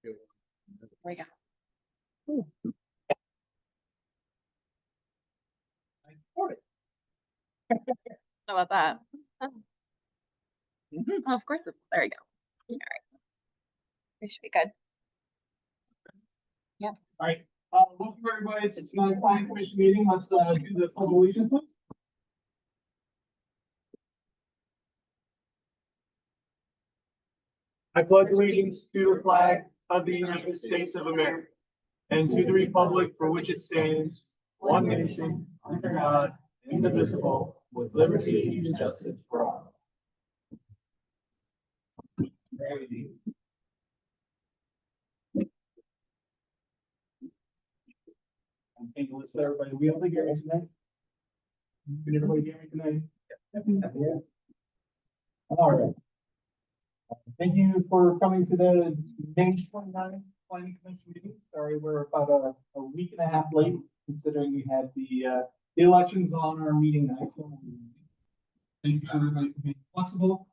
There we go. How about that? Oh, of course. There we go. All right. We should be good. All right. Welcome everybody to tonight's planning commission meeting. Let's do the pledge of allegiance, please. I pledge allegiance to the flag of the United States of America and to the republic for which it stands, one nation, under God, indivisible, with liberty and justice for all. Thank you, everybody. We able to hear us tonight? Can everybody hear me tonight? Yeah. All right. Thank you for coming to the May 29th Planning Commission meeting. Sorry, we're about a week and a half late, considering we had the elections on our meeting night. Thank you everybody for being flexible.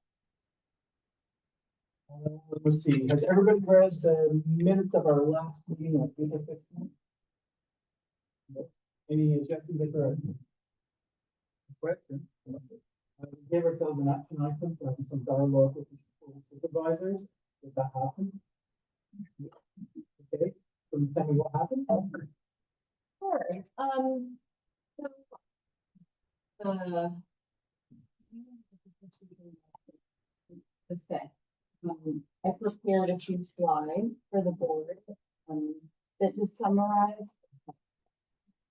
Let's see, has everybody read the minutes of our last meeting on April 15th? Any objections or questions? We gave ourselves an action item for some dialogue with the supervisors. Did that happen? Okay, so tell me what happened. Sure. I prepared a few slides for the board that just summarize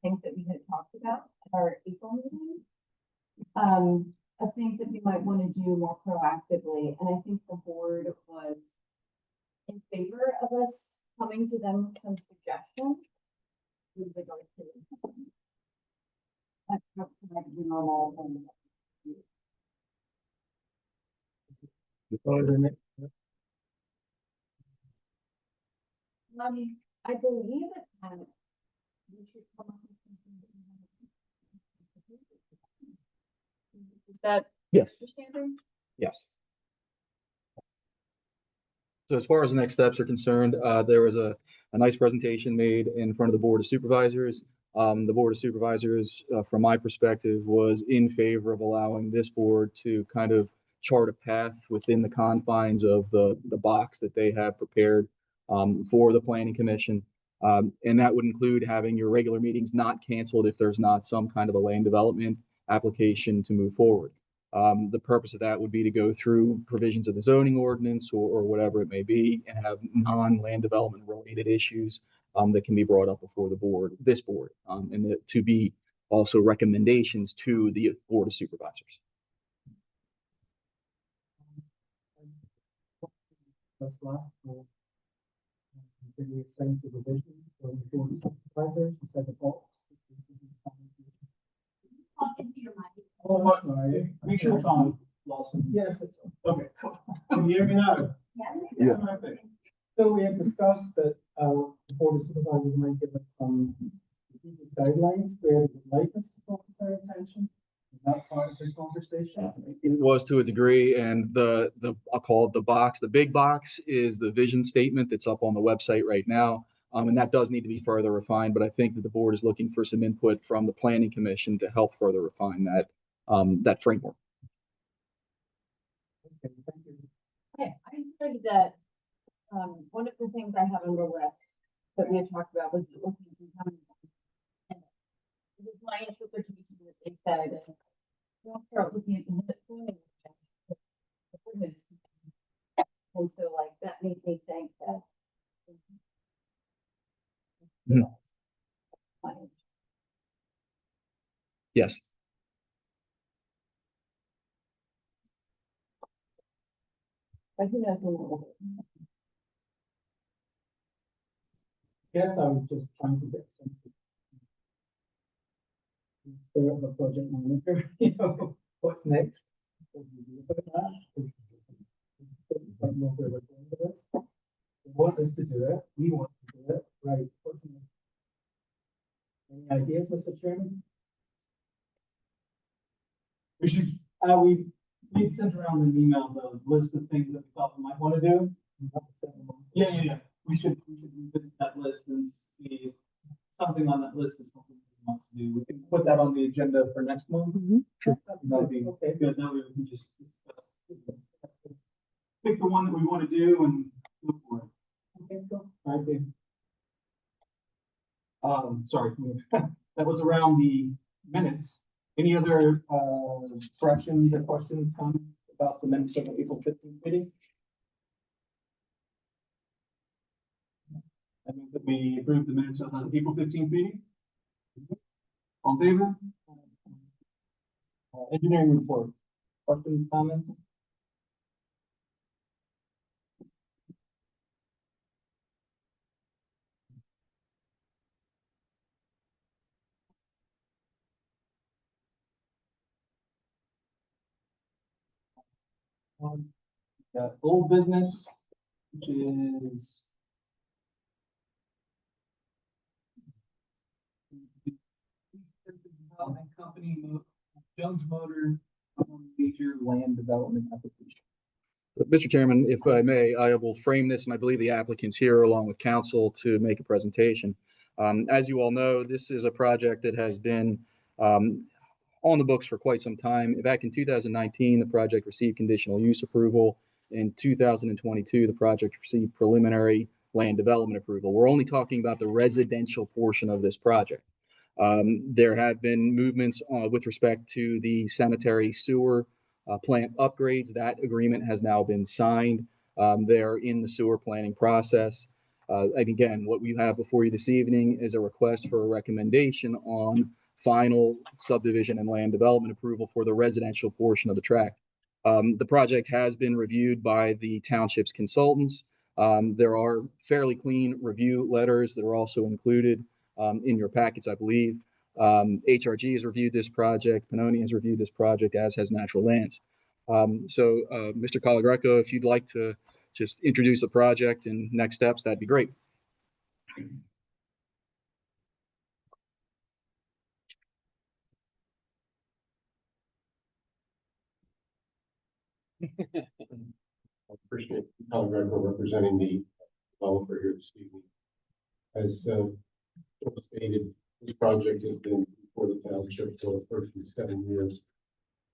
things that we had talked about at our April meeting. Of things that we might want to do more proactively, and I think the board was in favor of us coming to them with some suggestions with regard to like normal and I believe that we should come up with something that we have. Is that Yes. understanding? Yes. So as far as the next steps are concerned, there was a nice presentation made in front of the Board of Supervisors. The Board of Supervisors, from my perspective, was in favor of allowing this board to kind of chart a path within the confines of the box that they have prepared for the Planning Commission. And that would include having your regular meetings not canceled if there's not some kind of a land development application to move forward. The purpose of that would be to go through provisions of the zoning ordinance or whatever it may be and have non-land development related issues that can be brought up before the board, this board, and to be also recommendations to the Board of Supervisors. That's last. Maybe a sense of the vision for the Board of Supervisors, you said the box. Talk into your mic. Oh, I'm sorry. Make sure it's on, Lawson. Yes, it's on. Okay, cool. Can you hear me now? Yeah. Perfect. So we have discussed that the Board of Supervisors might give us some guidelines where they would like us to focus our attention. Is that part of the conversation? It was to a degree, and I'll call it the box. The big box is the vision statement that's up on the website right now. And that does need to be further refined, but I think that the board is looking for some input from the Planning Commission to help further refine that framework. Okay, thank you. Okay, I think that one of the things I have on the list that we had talked about was looking at becoming. And it was my interpretation that they said, we'll start looking at the zoning. And so like that made me think that. Mhm. Yes. But who knows when it will be. Yes, I was just trying to get some. Spirit of a project manager, you know, what's next? They want us to do it, we want to do it, right? What's next? Any ideas, Mr. Chairman? We should, we sent around an email, the list of things that we thought we might want to do. Yeah. we should revisit that list and see if something on that list is something we want to do. We can put that on the agenda for next month. Sure. That'd be okay. Good. Now we can just discuss. Pick the one that we want to do and look for it. Okay, cool. All right, Dave. Sorry, that was around the minutes. Any other, corrections or questions, comments about the minutes of the April 15th meeting? I move that we approve the minutes of the April 15th meeting. All in favor? Engineering report. Questions, comments? Got old business, which is development company, Jones Motor, major land development application. Mr. Chairman, if I may, I will frame this, and I believe the applicant's here along with counsel to make a presentation. As you all know, this is a project that has been on the books for quite some time. Back in 2019, the project received conditional use approval. In 2022, the project received preliminary land development approval. We're only talking about the residential portion of this project. There have been movements with respect to the sanitary sewer plant upgrades. That agreement has now been signed. They're in the sewer planning process. And again, what we have before you this evening is a request for a recommendation on final subdivision and land development approval for the residential portion of the tract. The project has been reviewed by the township's consultants. There are fairly clean review letters that are also included in your packets, I believe. HRG has reviewed this project. Pannoni has reviewed this project, as has Natural Lands. Mr. Colagreco, if you'd like to just introduce the project and next steps, that'd be great. I appreciate Colin Greco representing the developer here this evening. As stated, this project has been before the township for the first 7 years.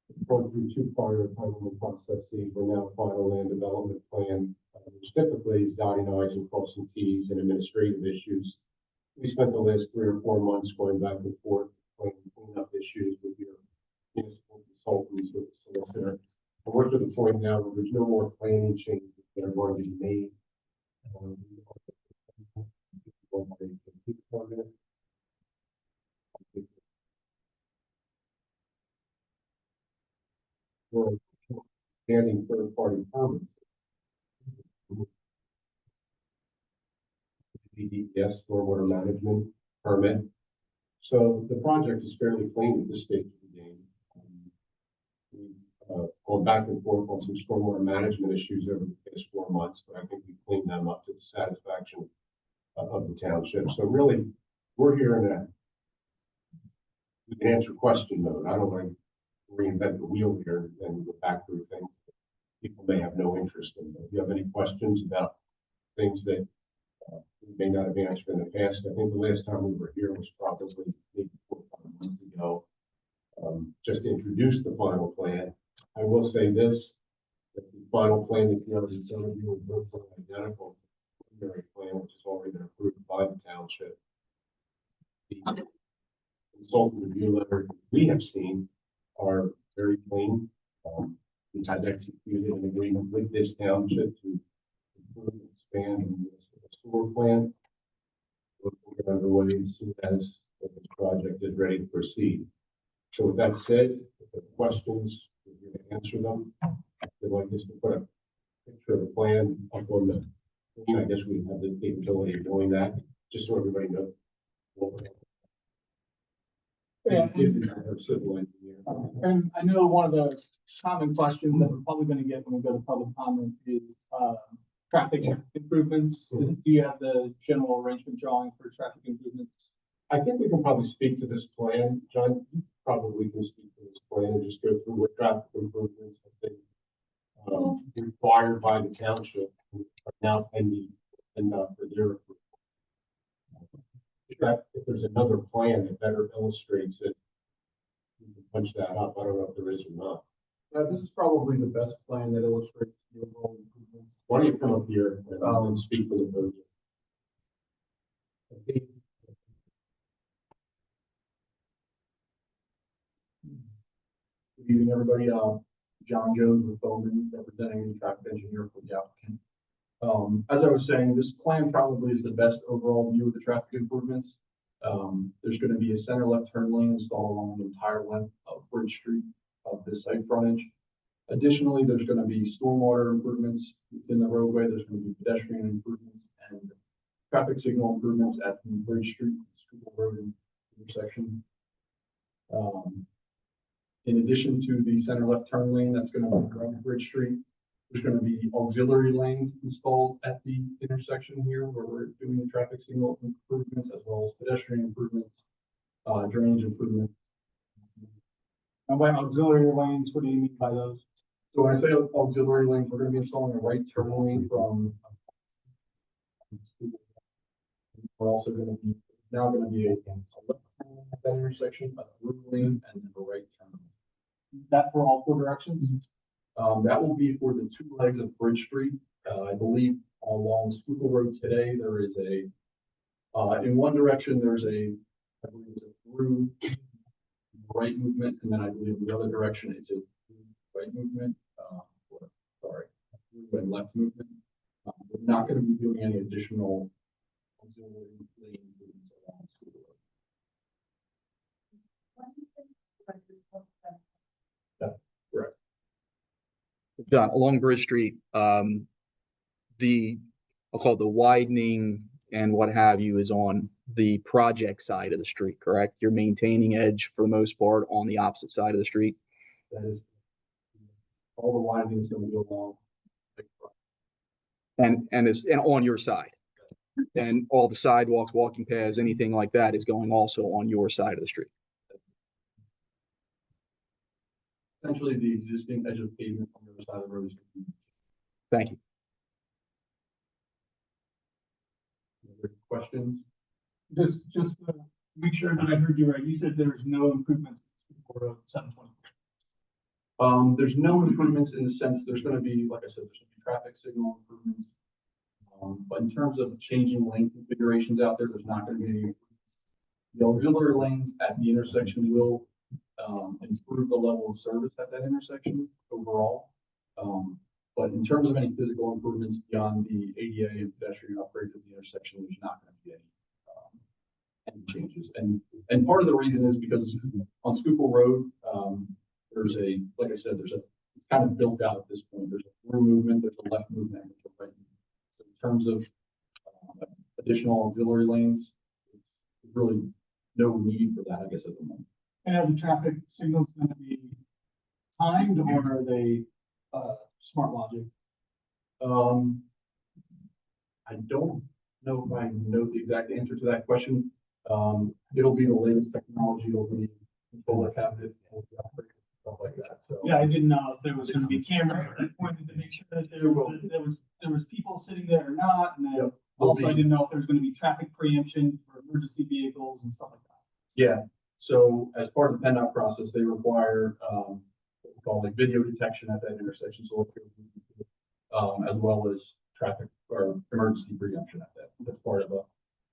It's gone through two prior entitlement processes. We're now final land development plan, which typically is dotting i's and crossing t's and administrative issues. We spent the last 3 or 4 months going back and forth, cleaning up issues with your municipal consultants, with the solicitor. And we're to the point now where there's no more planning changes that are going to be made. We're adding third-party permits. The DES stormwater management permit. So the project is fairly clean at this stage of the game. We've gone back and forth on some stormwater management issues over the past 4 months, but I think we've cleaned them up to the satisfaction of the township. So really, we're here in a we can answer question mode. I don't want to reinvent the wheel here and go back through things that people may have no interest in. If you have any questions about things that we may not have answered in the past, I think the last time we were here was probably maybe 4 or 5 months ago. Just to introduce the final plan. I will say this, that the final plan that you have in front of you is virtually identical to the preliminary plan, which has already been approved by the township. The consultant review letter we have seen are very clean. We've had executed an agreement with this township to improve and expand the sewer plan. We're underway as soon as this project is ready to proceed. So with that said, if there are questions, we're going to answer them. If they'd like us to put a picture of the plan up on the screen, I guess we have the capability of doing that, just so everybody knows. Yeah, Civil engineer. and I know one of the common questions that we're probably gonna get when we go to public comment is, traffic improvements. Do you have the general arrangement drawing for traffic improvements? I think we can probably speak to this plan. John, you probably can speak to this plan and just go through what traffic improvements have been required by the township are now pending and for your approval. If there's another plan that better illustrates it, we can punch that up. I don't know if there is or not. This is probably the best plan that illustrates the overall improvements. Why don't you come up here and speak for the board? Good evening, everybody. John Jones with Bowman, representing the traffic engineer for the applicant. As I was saying, this plan probably is the best overall view of the traffic improvements. There's going to be a center left turn lane installed along the entire length of Bridge Street of this site frontage. Additionally, there's going to be stormwater improvements within the roadway. There's going to be pedestrian improvements and traffic signal improvements at the Bridge Street, Schuylkill Road intersection. In addition to the center left turn lane that's going to be around Bridge Street, there's going to be auxiliary lanes installed at the intersection here where we're doing the traffic signal improvements as well as pedestrian improvements, drainage improvements. And by auxiliary lanes, what do you mean by those? So when I say auxiliary lanes, we're going to be installing a right turn lane from. We're also going to be now going to be a left turn lane at that intersection, a through lane, and then a right turn. That for all four directions? That will be for the two legs of Bridge Street. I believe along Schuylkill Road today, there is a, in one direction, there's I believe it's a through right movement, and then I believe in the other direction, it's a right movement, through and left movement. We're not going to be doing any additional auxiliary lane movements along Schuylkill Road. That's correct. John, along Bridge Street, I'll call it the widening and what have you is on the project side of the street, correct? You're maintaining edge for the most part on the opposite side of the street. That is, all the widening is going to be along. And on your side. And all the sidewalks, walking paths, anything like that is going also on your side of the street. Essentially, the existing edge of pavement on the other side of the road is. Thank you. Other questions? Just to make sure that I heard you right, you said there's no improvements for 720. There's no improvements in the sense, there's going to be, like I said, there's going to be traffic signal improvements. But in terms of changing lane configurations out there, there's not going to be any improvements. The auxiliary lanes at the intersection will improve the level of service at that intersection overall. But in terms of any physical improvements beyond the ADA and pedestrian upgrades at the intersection, there's not going to be any changes. And part of the reason is because on Schuylkill Road, there's like I said, it's kind of built out at this point. There's a through movement, there's a left movement, and there's a right movement. So in terms of additional auxiliary lanes, it's really no need for that, I guess, at the moment. And are the traffic signals going to be timed or are they smart logic? I don't know if I know the exact answer to that question. It'll be the latest technology. It'll be controller cabinet, stuff like that. So Yeah, I didn't know if there was going to be camera that pointed to make sure that there was people sitting there or not. And then Yep. also I didn't know if there was going to be traffic preemption for emergency vehicles and stuff like that. Yeah. So as part of the PennDOT process, they require what we call like video detection at that intersection, so as well as traffic or emergency preemption at that. That's part of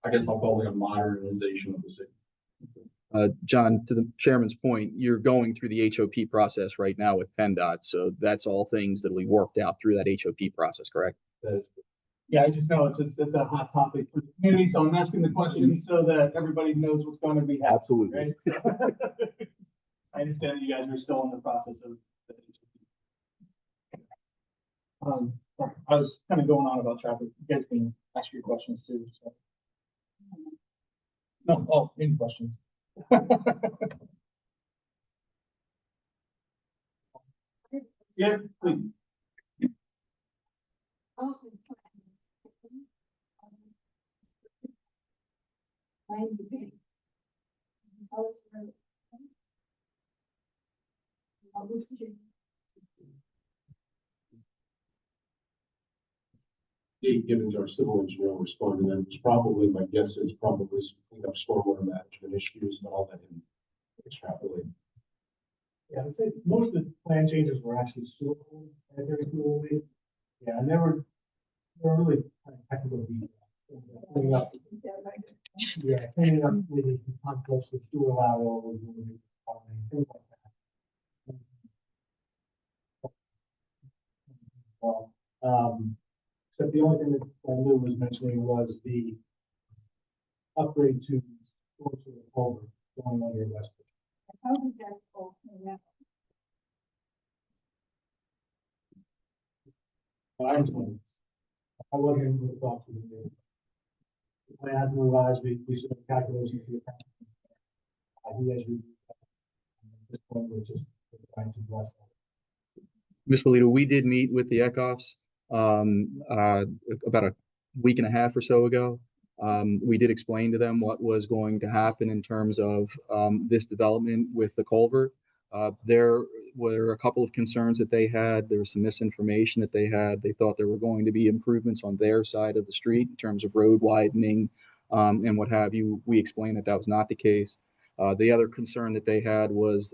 I guess I'll call it a modernization of the city. John, to the chairman's point, you're going through the HOP process right now with PennDOT, so that's all things that will be worked out through that HOP process, correct? That is Yeah, I just know it's a hot topic for the community, so I'm asking the questions so that everybody knows what's going to be happening. Absolutely. Right? So, I understand you guys are still in the process of the HOP. I was kind of going on about traffic. You guys can ask your questions too. So. No, any questions? Yeah, please. date given to our civil engineer will respond, and then it's probably, my guess is probably some clean up stormwater management issues, but I'll let him extrapolate. Yeah, I'd say most of the plan changes were actually sewer, very sewer. Yeah, and they were really kind of technical details. Cleaning up, yeah, cleaning up the compost, the sewer lateral, things like that. Well, except the only thing that Lou was mentioning was the upgrade to source of the culvert going under West. How did that all turn out? I understand. I wasn't able to talk to the plan has been revised, we submit calculations to the town. He has reviewed that. At this point, we're just trying to bless that. Ms. Polito, we did meet with the Eckhoffs about a week and a half or so ago. We did explain to them what was going to happen in terms of this development with the culvert. There were a couple of concerns that they had. There was some misinformation that they had. They thought there were going to be improvements on their side of the street in terms of road widening and what have you. We explained that that was not the case. The other concern that they had was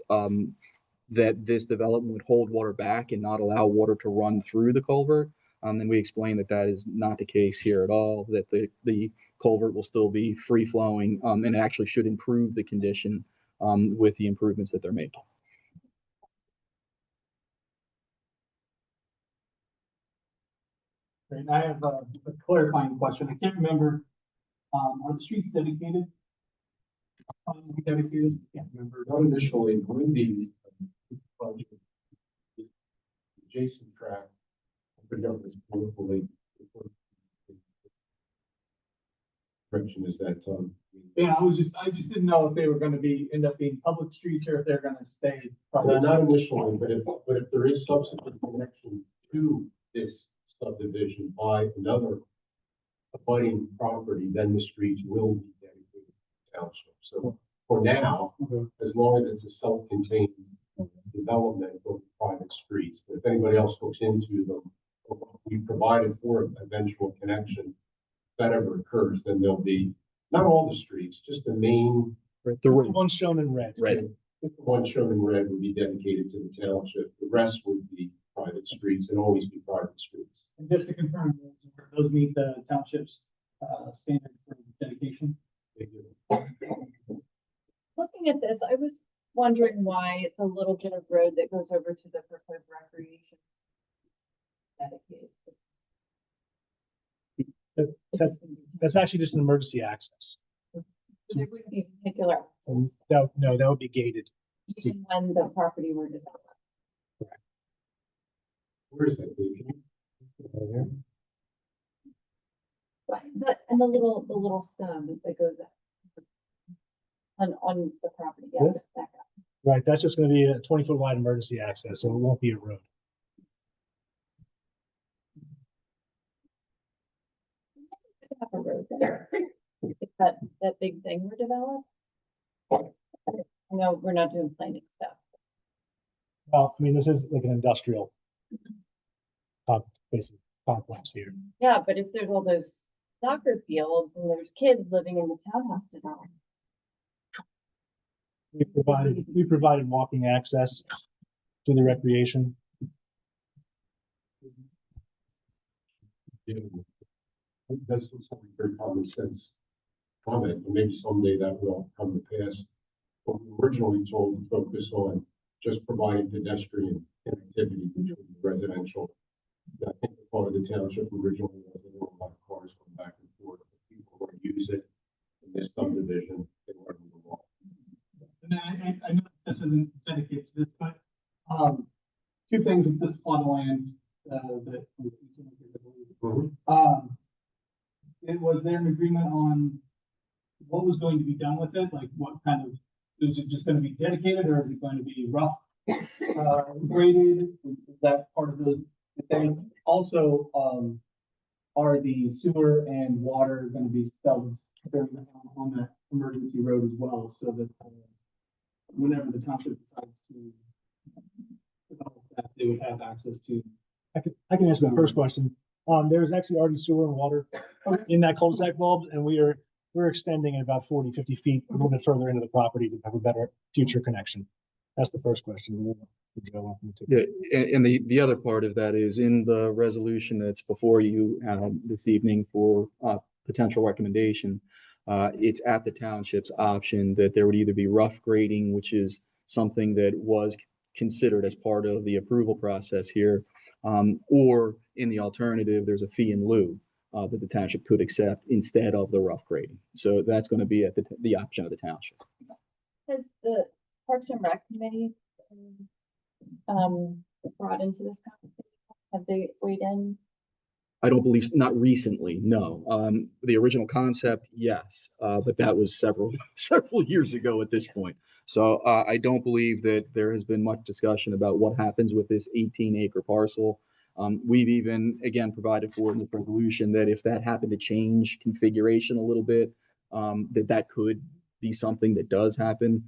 that this development would hold water back and not allow water to run through the culvert. And we explained that that is not the case here at all, that the culvert will still be free flowing and actually should improve the condition with the improvements that they're making. And I have a clarifying question. I can't remember, are the streets dedicated? Dedicated? Can't remember. Not initially, when the project, the adjacent track, I forgot this wonderfully. Correction is that, Yeah, I just didn't know if they were gonna end up being public streets or if they're gonna stay. not initially, but if there is subsequent connection to this subdivision by another abutting property, then the streets will be dedicated to township. So for now, as long as it's a self-contained development of private streets, but if anybody else looks into them, we provided for an eventual connection. If that ever occurs, then there'll be, not all the streets, just the main, The one shown in red. the one shown in red would be dedicated to the township. The rest would be private streets and always be private streets. And just to confirm, those meet the township's standard for dedication. Looking at this, I was wondering why the little bit of road that goes over to the proposed recreation. Dedicated. That's actually just an emergency access. So there wouldn't be particular, No, that would be gated. even when the property were developed. Where is that, Dave? Can you- Right, and the little stone that goes up. On the property, yeah, Yes. back up. Right, that's just gonna be a 20-foot wide emergency access, so it won't be a road. Have a road there. If that big thing were developed. No, we're not doing planning stuff. Well, I mean, this is like an industrial basically complex here. Yeah, but if there's all those soccer fields and there's kids living in the townhouse development. We provided walking access to the recreation. Yeah. That's something very common sense comment, and maybe someday that will come to pass. But we were originally told to focus on just providing pedestrian connectivity between residential. I think the part of the township originally was a lot of cars going back and forth. If people were to use it in this subdivision, they weren't going to walk. And I know this isn't dedicated to this, but, two things with this plot of land, that. Was there an agreement on what was going to be done with it? Like what kind of, is it just gonna be dedicated or is it going to be rough, graded? Is that part of the thing? Also, are the sewer and water gonna be stubbed on that emergency road as well, so that whenever the township decides to develop that, they would have access to. I can answer the first question. There's actually already sewer and water in that cul-de-sac bulb, and we're extending it about 40, 50 feet, a little bit further into the property to have a better future connection. That's the first question. Yeah, and the other part of that is in the resolution that's before you this evening for potential recommendation. It's at the township's option that there would either be rough grading, which is something that was considered as part of the approval process here, or in the alternative, there's a fee in lieu that the township could accept instead of the rough grading. So that's going to be at the option of the township. Has the Parks and Rec committee brought into this conversation? Have they weighed in? I don't believe, not recently, no. The original concept, yes, but that was several years ago at this point. So I don't believe that there has been much discussion about what happens with this 18-acre parcel. We've even, again, provided for in the resolution that if that happened to change configuration a little bit, that could be something that does happen.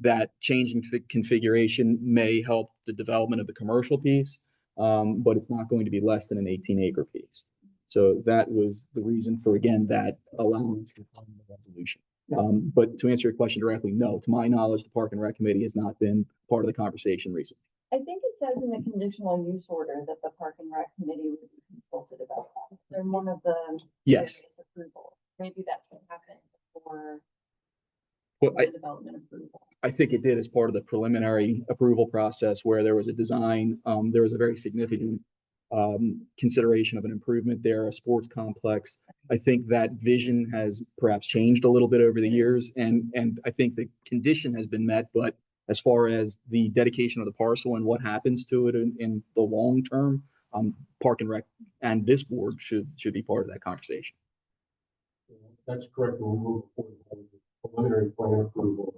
That changing configuration may help the development of the commercial piece. But it's not going to be less than an 18-acre piece. So that was the reason for, again, that allowance in the resolution. But to answer your question directly, no, to my knowledge, the Park and Rec Committee has not been part of the conversation recently. I think it says in the conditional use order that the Park and Rec committee would be consulted about that. They're one of the Yes. approval. Maybe that should happen before Well, the development approval. I think it did as part of the preliminary approval process where there was a design, there was a very significant consideration of an improvement there, a sports complex. I think that vision has perhaps changed a little bit over the years, and I think the condition has been met, but as far as the dedication of the parcel and what happens to it in the long term, Park and Rec and this board should be part of that conversation. That's correct. We'll move forward with the preliminary plan approval.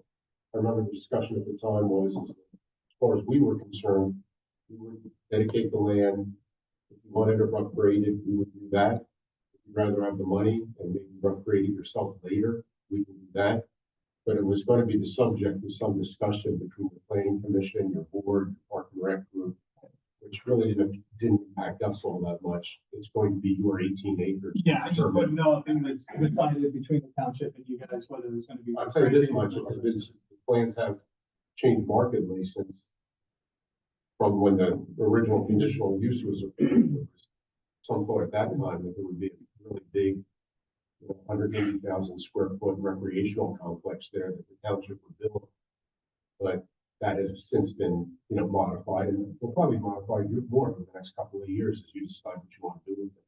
I remember the discussion at the time was, as far as we were concerned, we would dedicate the land. If you wanted it rough graded, we would do that. If you'd rather have the money and maybe rough grade it yourself later, we can do that. But it was going to be the subject of some discussion between the planning commission, your board, Park and Rec group, which really didn't impact us all that much. It's going to be your 18 acres. Yeah, I just wouldn't know if it was decided between the township and you guys, whether it was gonna be. I'll tell you this much, because the plans have changed markedly since from when the original conditional use was approved. There was some thought at that time that there would be a really big 180,000 square foot recreational complex there that the township would build. But that has since been, modified, and will probably modify you more over the next couple of years as you decide what you want to do with it.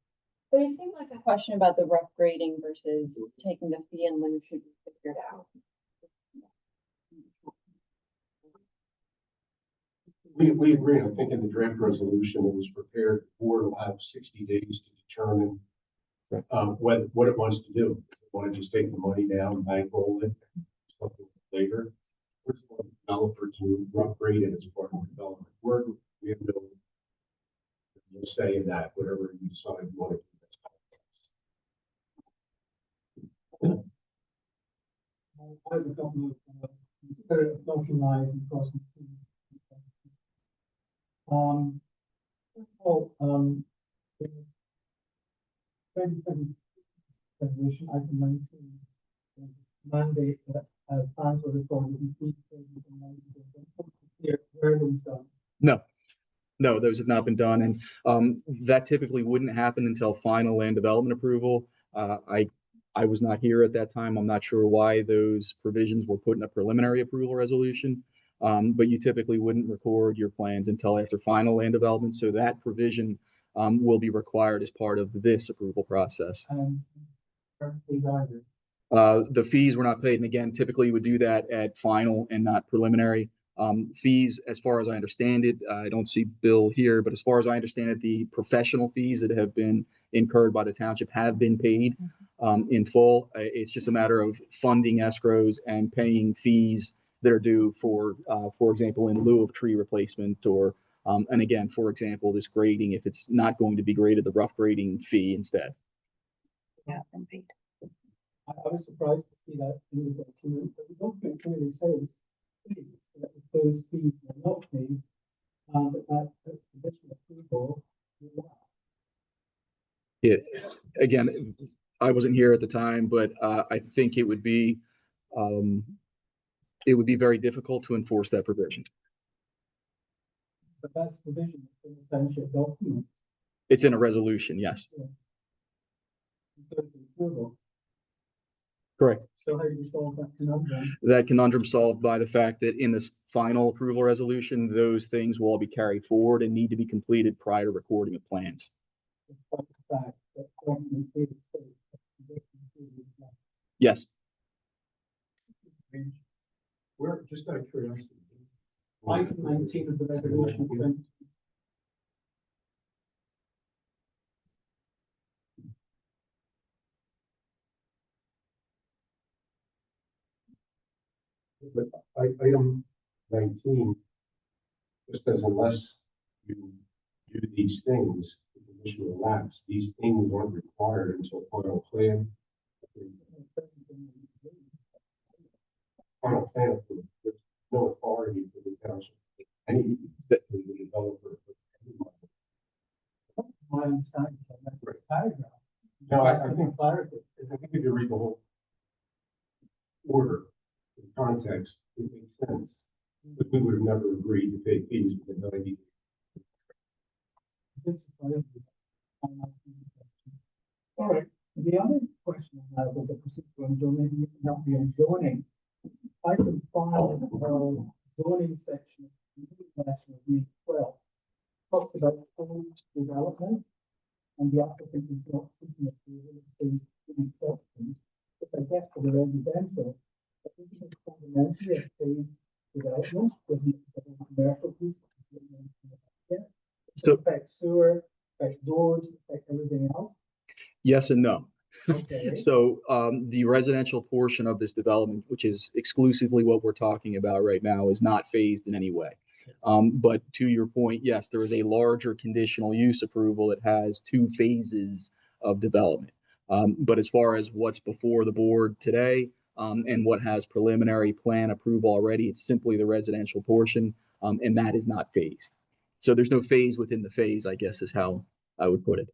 But it seemed like the question about the rough grading versus taking the fee in lieu should be figured out. We agree. I think in the draft resolution that was prepared, the board will have 60 days to determine what it wants to do. If it want to just take the money now and bankroll it, something later. We're just going to developer to rough grade it as part of the development. We have no say in that, whatever you decide you want to do. I have a couple of consider compromise and crossing. Resolution item 19 mandate that plans were recorded in where those done. No, those have not been done, and that typically wouldn't happen until final land development approval. I was not here at that time. I'm not sure why those provisions were put in a preliminary approval resolution, but you typically wouldn't record your plans until after final land development. So that provision will be required as part of this approval process. The fees were not paid, and again, typically you would do that at final and not preliminary. Fees, as far as I understand it, I don't see Bill here, but as far as I understand it, the professional fees that have been incurred by the township have been paid in full. It's just a matter of funding escrows and paying fees that are due for example, in lieu of tree replacement or, and again, for example, this grading, if it's not going to be graded, the rough grading fee instead. Yeah, and paid. I was surprised to see that in the document, but the document clearly says that if those fees were not paid, that additional approval will allow. It, again, I wasn't here at the time, but I think um, it would be very difficult to enforce that provision. But that's provision in the township document. It's in a resolution, yes, Approval. correct. So how do you solve that conundrum? That conundrum solved by the fact that in this final approval resolution, those things will all be carried forward and need to be completed prior to recording of plans. Despite the fact that document states that Yes, Where, just out of curiosity. item 19 of the resolution. But item 19, just says unless you do these things, the condition will lapse. These things aren't required until final plan. Final plan, there's no authority for the township. Any the developer. My understanding of that paragraph. No, I Just think, clarity. I think if you read the whole order, in context, it makes sense. But we would have never agreed to pay fees within 90 days. All right, the other question I have was a procedural, and Joe, maybe you can help me on zoning. Item 5, zoning section, of week 12, talked about full development, and the applicant is not seeking approval of these questions. But I guess for the residential, I think it's fundamentally a phased development, with the commercial piece. So- Affect sewer, affect roads, affect everything else. yes and no. Okay. So the residential portion of this development, which is exclusively what we're talking about right now, is not phased in any way. But to your point, yes, there is a larger conditional use approval that has 2 phases of development. But as far as what's before the board today, and what has preliminary plan approval already, it's simply the residential portion, and that is not phased. So there's no phase within the phase, I guess, is how I would put it.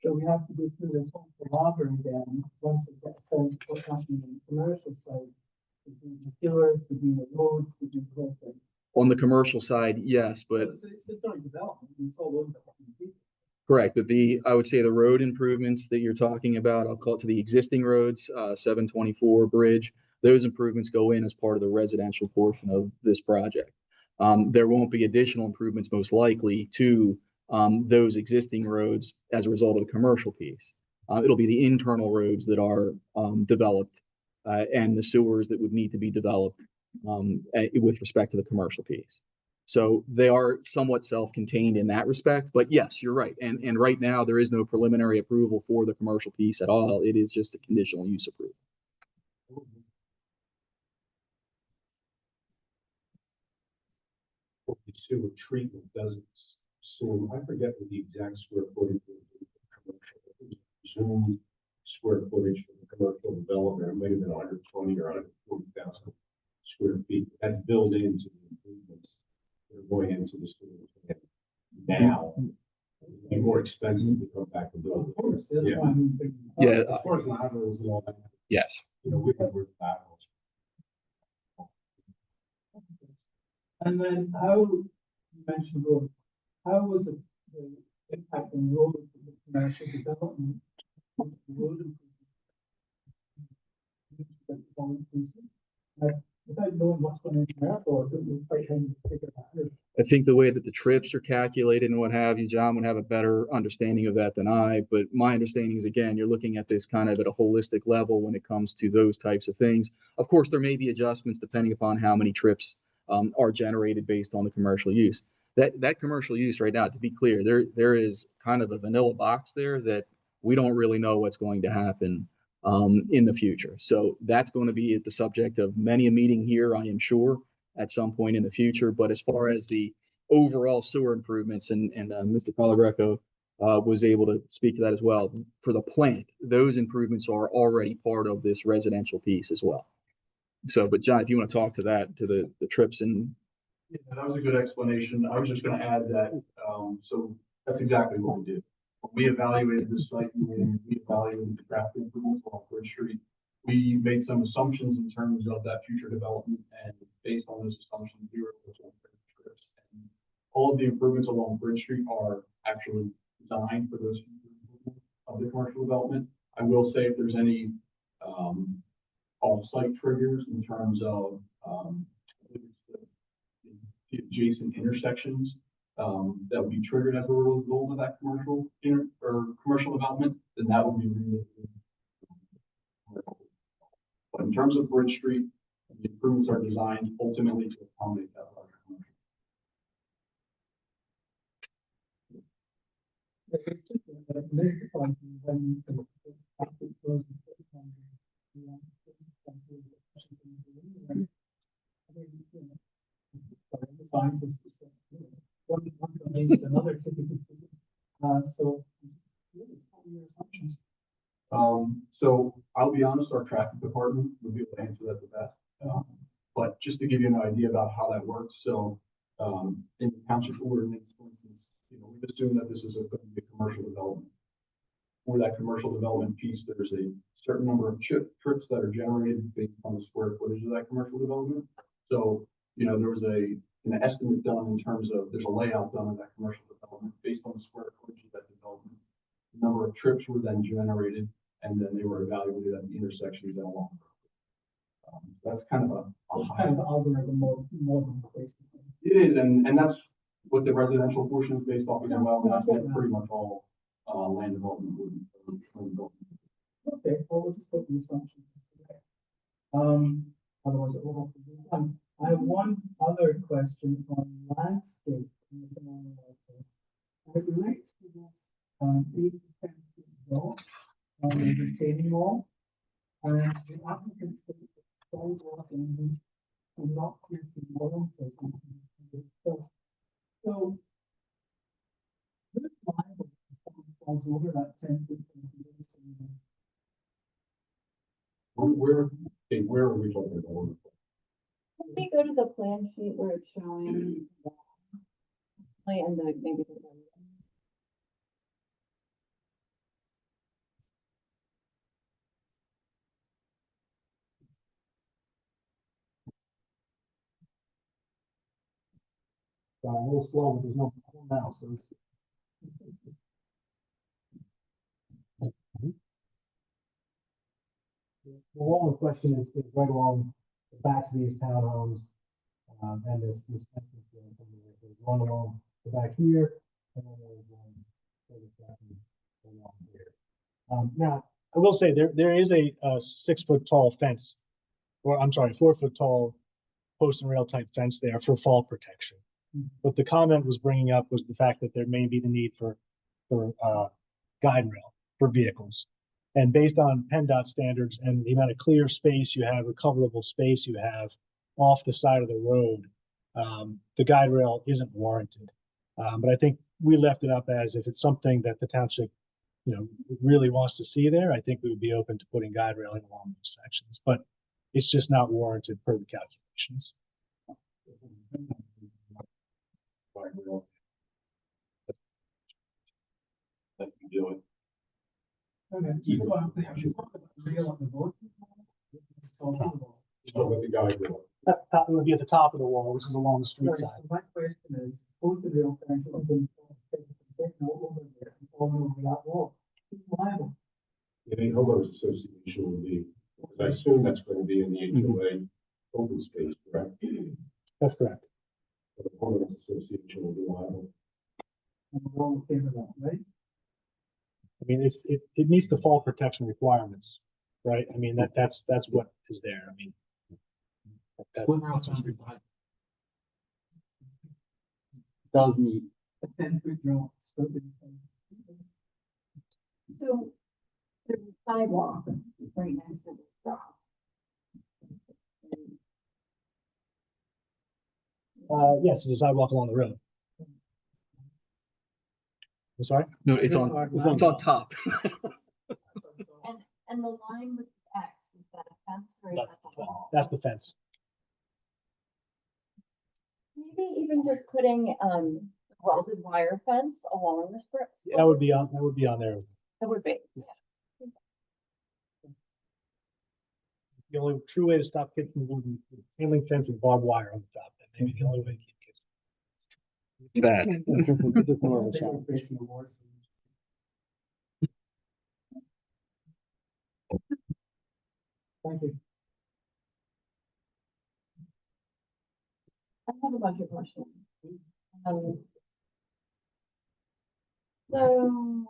So we have to go through this whole palaver again, once it gets sense what's happening on the commercial side. To do the sewer, to do the roads, to do the whole thing. On the commercial side, yes, but It's already development, it's all over the fucking people. correct. But I would say the road improvements that you're talking about, I'll call it to the existing roads, 724 bridge, those improvements go in as part of the residential portion of this project. There won't be additional improvements most likely to those existing roads as a result of the commercial piece. It'll be the internal roads that are developed and the sewers that would need to be developed with respect to the commercial piece. So they are somewhat self-contained in that respect, but yes, you're right. And right now there is no preliminary approval for the commercial piece at all. It is just a conditional use approval. The sewer treatment doesn't assume, I forget what the exact square footage of the commercial, assumed square footage for the commercial development, it might have been 120 or 140,000 square feet. That's built into the improvements that are going into the sewer plant now. It'd be more expensive to come back and build. Of course, that's Yeah. why I'm thinking. Yeah. As far as laterals and all that, Yes. you know, we have laterals. And then how, you mentioned road, how was it, the impact on roads of the commercial development? On the road improvement? Without knowing what's going on in the airport, it was quite kind of figure that out. I think the way that the trips are calculated and what have you, John would have a better understanding of that than I, but my understanding is, again, you're looking at this kind of at a holistic level when it comes to those types of things. Of course, there may be adjustments depending upon how many trips are generated based on the commercial use. That commercial use right now, to be clear, there is kind of a vanilla box there that we don't really know what's going to happen in the future. So that's going to be the subject of many a meeting here, I am sure, at some point in the future. But as far as the overall sewer improvements, and Mr. Colagreco was able to speak to that as well, for the plant, those improvements are already part of this residential piece as well. So, but John, if you want to talk to that, to the trips and. Yeah, that was a good explanation. I was just going to add that, so that's exactly what we did. when we evaluated this site, and we evaluated the traffic improvements along Bridge Street, we made some assumptions in terms of that future development, and based on those assumptions, we were able to improve trips. And all of the improvements along Bridge Street are actually designed for those future improvements of the commercial development. I will say if there's any off-site triggers in terms of the adjacent intersections that would be triggered as a result of that commercial development, then that would be really. But in terms of Bridge Street, the improvements are designed ultimately to accommodate that larger commercial. Another typical. So. So I'll be honest, our traffic department would be able to answer that the best. But just to give you an idea about how that works, so in the township ordinance, for instance, we assume that this is going to be a commercial development. For that commercial development piece, there's a certain number of trips that are generated based on the square footage of that commercial development. So, there was an estimate done in terms of, there's a layout done of that commercial development based on the square footage of that development. The number of trips were then generated, and then they were evaluated at the intersections and along. That's kind of Kind of algorithm more than basically. it is, and that's what the residential portion is based off of as well. And that's what pretty much all land development would be. Okay, well, we'll just put the assumption. Otherwise it will have to be done. I have one other question on landscape. It relates to this, 8 to 10 feet wall, the retaining wall. And the applicant states that sidewalk and not clear to more. So. This line falls over that 10 feet. Where are we talking about? Can we go to the plan sheet where it's showing and the maybe the. A little slow, but there's no mouse. So it's- The wall in question is right along the backs of these townhomes. And this entrance there, there's one along the back here, and then there's one further back along here. Now, I will say there is a 6-foot tall fence, or I'm sorry, 4-foot tall post and rail type fence there for fall protection. What the comment was bringing up was the fact that there may be the need for guide rail for vehicles. And based on PennDOT standards and the amount of clear space you have, recoverable space you have off the side of the road, the guide rail isn't warranted. But I think we left it up as if it's something that the township, really wants to see there. I think we would be open to putting guide railing along those sections, but it's just not warranted per the calculations. That you do it. Okay, just what I'm thinking, just talk about the rail on the boat. It's called the wall. Still with the guide rail. That would be at the top of the wall, which is along the street Right, side. so my question is, post the rail fence has been over there, and all over that wall. Who's liable? The homeowners association will be, I assume that's going to be in the HOA open space, correct? That's correct. The homeowners association will be liable. And we're all in favor of that, right? I mean, it meets the fall protection requirements, right? I mean, that's what is there. I mean. That's what's required. Does meet. A 10-foot rail. So there's a sidewalk right next to this drop. Yes, there's a sidewalk along the road. I'm sorry? No, it's on top. And the line with the X, is that a fence or is that the wall? That's the fence. Maybe even just putting, welded wire fence along the strip. That would be on there. That would be, The only true way to stop kids from moving, handling fence with barbed wire on the top. That may be the only way to keep kids. That. Just more of a challenge. Thank you. I have a bunch of questions. Um, so,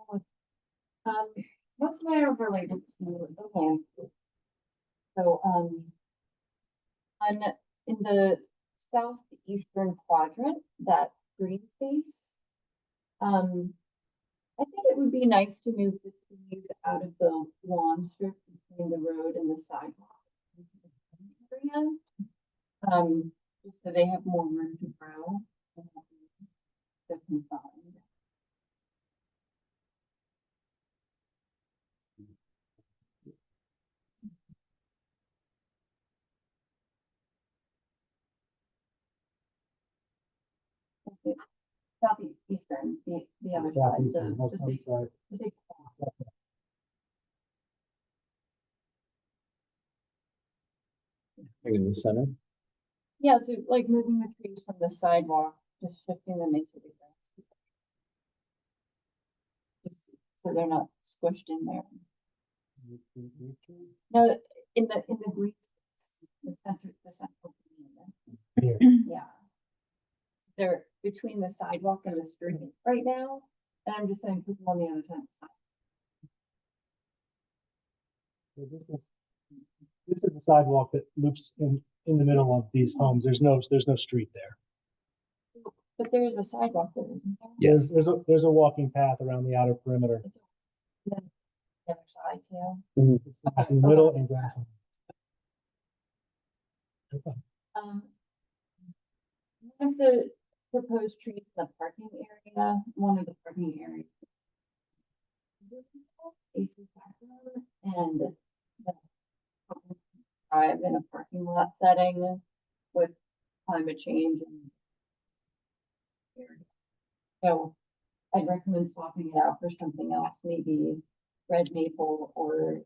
most of mine are related to the landscape. So, in the southeastern quadrant, that green space, I think it would be nice to move the trees out of the lawn strip between the road and the sidewalk into the green area. Just so they have more room to grow. And not be so confined. Okay. Southeastern, the other side, Southeastern, the I'm big, sorry. the big. In the center. Yeah, so like moving the trees from the sidewalk, just shifting them into the grass. Just so they're not squished in there. No, in the green space, the central green. Here. Yeah. They're between the sidewalk and the street right now, and I'm just saying put them on the other side. So this is a sidewalk that loops in the middle of these homes. There's no street there. But there's a sidewalk there, isn't there? Yes. There's a walking path around the outer perimeter. It's on the other side too. It's grass in the middle and grass. Okay. One of the proposed trees in the parking area, one of the parking areas. And the drive in a parking lot setting with climate change and. So I'd recommend swapping it out for something else, maybe red maple or,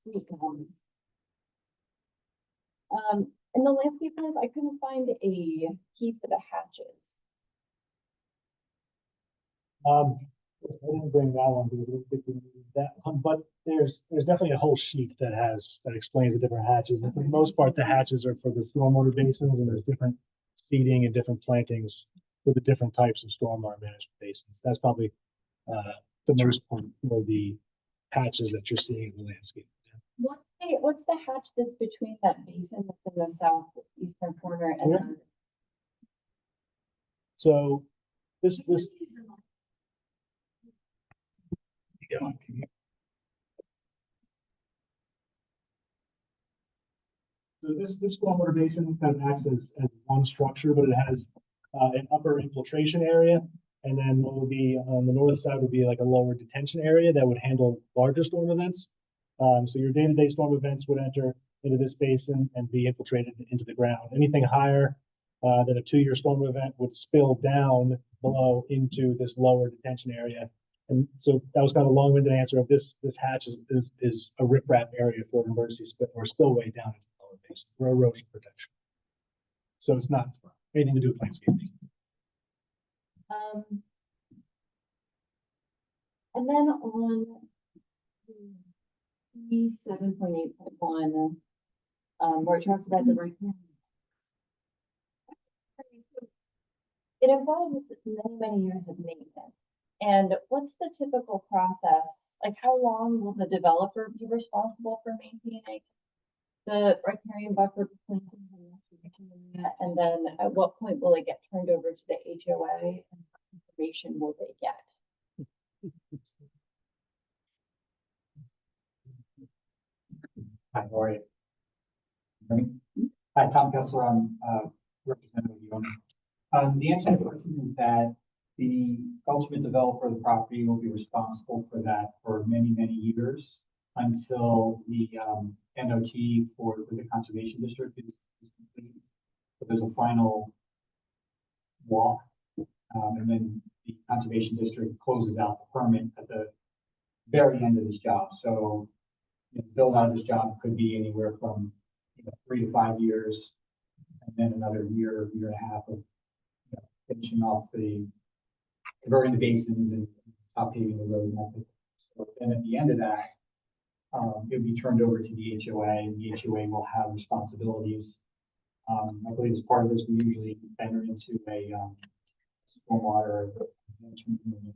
sweet gum. In the landscape plans, I couldn't find a key for the hatches. I didn't bring that one because I didn't think we needed that one, but there's definitely a whole sheet that explains the different hatches. And for the most part, the hatches are for the stormwater basins, and there's different seeding and different plantings for the different types of stormwater management basins. That's probably the most part for the hatches that you're seeing in the landscape. What's the hatch that's between that basin that's in the southeastern corner and Here? So this So this stormwater basin kind of acts as one structure, but it has an upper infiltration area. And then what would be on the north side would be like a lower detention area that would handle larger storm events. So your day-to-day storm events would enter into this basin and be infiltrated into the ground. Anything higher than a 2-year storm event would spill down below into this lower detention area. And so that was kind of a long-winded answer of this hatch is a riprap area for emergency spillway down into the lower basin for erosion protection. So it's not anything to do with landscaping. And then on 7.8.1, where it talks about the right hand. It involves many years of maintenance. And what's the typical process? Like, how long will the developer be responsible for maintaining the riparian buffer between and then at what point will it get turned over to the HOA and what information will they get? Hi, how are you? Hi, Tom Kessler, I'm representative of the owner. The answer to the question is that the ultimate developer of the property will be responsible for that for many, many years until the NOT for the conservation district is complete. So there's a final walk. And then the conservation district closes out the permit at the very end of this job. So the build out of this job could be anywhere from, 3 to 5 years, and then another year, year and a half of finishing off converting the basins and top paving the road. And that type of thing. So then at the end of that, it would be turned over to the HOA, and the HOA will have responsibilities. I believe as part of this, we usually enter into a stormwater management agreement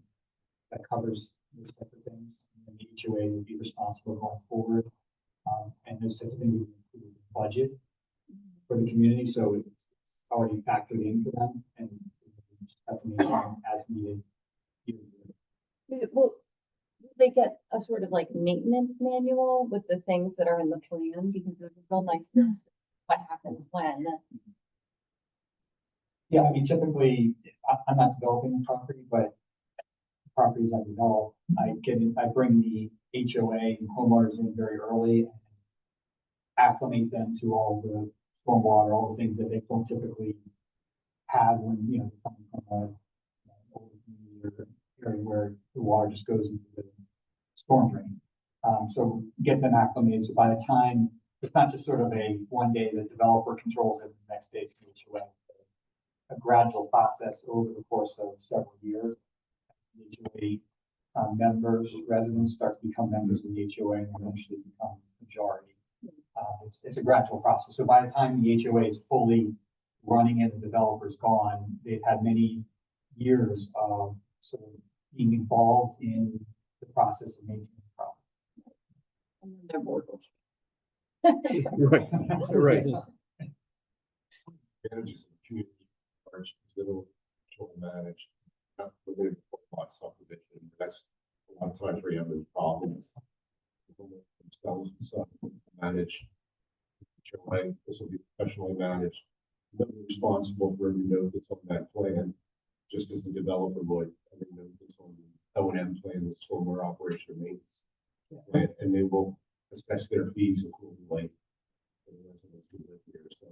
that covers those type of things. And the HOA will be responsible going forward. And those type of things would include the budget for the community, so it's already factored in for them, and we just have to make it as needed. Will they get a sort of like maintenance manual with the things that are in the plan? Because it's a real nice list of what happens when. Yeah, I mean, typically, I'm not developing the property, but properties I develop, I bring the HOA and homeowners in very early and acclimate them to all the stormwater, all the things that they don't typically have when, coming from old community or area where the water just goes into the storm drain. So get them acclimated. So by the time, it's not just sort of a one day the developer controls it, the next day it's the HOA. A gradual process over the course of several years. The HOA members, residents start to become members of the HOA and eventually become majority. It's a gradual process. So by the time the HOA is fully running and the developer's gone, they've had many years of sort of being involved in the process of maintaining the property. And then their board will. Right, right. Manages the community first, because it'll manage, not within a lot of subdivision, but that's a lot of times where you have those problems. Themselves and stuff, manage. HOA, this will be professionally managed. They'll be responsible for every note that's on that plan, just as the developer would, every note that's on the O&M plan, the stormwater operation and maintenance. plan, and they will assess their fees accordingly. For the residents who live here. So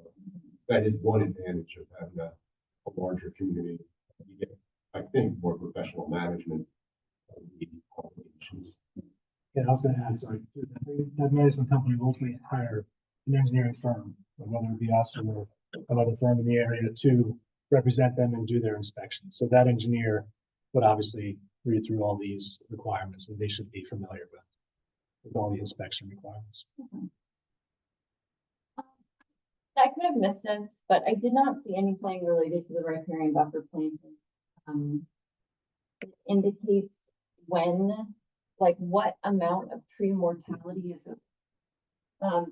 that is one advantage of having a larger community. You get, I think, more professional management of the operations. Yeah, I was gonna add, sorry, that management company will ultimately hire an engineering firm, whether it be us or another firm in the area to represent them and do their inspections. So that engineer would obviously read through all these requirements and they should be familiar with all the inspection requirements. I could have missed this, but I did not see anything related to the riparian buffer planting. It indicates when, like what amount of tree mortality is it?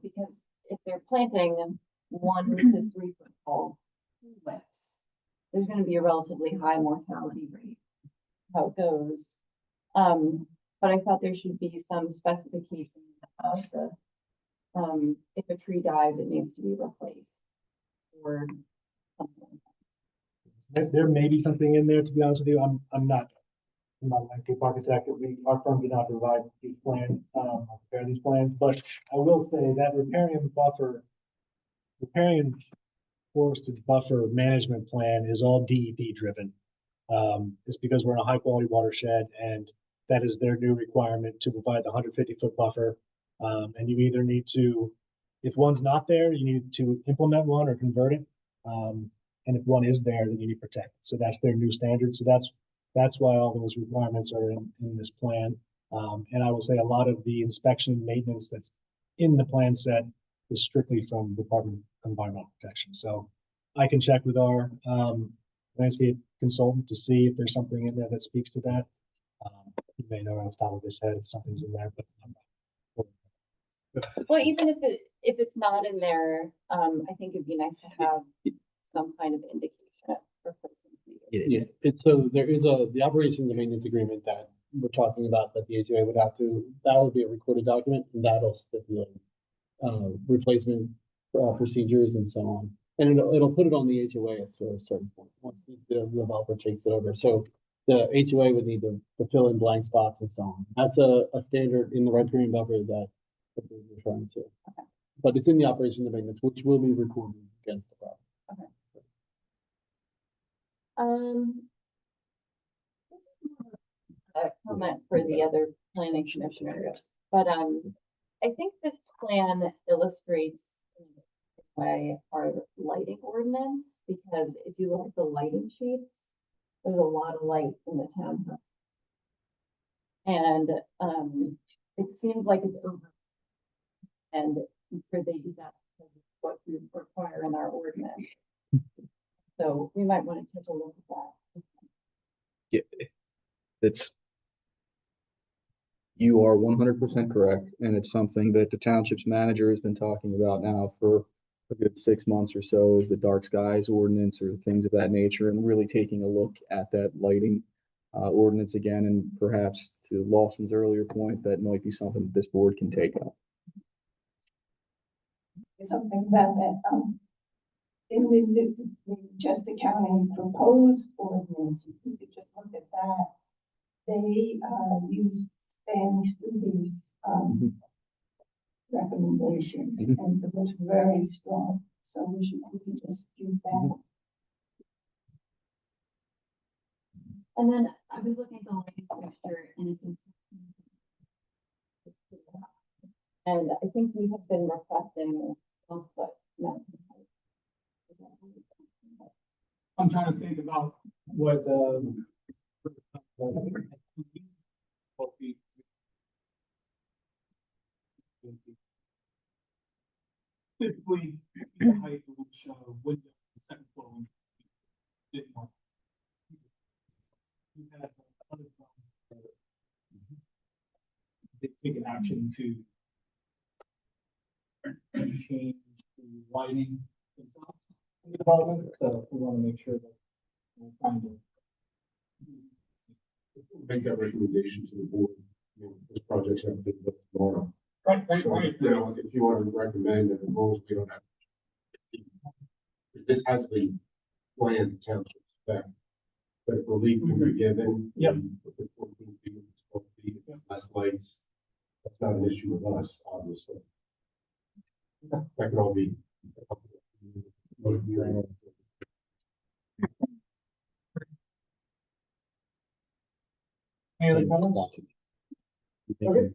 Because if they're planting 1 to 3 foot tall whips, there's going to be a relatively high mortality rate. How it goes. But I thought there should be some specification of the, if a tree dies, it needs to be replaced. Or something. There may be something in there, to be honest with you. I'm not a landscape architect. Our firm did not provide these plans, prepare these plans, but I will say that riparian forested buffer management plan is all DEP driven. It's because we're in a high quality watershed and that is their new requirement to provide the 150-foot buffer. And you either need to, if one's not there, you need to implement one or convert it. And if one is there, then you need to protect it. So that's their new standard. So that's why all those requirements are in this plan. And I will say a lot of the inspection and maintenance that's in the plan set is strictly from the Department of Environmental Protection. So I can check with our landscape consultant to see if there's something in there that speaks to that. You may know off the top of his head if something's in there, but Well, even if it's not in there, I think it'd be nice to have some kind of indication for Yeah, it's so there is the operations and maintenance agreement that we're talking about that the HOA would have to, that would be a recorded document and that'll stipulate replacement procedures and so on. And it'll put it on the HOA at a certain point once the developer takes it over. So the HOA would need to fill in blank spots and so on. That's a standard in the riparian buffer that we're referring to. Okay. But it's in the operations and maintenance, which will be recorded against the property. This is more of a comment for the other planning commissioners, but, I think this plan illustrates in a way our lighting ordinance, because if you look at the lighting sheets, there's a lot of light in the townhouse. And, it seems like it's over. And I'm sure they do that because of what we require in our ordinance. So we might want to take a look at that. Yeah, it's, you are 100% correct, and it's something that the township's manager has been talking about now for a good 6 months or so, is the dark skies ordinance or things of that nature, and really taking a look at that lighting ordinance again, and perhaps to Lawson's earlier point, that might be something that this board can take up. Something about that, in the Chester County proposed ordinance, you could just look at that. They, use spans through these, recommendations, Mhm. and so it's very strong, so we could just use that. And then I was looking at the lighting fixture and it's just. And I think we have been requesting 1 foot. I'm trying to think about what, typically, the height of which, window, the second floor window. Bit more. You had other problems. They take an action to change the lighting itself in the development, so we want to make sure that we're trying to. Make that recommendation to the board. I mean, this project's have to be built tomorrow. Right, So, you know, if you want to recommend it, as long as we don't have. This has been planned township spec. But if relief can be given. Yep. With the 14 feet, it's 12 feet, less lights, that's not an issue with us, obviously. That can all be. Any other comments? Okay.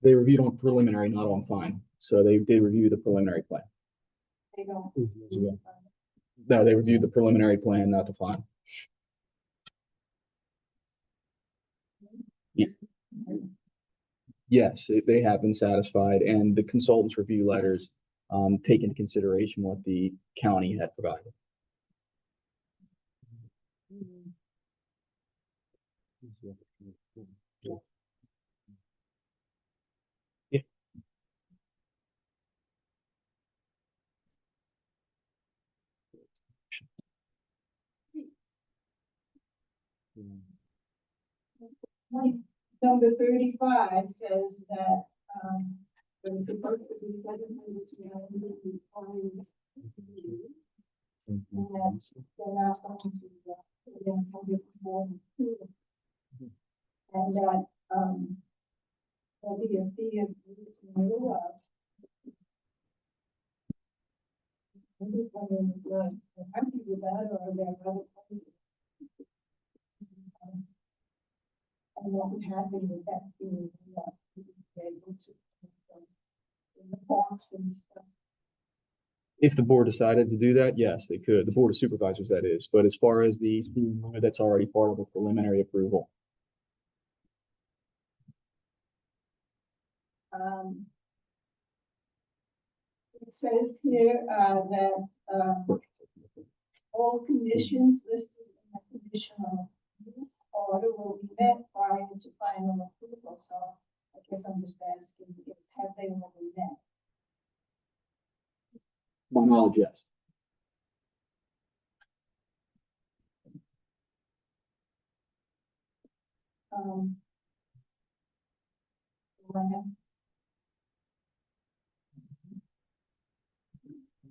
They reviewed on preliminary, not on fine, so they did review the preliminary plan. They don't. No, they reviewed the preliminary plan, not the fine. Yes, they have been satisfied, and the consultant's review letters take into consideration what the county had provided. Yeah. Point number 35 says that, the proposed to be designated to be on and that they're not going to, put it in public more than 2. And that, there'll be a fee of, I'm just wondering if they're happy with that, or are there other places? And what would happen with that being, able to, in the parks and stuff. If the board decided to do that, yes, they could. The board of supervisors, that is. But as far as the that's already part of the preliminary approval. It says here, that, all conditions listed in the conditional use order will be met prior to final approval, so I guess I'm just asking, have they all been met? My knowledge, yes. Do I have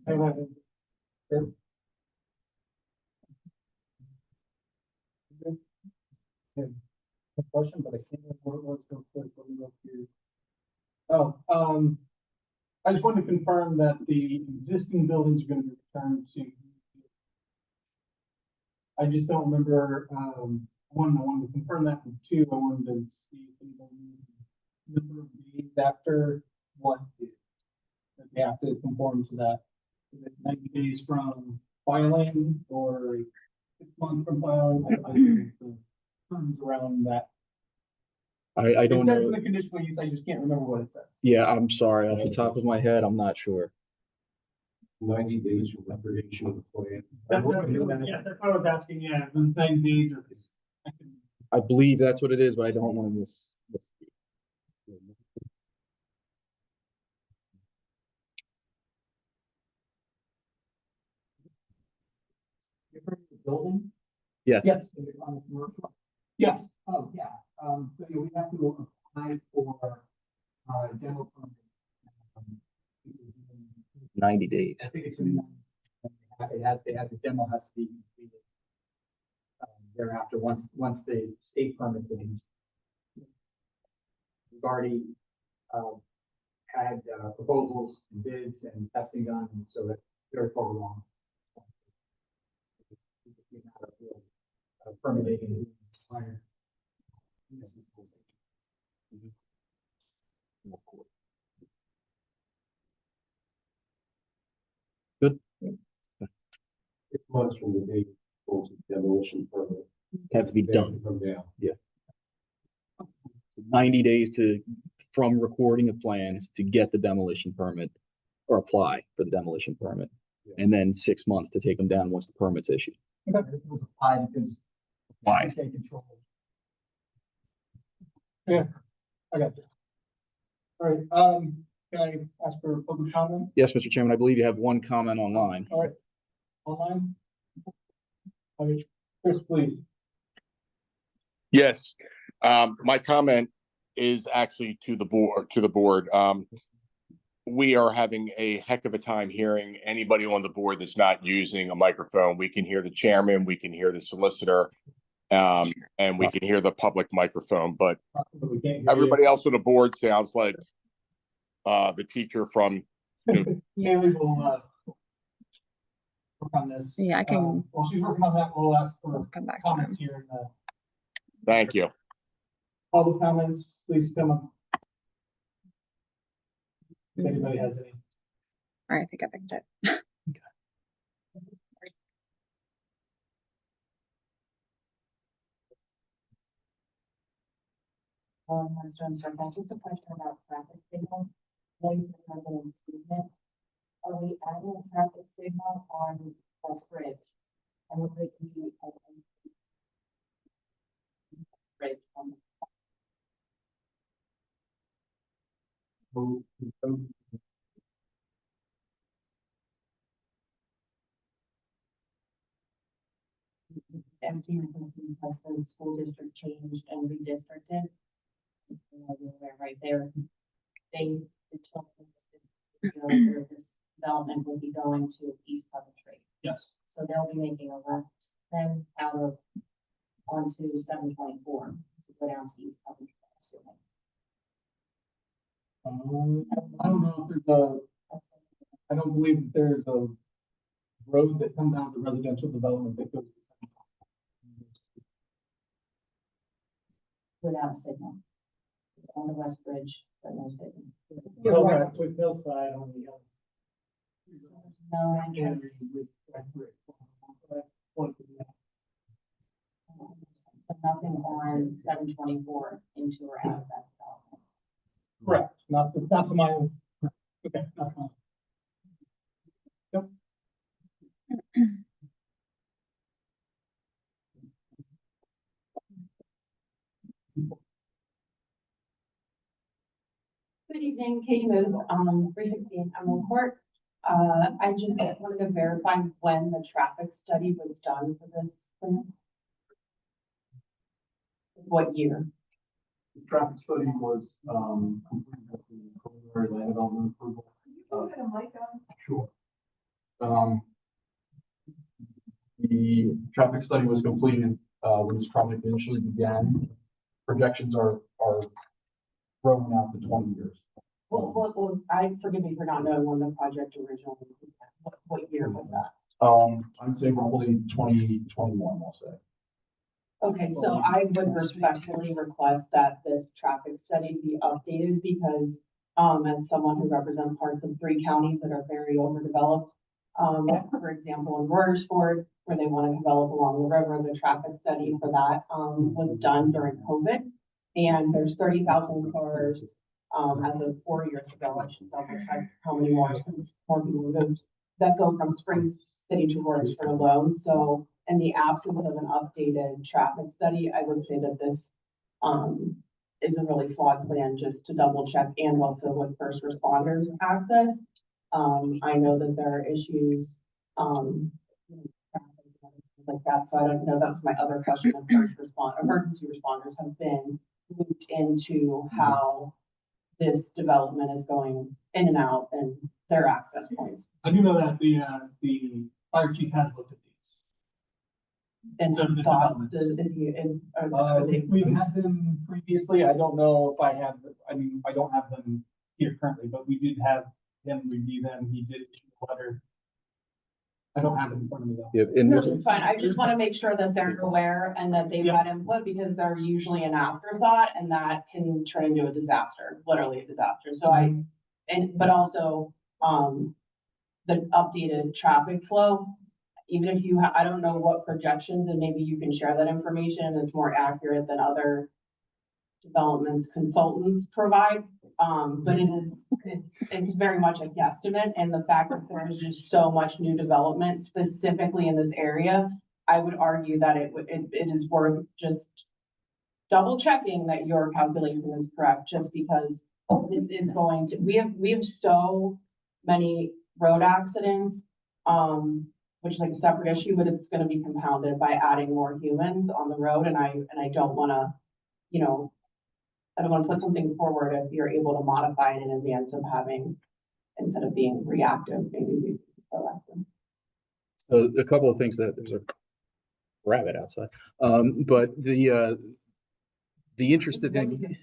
Sure. a question, but I can't remember what it was real quick. Let me look here. Oh, I just wanted to confirm that the existing buildings are gonna be returned to. I just don't remember, I wanted to confirm that from two, I wanted to see if anybody number of days after what that they have to conform to that. Is it 90 days from filing or 6 months from filing? I don't know the terms around that. I It don't says in know. the conditional use, I just can't remember what it says. Yeah, I'm sorry. Off the top of my head, I'm not sure. 90 days from recordation of the plan. Yeah, that's what I was asking, yeah, those 9 days or this. I believe that's what it is, but I don't want to miss. Building? Yeah. Yes, On the commercial? yes. Oh, yeah, so yeah, we have to apply for, general permit. Um, 90 days. I think it's in, the demo has to be completed. Thereafter, once the state permit is. We've already, had, proposals and bids and testing done, and so that's very far along. Permitting and expired. Good. 6 months from the date of demolition permit. Have to be They have done. to come down. 90 days from recording of plans to get the demolition permit or apply for the demolition permit. And then 6 months to take them down once the permit's issued. It was applied because. Applied. They control. I got you. All right, can I ask for public comment Yes, Mr. Chairman, I believe you have one comment online. online? Okay, Chris, please. Yes, my comment is actually to the board. We are having a heck of a time hearing anybody on the board that's not using a microphone. We can hear the chairman, we can hear the solicitor, and we can hear the public microphone, but We can't hear everybody else on the board sounds like the teacher from, you. Haley will, work on this. Yeah, I can- While she's working on that, we'll ask for I'll come back to comments him. here in the thank you. public comments, please come up. If anybody has any. All right, I think I fixed it. Western Circle, just a question about traffic signal. When you have an improvement, are we adding a traffic signal on West Bridge? And what we can see on Bridge on empty because the school district changed and redistricted. Right there, the children, this development will be going to East Coventry. Yes. So they'll be making a left then out of onto 724 to go down to East Coventry. Assuming. I don't know if there's I don't believe that there's a road that comes out of the residential development that goes. Without a signal. It's on the West Bridge, but no signal. With Hillside on the, No entrance. So nothing on 724 into or out of that development. Correct, not to my, okay, not to my. Yep. Good evening, Katie Booth, 316 Emerald Court. I just wanted to verify when the traffic study was done for this plan. What year? The traffic study was, completed at the preliminary land development approval. Put a mic on. Sure. The traffic study was completed, when this project initially began. Projections are growing out to 20 years. Forgive me for not knowing when the project originally began. What year was that? I'd say roughly 2021, I'll say. Okay, so I would respectfully request that this traffic study be updated because, as someone who represents parts of 3 counties that are very overdeveloped, for example, in Royersford, where they want to develop along the river, the traffic study for that, was done during COVID. And there's 30,000 cars, as of 4 years ago. I should double check how many more since more people moved that go from Springs City to Royersford alone. So in the absence of an updated traffic study, I would say that this is a really flawed plan just to double check and also with first responders access. I know that there are issues like that. So I don't know, that was my other question of emergency responders have been looped into how this development is going in and out and their access points. I do know that the fire chief has looked at these. And his The thoughts, development. is he in? Are they- We've had them previously. I don't know if I have, I don't have them here currently, but we did have him review them. He did issue a letter. I don't have it in front of me though. Yeah, and No, it's fine. I just want to make sure that they're aware and that they've Yeah. had input because they're usually an afterthought and that can turn into a disaster, literally a disaster. So but also, the updated traffic flow, even if you, I don't know what projections and maybe you can share that information. It's more accurate than other developments consultants provide. But it's very much a guesstimate, and the fact that there is just so much new development specifically in this area, I would argue that it is worth just double checking that your calculation is correct, just because it is going to, we have so many road accidents, which is like a separate issue, but it's gonna be compounded by adding more humans on the road, and I don't wanna, I don't want to put something forward if you're able to modify it in advance of having, instead of being reactive, maybe we proactive. So a couple of things that there's a rabbit outside. But the interesting thing,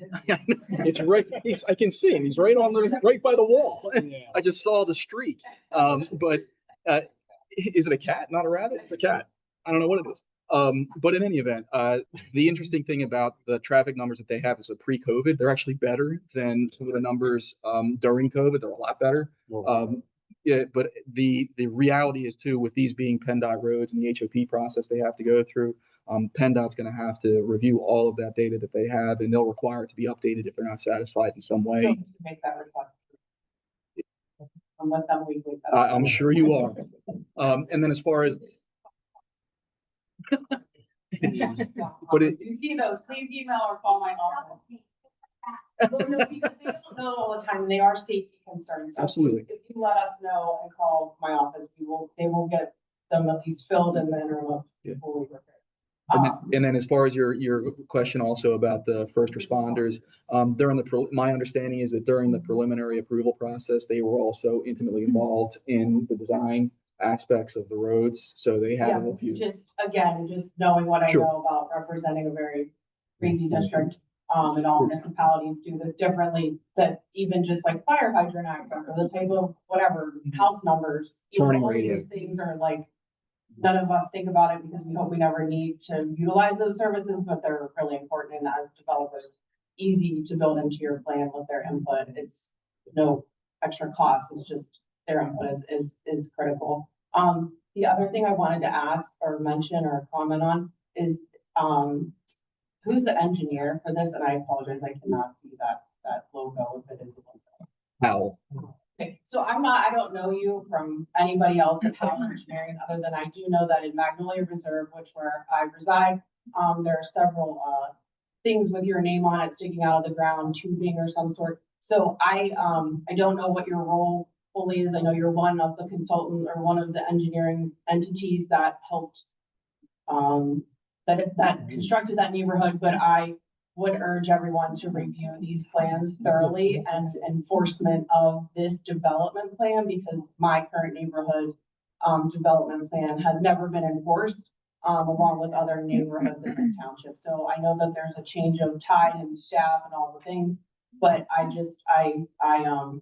it's right, I can see him. He's right right by the wall. I just saw the streak. But is it a cat, not a rabbit? It's a cat. I don't know what it is. But in any event, the interesting thing about the traffic numbers that they have is a pre-COVID, they're actually better than some of the numbers during COVID. They're a lot better. Yeah, but the reality is too, with these being PennDOT roads and the HOP process they have to go through, PennDOT's going to have to review all of that data that they have, and they'll require it to be updated if they're not satisfied in some way. So to make that request. I'm with them weekly. I'm sure you are. And then as far as but it, You see those, please email or call my office. Well, no, because they don't know all the time, and they are safety concerns. So Absolutely. If you let us know and call my office, they will get them at least filled in the interim of before we prepare. and then as far as your question also about the first responders, my understanding is that during the preliminary approval process, they were also intimately involved in the design aspects of the roads. So they had a few. Just knowing what I Sure. know about representing a very crazy district, and all municipalities do this differently, that even just like fire hydrant act or the type of whatever, house numbers, Turning all of radius. those things are like, none of us think about it because we hope we never need to utilize those services, but they're really important, and as developers, easy to build into your plan with their input. It's no extra cost. It's just their input is critical. The other thing I wanted to ask or mention or comment on is, who's the engineer for this? And I apologize, I cannot see that logo if it is a logo. Powell. Okay, so I don't know you from anybody else at Powell Engineering, other than I do know that in Magnolia Reserve, where I reside, there are several, things with your name on it sticking out of the ground, tubing or some sort. So I don't know what your role fully is. I know you're one of the consultant or one of the engineering entities that helped, that constructed that neighborhood, but I would urge everyone to review these plans thoroughly and enforcement of this development plan, because my current neighborhood development plan has never been enforced. along with other neighborhoods in this township. So I know that there's a change of tide and staff and all the things, but I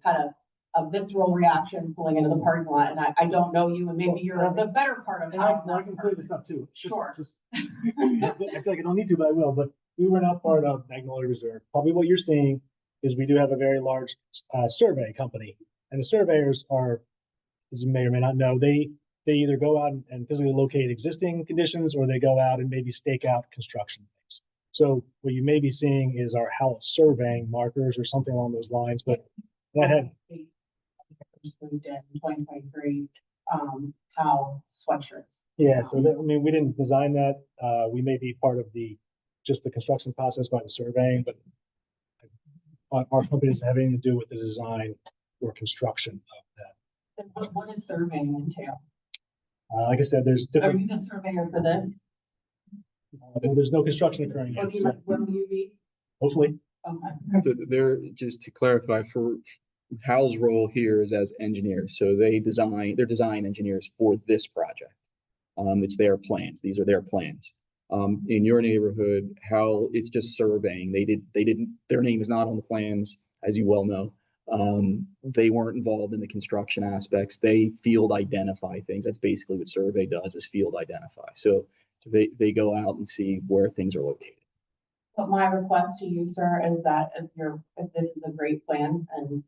had a visceral reaction pulling into the parking lot, and I don't know you, and maybe you're the better part of And how. I can clear this up too. Sure. I feel like I don't need to, but I will, but we were not part of Magnolia Reserve. Probably what you're seeing is we do have a very large survey company, and the surveyors are, as you may or may not know, they either go out and physically locate existing conditions, or they go out and maybe stake out construction things. So what you may be seeing is our house surveying markers or something along those lines, but that had, Moved in 2023, how sweatshirts. yeah, so that, I mean, we didn't design that. We may be part of just the construction process by the surveying, but our company doesn't have anything to do with the design or construction of that. And what does surveying entail? Like I said, there's Are different, you the surveyor for this? there's no construction occurring What yet, do you, so when will you be? hopefully. Okay. There, just to clarify, for Hal's role here is as engineer, so they're design engineers for this project. It's their plans, these are their plans. In your neighborhood, Hal, it's just surveying, their name is not on the plans, as you well know. They weren't involved in the construction aspects, they field identify things, that's basically what survey does, is field identify. So they go out and see where things are located. But my request to you, sir, is that if this is a great plan and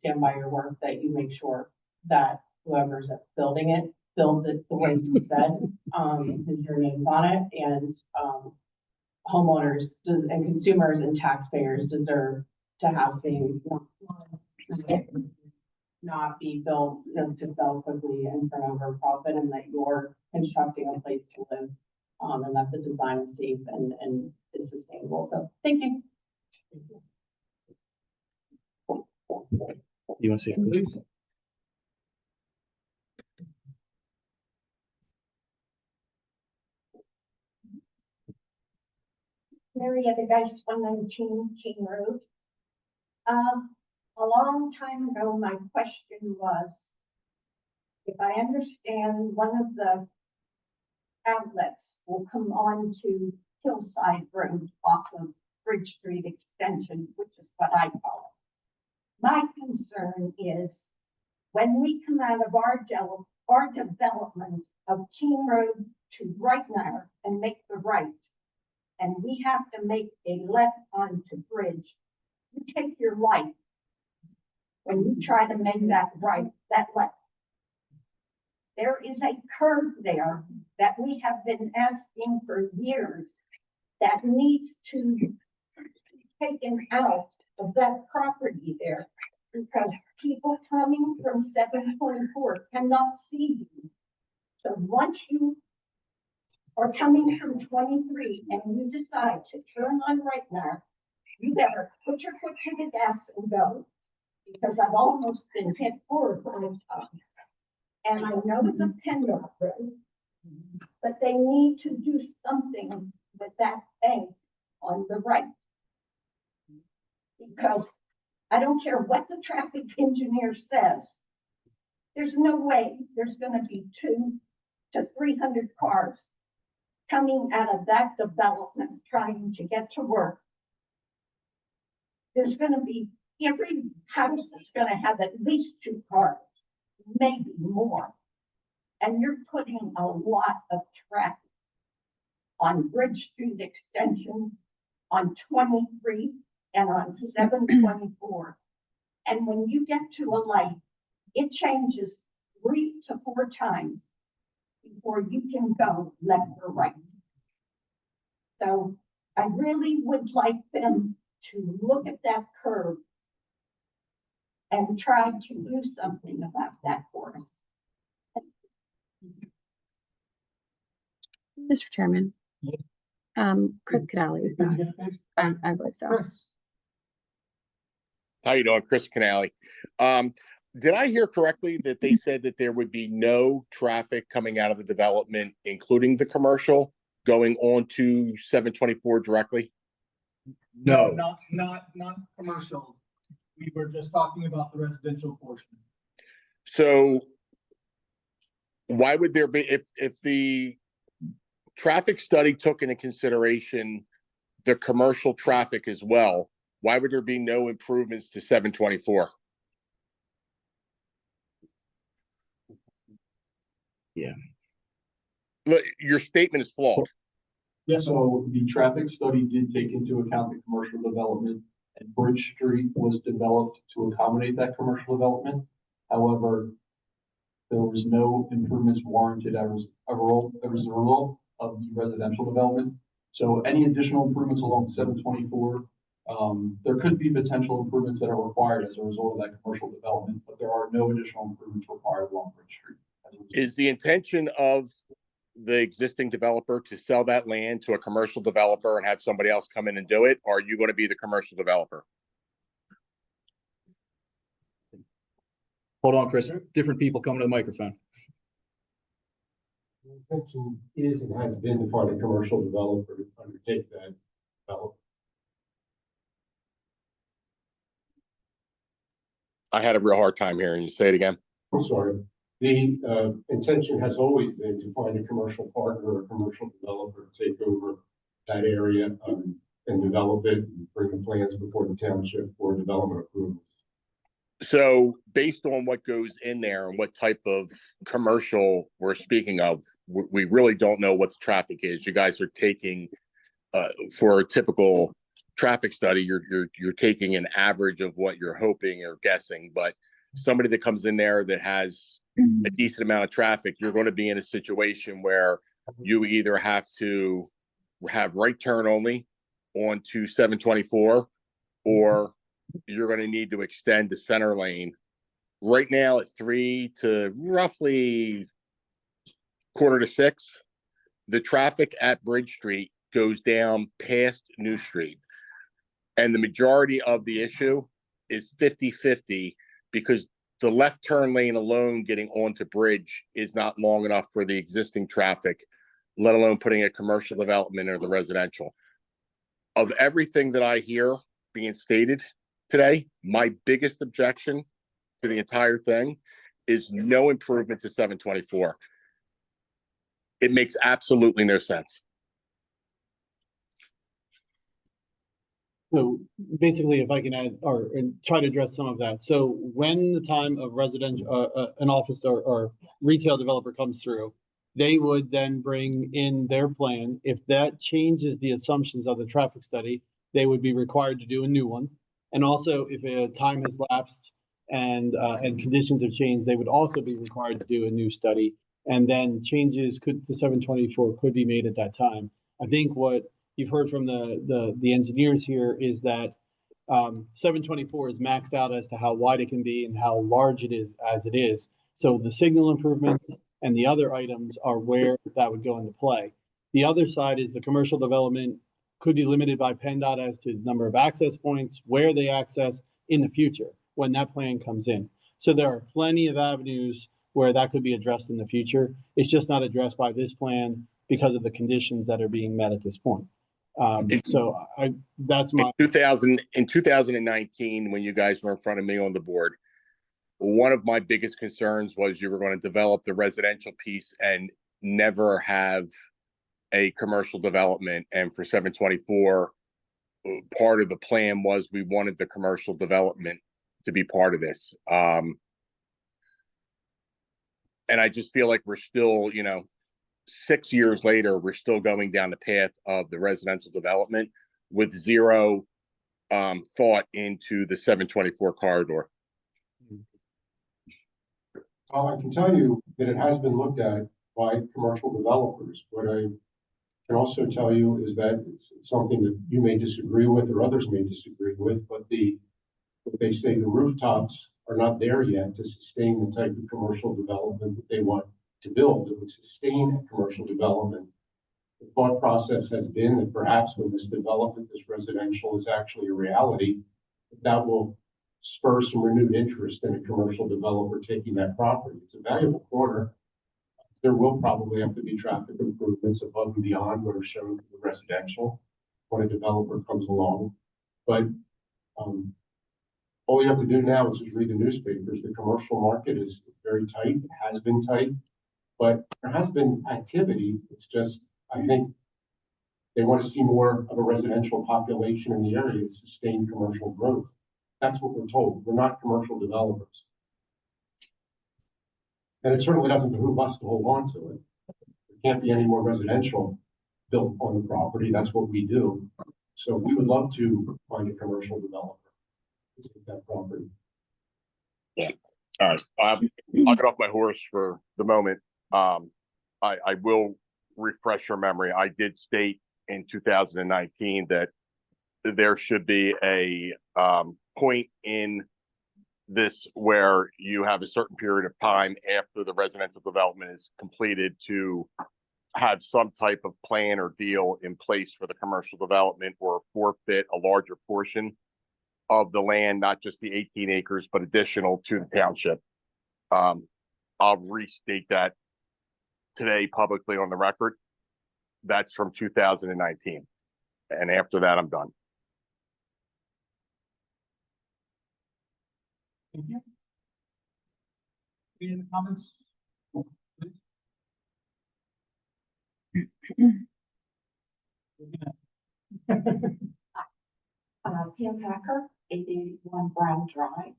stand by your work, that you make sure that whoever's building it builds it the way you said, because your name's on it, and homeowners and consumers and taxpayers deserve to have things not be built, to sell quickly and turn over profit, and that you're constructing a place to live, and that the design is safe and is sustainable. So thank you. You want to see it, please? Marietta Geist, 119 King Road. A long time ago, my question was, if I understand, one of the outlets will come on to Hillside Road off of Bridge Street Extension, which is what I call it. My concern is when we come out of our development of King Road to Breitner and make the right, and we have to make a left onto Bridge, you take your life when you try to make that right, that left. There is a curve there that we have been asking for years that needs to be taken out of that property there, because people coming from 724 cannot see you. So once you are coming from 23 and you decide to turn on right now, you better put your foot to the gas and go, because I've almost been hit 4 or 5 times. And I know it's a pendulum road, but they need to do something with that bank on the right. Because I don't care what the traffic engineer says, there's no way there's going to be 200 to 300 cars coming out of that development trying to get to work. There's going to be, every house is going to have at least 2 cars, maybe more. And you're putting a lot of traffic on Bridge Street Extension, on 23, and on 724. And when you get to a light, it changes 3 to 4 times before you can go left or right. So I really would like them to look at that curve and try to do something about that for us. Mr. Chairman. Chris Cadali is back. I believe so. Chris, How you doing? Chris Canale. Did I hear correctly that they said that there would be no traffic coming out of the development, including the commercial, going on to 724 directly? No. not commercial. We were just talking about the residential portion. So why would there be, if the traffic study took into consideration the commercial traffic as well. Why would there be no improvements to 724? Yeah. Look, your statement is flawed. Yeah, so the traffic study did take into account the commercial development, and Bridge Street was developed to accommodate that commercial development. However, there was no improvements warranted as a result of the residential development. So any additional improvements along 724, there could be potential improvements that are required as a result of that commercial development, but there are no additional improvements required along Bridge Street. Is the intention of the existing developer to sell that land to a commercial developer and have somebody else come in and do it? Or are you going to be the commercial developer? Hold on, Chris. Different people coming to the microphone. The intention is and has been to find a commercial developer to undertake that development. I had a real hard time hearing you say it again. I'm sorry. The intention has always been to find a commercial partner or a commercial developer to take over that area and develop it and bring the plans before the township for development approval. So based on what goes in there and what type of commercial we're speaking of, we really don't know what the traffic is. You guys are taking, for a typical traffic study, you're taking an average of what you're hoping or guessing, but somebody that comes in there that has a decent amount of traffic, you're going to be in a situation where you either have to have right turn only onto 724, or you're going to need to extend the center lane. Right now at 3 to roughly 5:45, the traffic at Bridge Street goes down past New Street. And the majority of the issue is 50-50 because the left turn lane alone getting onto Bridge is not long enough for the existing traffic, let alone putting a commercial development or the residential. Of everything that I hear being stated today, my biggest objection to the entire thing is no improvement to 724. It makes absolutely no sense. So basically, if I can add or try to address some of that. So when the time of residential, an office or retail developer comes through, they would then bring in their plan. If that changes the assumptions of the traffic study, they would be required to do a new one. And also, if a time has lapsed and conditions have changed, they would also be required to do a new study. And then changes to 724 could be made at that time. I think what you've heard from the engineers here is that 724 is maxed out as to how wide it can be and how large it is as it is. So the signal improvements and the other items are where that would go into play. The other side is the commercial development could be limited by PennDOT as to the number of access points, where they access in the future when that plan comes in. So there are plenty of avenues where that could be addressed in the future. It's just not addressed by this plan because of the conditions that are being met at this point. That's my in 2019, when you guys were in front of me on the board, one of my biggest concerns was you were going to develop the residential piece and never have a commercial development. And for 724, part of the plan was we wanted the commercial development to be part of this. And I just feel like we're still, 6 years later, we're still going down the path of the residential development with zero thought into the 724 corridor. I can tell you that it has been looked at by commercial developers. What I can also tell you is that it's something that you may disagree with or others may disagree with, but what they say, the rooftops are not there yet to sustain the type of commercial development that they want to build. It would sustain commercial development. The thought process has been that perhaps when this development, this residential, is actually a reality, that will spur some renewed interest in a commercial developer taking that property. It's a valuable corner. There will probably have to be traffic improvements above and beyond what are shown for the residential when a developer comes along. But all you have to do now is just read the newspapers. The commercial market is very tight. It has been tight, but there has been activity. It's just I think they want to see more of a residential population in the area and sustain commercial growth. That's what we're told. We're not commercial developers. And it certainly doesn't behoove us to hold on to it. There can't be any more residential built on the property. That's what we do. So we would love to find a commercial developer to take that property. All right, I'll get off my horse for the moment. I will refresh your memory. I did state in 2019 that there should be a point in this where you have a certain period of time after the residential development is completed to have some type of plan or deal in place for the commercial development or forfeit a larger portion of the land, not just the 18 acres, but additional to the township. I'll restate that today publicly on the record. That's from 2019. And after that, I'm done. Thank you. Any other comments? Pam Packer, 881 Brown Drive.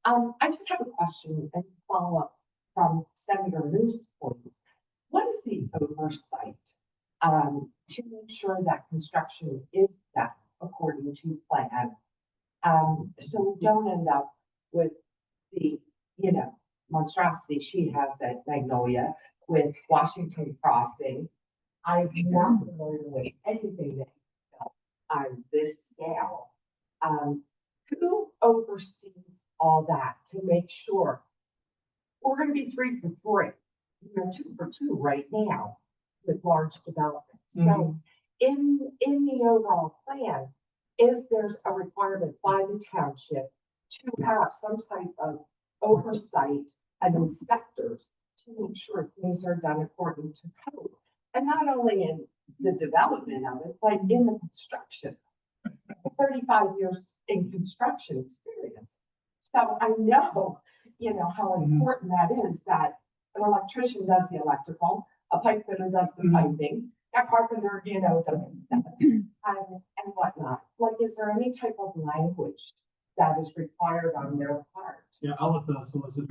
I just have a question and follow up from Senator Lewis' point. What is the oversight to make sure that construction is done according to plan? So we don't end up with the, monstrosity she has at Magnolia with Washington Crossing. I'm not familiar with anything that on this scale. Who oversees all that to make sure we're going to be 3 for 3, 2 for 2 right now with large developments? So in the overall plan, is there's a requirement by the township to have some type of oversight and inspectors to make sure things are done according to code? And not only in the development of it, but in the construction. 35 years in construction experience. So I know, how important that is, that an electrician does the electrical, a pipe fitter does the piping, a carpenter, does that, and whatnot. Like, is there any type of language that is required on their part? Yeah, I'll let the solicitor.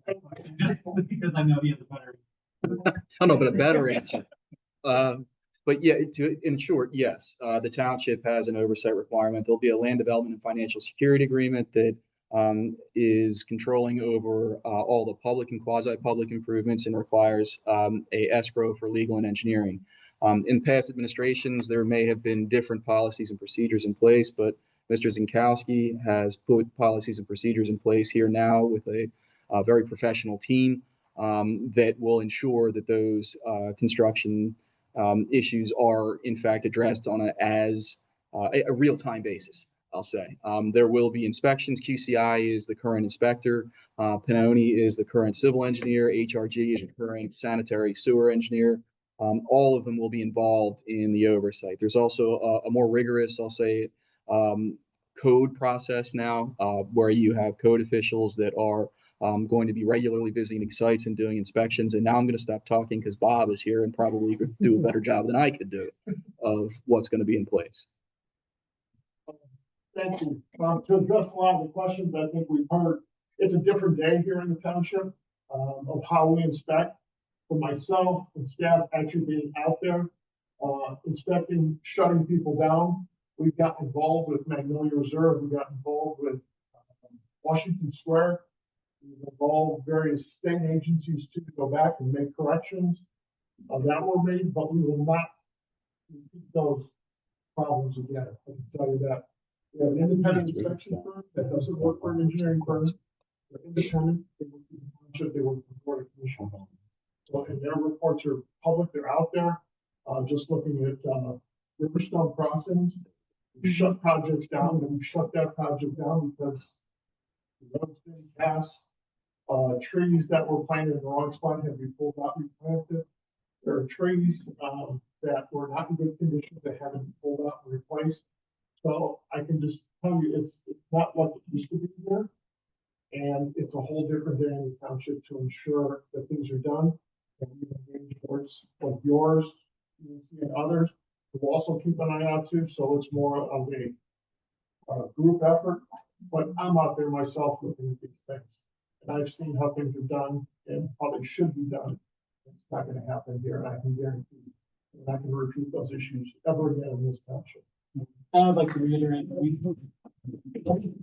Because I know he has a better. I don't know, but a better answer. But yeah, in short, yes, the township has an oversight requirement. There'll be a land development and financial security agreement that is controlling over all the public and quasi-public improvements and requires a escrow for legal and engineering. In past administrations, there may have been different policies and procedures in place, but Mr. Zinkowski has put policies and procedures in place here now with a very professional team that will ensure that those construction issues are in fact addressed on a real-time basis, I'll say. There will be inspections. QCI is the current inspector. Pannoni is the current civil engineer. HRG is the current sanitary sewer engineer. All of them will be involved in the oversight. There's also a more rigorous, I'll say, code process now where you have code officials that are going to be regularly visiting sites and doing inspections. And now I'm going to stop talking because Bob is here and probably could do a better job than I could do of what's going to be in place. Thank you. To address a lot of the questions I think we've heard, it's a different day here in the township of how we inspect. For myself and staff actually being out there, inspecting, shutting people down. We've got involved with Magnolia Reserve. We got involved with Washington Square. We've involved various state agencies to go back and make corrections that were made, but we will not repeat those problems again. I can tell you that. We have an independent inspection firm that doesn't work for an engineering firm. They're independent. They work for the township. They work for the Board of Commissioners. So, and their reports are public. They're out there. Just looking at Riverstone crossings, we shut projects down, and we shut that project down because the roads didn't pass. Trees that were planted in the wrong spot had to be pulled out and replanted. There are trees that were not in good condition that haven't been pulled out and replaced. So I can just tell you, it's not what it used to be here. And it's a whole different day in the township to ensure that things are done. And we engage boards like yours, and others will also keep an eye out too, so it's more of a group effort. But I'm out there myself looking at these things, and I've seen how things are done and how they should be done. It's not gonna happen here, and I can guarantee we're not gonna repeat those issues ever again in this township. I would like to reiterate that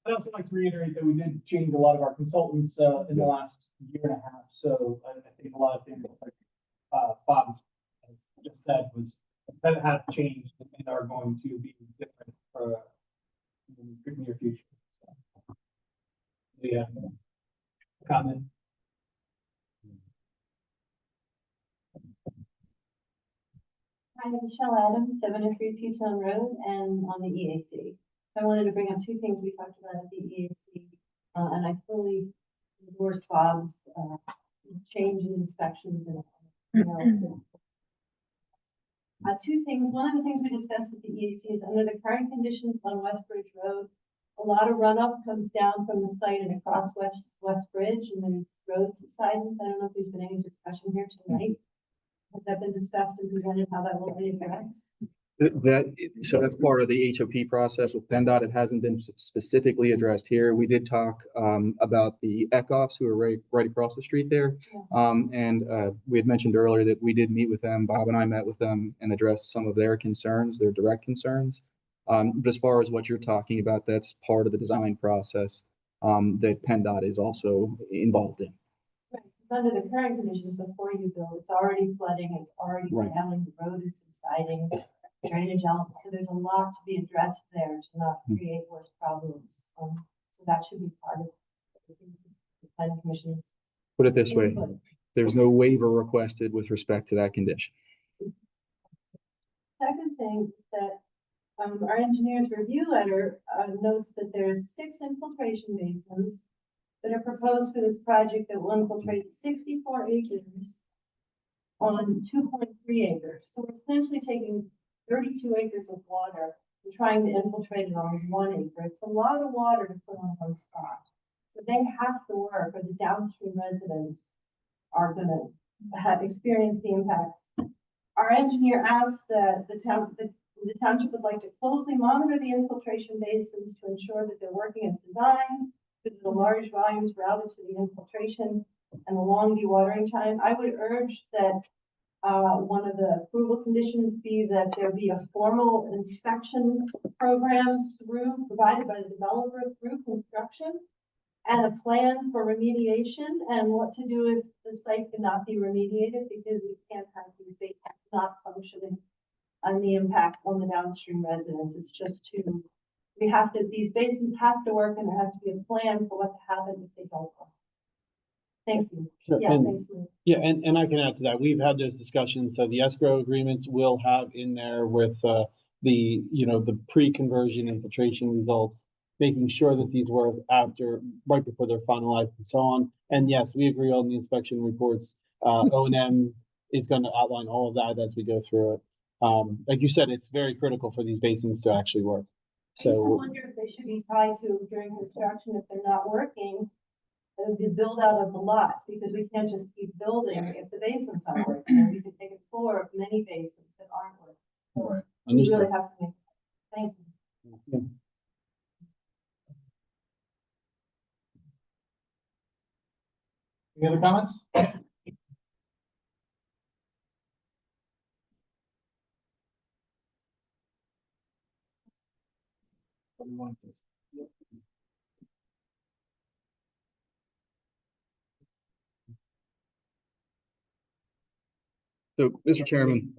I'd also like to reiterate that we did change a lot of our consultants, in the last year and a half, so I think a lot of things, like, Bob's just said was, that have changed and are going to be different for in the near future. So, yeah. Comment? I'm Michelle Adams, 703 Pewtown Road, and on the EAC. I wanted to bring up two things we talked about at the EAC, and I fully endorse Bob's change in inspections and two things. One of the things we discussed at the EAC is under the current conditions on West Bridge Road, a lot of runoff comes down from the site and across West Bridge, and there's road subsidence. I don't know if there's been any discussion here tonight. Has that been discussed and presented how that will be addressed? So that's part of the HOP process with PennDOT. It hasn't been specifically addressed here. We did talk about the Eckhoffs who are right across the street there. And we had mentioned earlier that we did meet with them. Bob and I met with them and addressed some of their concerns, their direct concerns. But as far as what you're talking about, that's part of the design process that PennDOT is also involved in. Right. It's under the current conditions before you build. It's already flooding. It's already Right. failing. The road is subsiding. Drainage elements. So there's a lot to be addressed there to not create worse problems. So that should be part of the planning commission's. Put it this way, input. there's no waiver requested with respect to that condition. Second thing is that our engineer's review letter notes that there's 6 infiltration basins that are proposed for this project that will infiltrate 64 acres on 2.3 acres. So we're essentially taking 32 acres of water and trying to infiltrate it on 1 acre. It's a lot of water to put on one spot. So they have to work, or the downstream residents are going to have experienced the impacts. Our engineer asked that the township would like to closely monitor the infiltration basins to ensure that they're working as designed, with the large volumes routed to the infiltration and the long dewatering time. I would urge that one of the approval conditions be that there be a formal inspection program provided by the developer through construction, and a plan for remediation and what to do if the site cannot be remediated, because we can't have these basins not functioning and the impact on the downstream residents. It's just these basins have to work, and there has to be a plan for what to happen if they don't work. Thank you. Sure. Yeah, And- thanks, Lou. Yeah, and I can add to that. We've had those discussions. So the escrow agreements will have in there with the pre-conversion infiltration results, making sure that these work right before they're finalized and so on. And yes, we agree on the inspection reports. O&M is going to outline all of that as we go through it. Like you said, it's very critical for these basins to actually work. I So wonder if they should be tied to during construction if they're not working. The build out of the lots, because we can't just keep building if the basins aren't working. And we can take a tour of many basins that aren't working. right. We really Understood. have to make. Thank you. Yeah. Any other comments? What do you want to say? So, Mr. Chairman,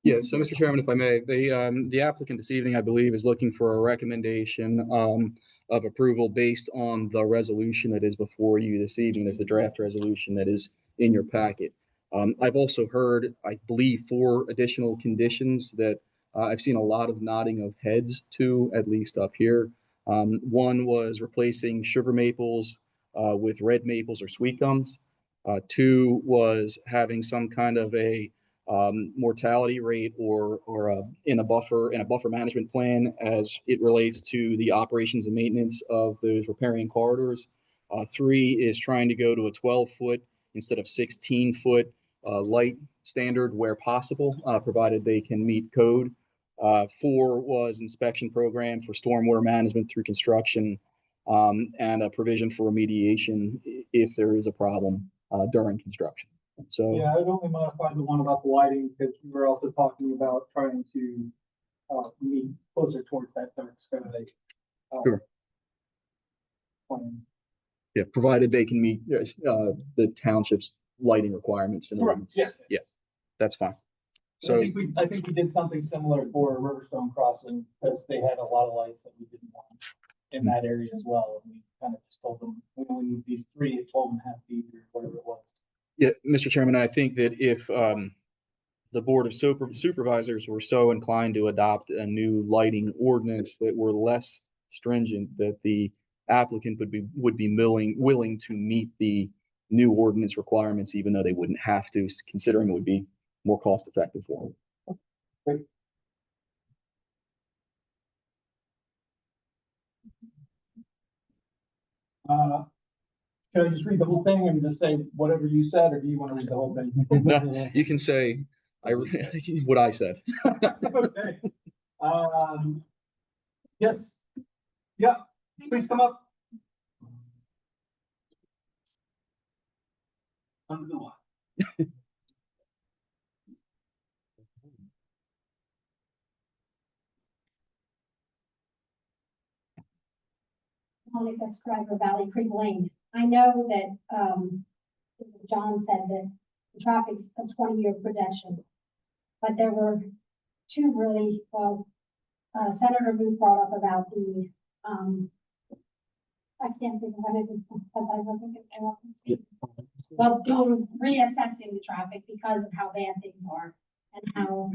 Mr. Chairman, if I may, the applicant this evening, I believe, is looking for a recommendation of approval based on the resolution that is before you this evening. There's the draft resolution that is in your packet. I've also heard, I believe, 4 additional conditions that I've seen a lot of nodding of heads to, at least up here. One was replacing sugar maples with red maples or sweet gums. 2 was having some kind of a mortality rate or in a buffer management plan as it relates to the operations and maintenance of those riparian corridors. 3 is trying to go to a 12-foot instead of 16-foot light standard where possible, provided they can meet code. 4 was inspection program for stormwater management through construction, and a provision for remediation if there is a problem during construction. So Yeah, I'd only modify the one about the lighting, because we were also talking about trying to, meet closer towards that dark sky. Sure. Plan. yeah, provided they can meet the township's lighting requirements and Correct, ordinances. yeah. Yeah, that's fine. So I So think we did something similar for Riverstone Crossing, because they had a lot of lights that we didn't want in that area as well. And we kind of just told them, we only need these 3 at 12.5 feet or whatever it was. yeah, Mr. Chairman, I think that if the Board of Supervisors were so inclined to adopt a new lighting ordinance that were less stringent, that the applicant would be willing to meet the new ordinance requirements, even though they wouldn't have to, considering it would be more cost effective for them. Great. Can I just read the whole thing and just say whatever you said, or do you want to read the whole thing? No, you can say what I said. Okay. Yes. Yeah, please come up. Under the line. Monica Scriber, Valley Creek Lane. I know that, John said that the traffic's a 20-year projection. But there were 2 really, well, Senator Booth brought up about the, I can't think of what it is because I wasn't going to come up and speak. Well, doing reassessing the traffic because of how bad things are and how,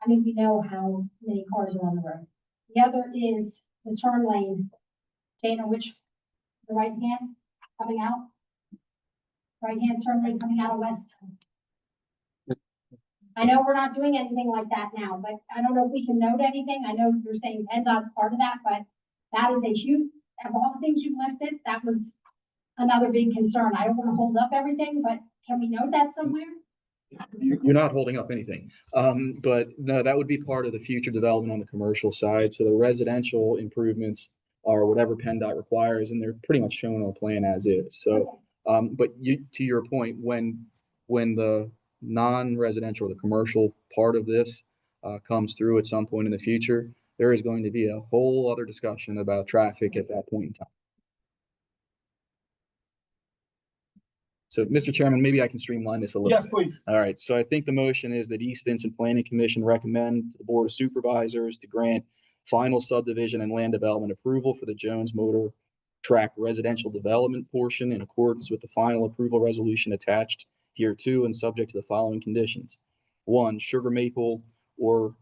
I mean, we know how many cars are on the road. The other is the turn lane. Dana, which, the right hand coming out? Right hand turn lane coming out of West. I know we're not doing anything like that now, but I don't know if we can note anything. I know you're saying PennDOT's part of that, but that is a huge, of all the things you listed, that was another big concern. I don't want to hold up everything, but can we note that somewhere? You're not holding up anything. But no, that would be part of the future development on the commercial side. So the residential improvements are whatever PennDOT requires, and they're pretty much shown on the plan as is. So, but to your point, when the non-residential, the commercial part of this comes through at some point in the future, there is going to be a whole other discussion about traffic at that point in time. So, Mr. Chairman, maybe I can streamline this a little bit. Yes, please. All right, so I think the motion is that East Vincent Planning Commission recommend to the Board of Supervisors to grant final subdivision and land development approval for the Jones Motor Track residential development portion in accordance with the final approval resolution attached here too, and subject to the following conditions. 1, sugar maple or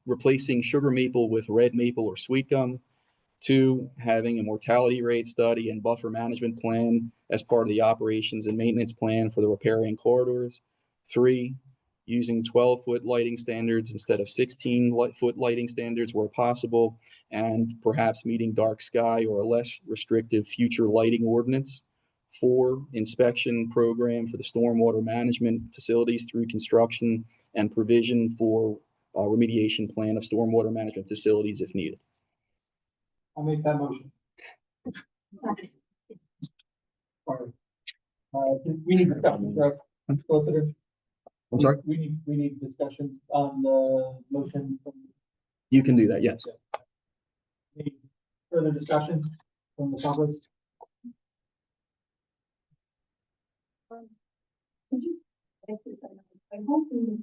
replacing sugar maple with red maple or sweet gum. 2, having a mortality rate study and buffer management plan as part of the operations and maintenance plan for the riparian corridors. 3, using 12-foot lighting standards instead of 16-foot lighting standards where possible, and perhaps meeting dark sky or a less restrictive future lighting ordinance. 4, inspection program for the stormwater management facilities through construction and provision for remediation plan of stormwater management facilities if needed. I'll make that motion. Sorry. We need discussion, correct? Solicitor? I'm sorry? We need discussion on the motion. You can do that, yes. Any further discussion from the public? I hope we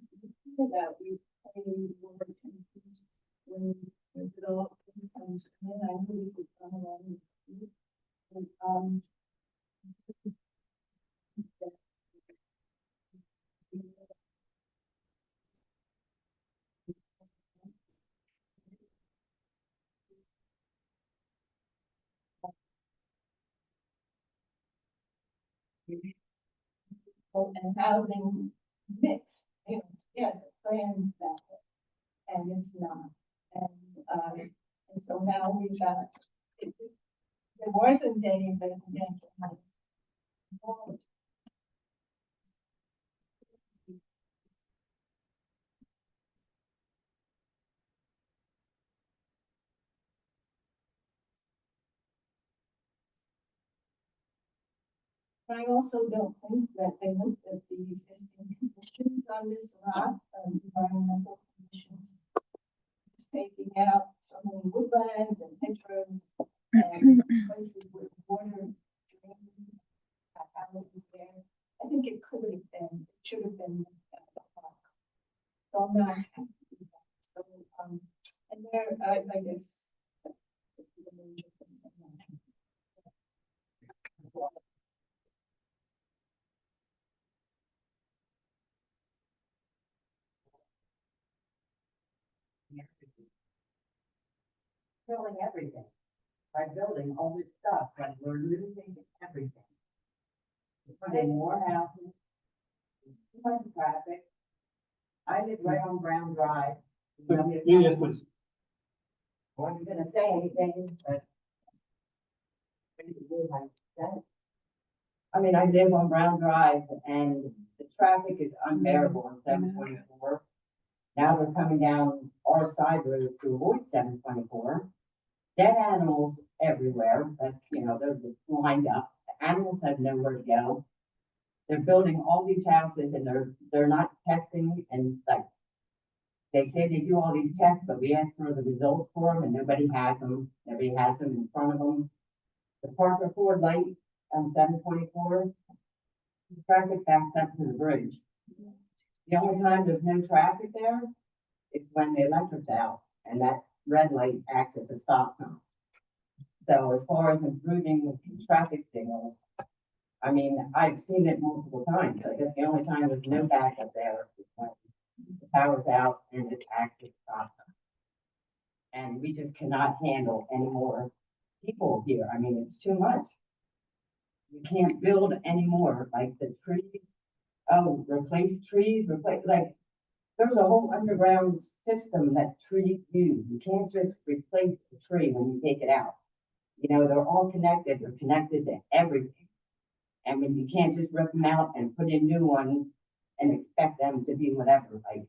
hear that we pay more attention when we develop comes in. I know we could come along and, and housing mix, you know, yeah, the plan that, and it's not. And so now we've got, there wasn't any residential housing. I also don't think that they looked at the existing conditions on this lot, environmental conditions. Just taking out so many woodlands and hedgerows and places where water drains, houses there. I think it could have been, it should have been. So I'm not happy with that. So, and there, I guess. that's the major things I'm not happy with. Killing everything, by building all this stuff, but we're losing everything. We're putting more houses, too much traffic. I live right on Brown Drive. Yes, please. Wasn't gonna say anything, but. I mean, I live on Brown Drive and the traffic is unbearable on 724. Now they're coming down our side road to avoid 724. Dead animals everywhere, that's, they're just lined up. The animals have nowhere to go. They're building all these houses and they're not testing, and like, they say they do all these tests, but we ask for the results for them and nobody has them. Nobody has them in front of them. The Parker Ford light on 724, traffic backs up to the bridge. The only time there's no traffic there is when the electric's out and that red light acts as a stop sign. So as far as improving the traffic signals, I mean, I've seen it multiple times. I guess the only time there's no backup there is when the power's out and it acts as a stop sign. And we just cannot handle any more people here. I mean, it's too much. We can't build anymore, like the trees. Oh, replace trees, like, there's a whole underground system that trees use. You can't just replace the tree when you take it out. They're all connected. They're connected to everything. And when you can't just rip them out and put in new ones and expect them to be whatever, like,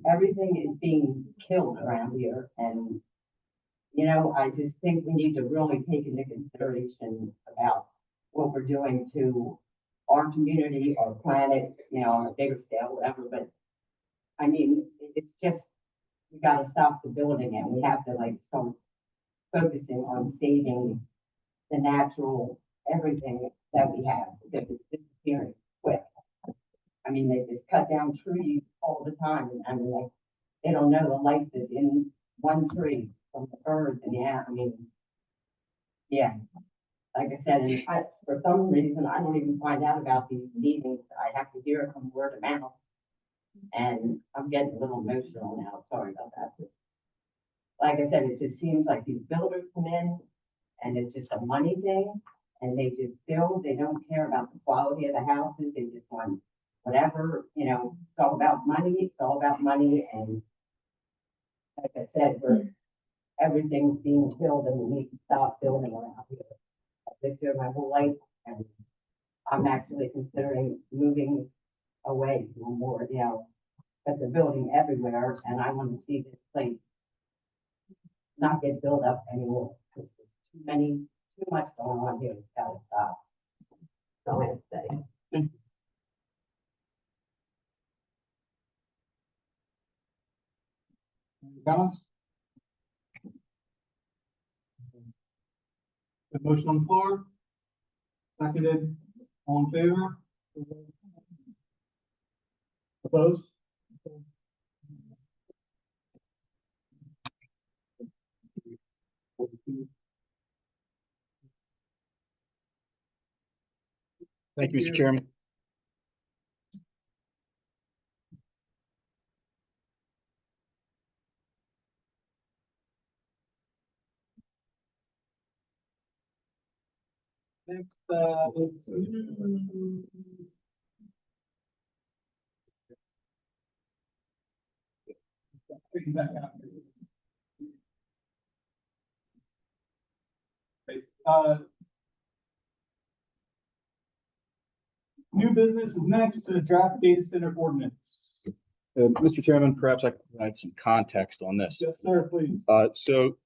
everything is being killed around here. And, I just think we need to really take into consideration about what we're doing to our community, our planet, on a bigger scale, whatever. But I mean, it's just, we gotta stop the building and we have to start focusing on saving the natural everything that we have, because it's disappearing quick. I mean, they just cut down trees all the time. I mean, they don't know the life that's in one tree from the birds and yeah. Like I said, and for some reason, I don't even find out about these meetings. I have to hear it from word of mouth. And I'm getting a little emotional now. Sorry about that. But like I said, it just seems like these builders come in and it's just a money thing. And they just build. They don't care about the quality of the houses. They just want whatever, it's all about money. It's all about money. And like I said, everything's being killed and we need to stop building around here. I've lived here my whole life and I'm actually considering moving away from more, but they're building everywhere and I want to see this place not get built up anymore. Because there's too much going on here. It's gotta stop. So I have to say. Comments? The motion on the floor. Seconded, all in favor? Opposed? Thank you, Mr. Chairman. Next, back out. New business is next, draft data center ordinance. Mr. Chairman, perhaps I can provide some context on this. Yes, sir, please. So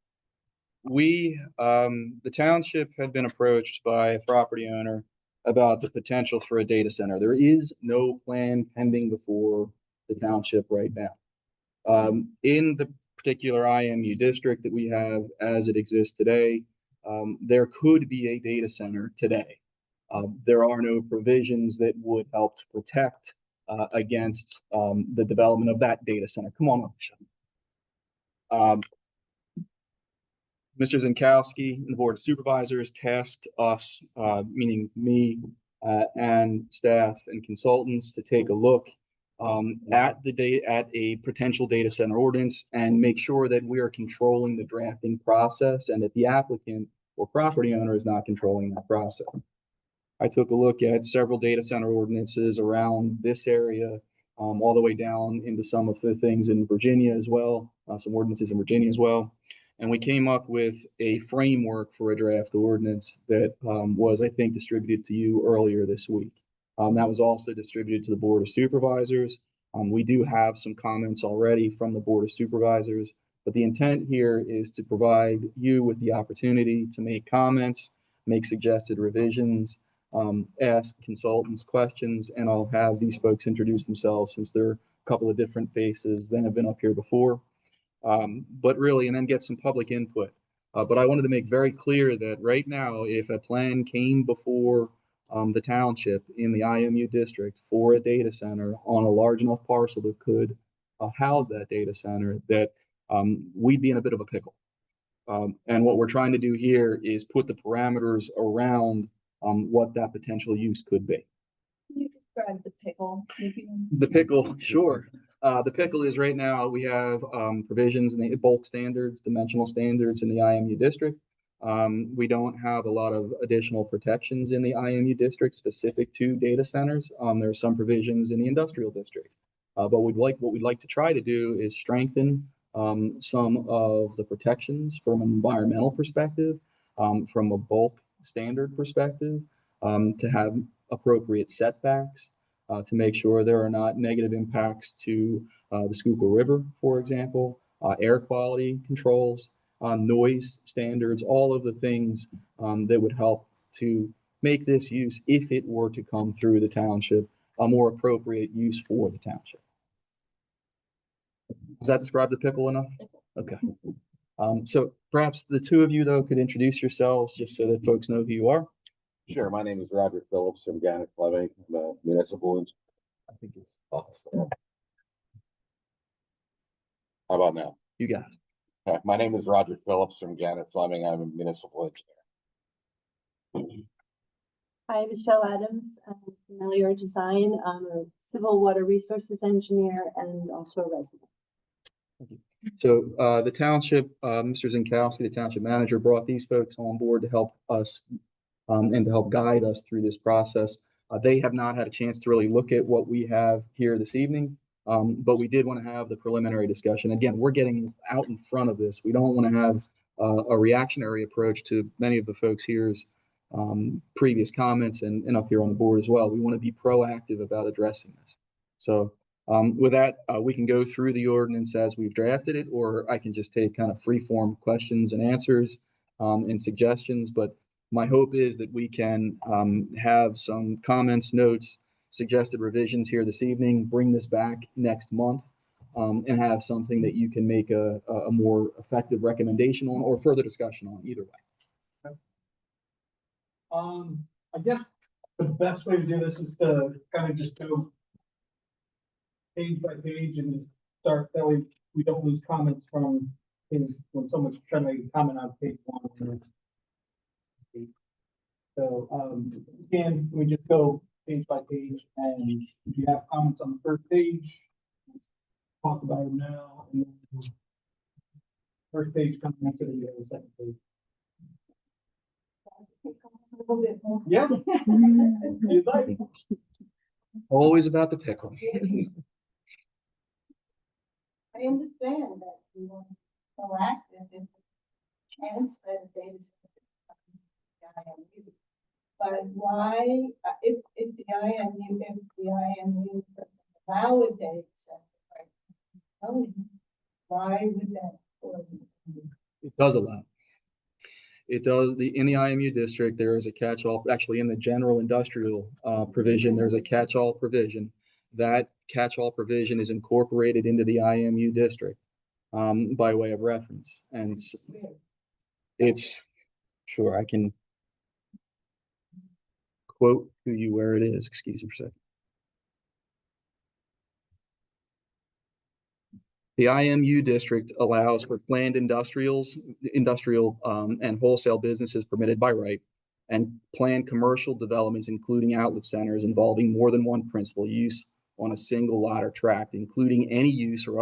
we, the township had been approached by a property owner about the potential for a data center. There is no plan pending before the township right now. In the particular IMU district that we have as it exists today, there could be a data center today. There are no provisions that would help to protect against the development of that data center. Come on, Mr. Zinkowski and the Board of Supervisors tasked us, meaning me and staff and consultants, to take a look at a potential data center ordinance and make sure that we are controlling the drafting process and that the applicant or property owner is not controlling that process. I took a look at several data center ordinances around this area, all the way down into some of the things in Virginia as well, some ordinances in Virginia as well. And we came up with a framework for a draft ordinance that was, I think, distributed to you earlier this week. That was also distributed to the Board of Supervisors. We do have some comments already from the Board of Supervisors, but the intent here is to provide you with the opportunity to make comments, make suggested revisions, ask consultants questions, and I'll have these folks introduce themselves since they're a couple of different faces than have been up here before. But really, and then get some public input. But I wanted to make very clear that right now, if a plan came before the township in the IMU district for a data center on a large enough parcel that could house that data center, that we'd be in a bit of a pickle. And what we're trying to do here is put the parameters around what that potential use could be. Can you describe the pickle? The pickle, sure. The pickle is right now we have provisions in the bulk standards, dimensional standards in the IMU district. We don't have a lot of additional protections in the IMU district specific to data centers. There are some provisions in the industrial district. But what we'd like to try to do is strengthen some of the protections from an environmental perspective, from a bulk standard perspective, to have appropriate setbacks, to make sure there are not negative impacts to the Schuylkill River, for example, air quality controls, noise standards, all of the things that would help to make this use, if it were to come through the township, a more appropriate use for the township. Does that describe the pickle enough? Okay. So perhaps the two of you, though, could introduce yourselves just so that folks know who you are. Sure. My name is Roger Phillips from Gannett Fleming. I'm a municipal engineer. I think it's awesome. How about now? You got it. My name is Roger Phillips from Gannett Fleming. I'm a municipal engineer. Hi, Michelle Adams. I'm from Melior Design. I'm a civil water resources engineer and also a resident. Thank you. So the township, Mr. Zinkowski, the township manager, brought these folks on board to help us and to help guide us through this process. They have not had a chance to really look at what we have here this evening, but we did want to have the preliminary discussion. Again, we're getting out in front of this. We don't want to have a reactionary approach to many of the folks here's previous comments and up here on the board as well. We want to be proactive about addressing this. So with that, we can go through the ordinance as we've drafted it, or I can just take kind of free-form questions and answers and suggestions. But my hope is that we can have some comments, notes, suggested revisions here this evening, bring this back next month, and have something that you can make a more effective recommendation on or further discussion on, either way. I guess the best way to do this is to kind of just go page by page and start, that way we don't lose comments from things when someone's trying to comment on page one. So again, we just go page by page, and if you have comments on the first page, talk about them now, and then first page comes next to the second page. A little bit more. Yeah. You'd like. Always about the pickle. I understand that we want to be proactive in the chance that data IMU. But why, if the IMU doesn't allow a data center, why would that? It does allow. It does, in the IMU district, there is a catch-all, actually in the general industrial provision, there's a catch-all provision. That catch-all provision is incorporated into the IMU district by way of reference. And it's, sure, I can quote to you where it is. Excuse me for a second. The IMU district allows for planned industrial and wholesale businesses permitted by right, and planned commercial developments, including outlet centers involving more than one principal use on a single lot or tract, including any use or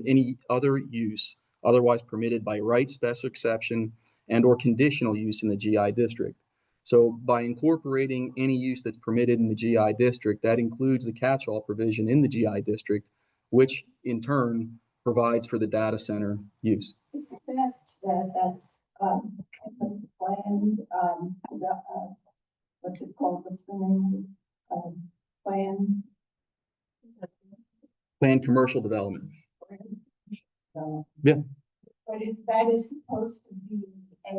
any other use otherwise permitted by right, special exception, and or conditional use in the GI district. So by incorporating any use that's permitted in the GI district, that includes the catch-all provision in the GI district, which in turn provides for the data center use. That's planned, what's it called, what's the name? Planned. Planned commercial development. Yeah. But that is supposed to be a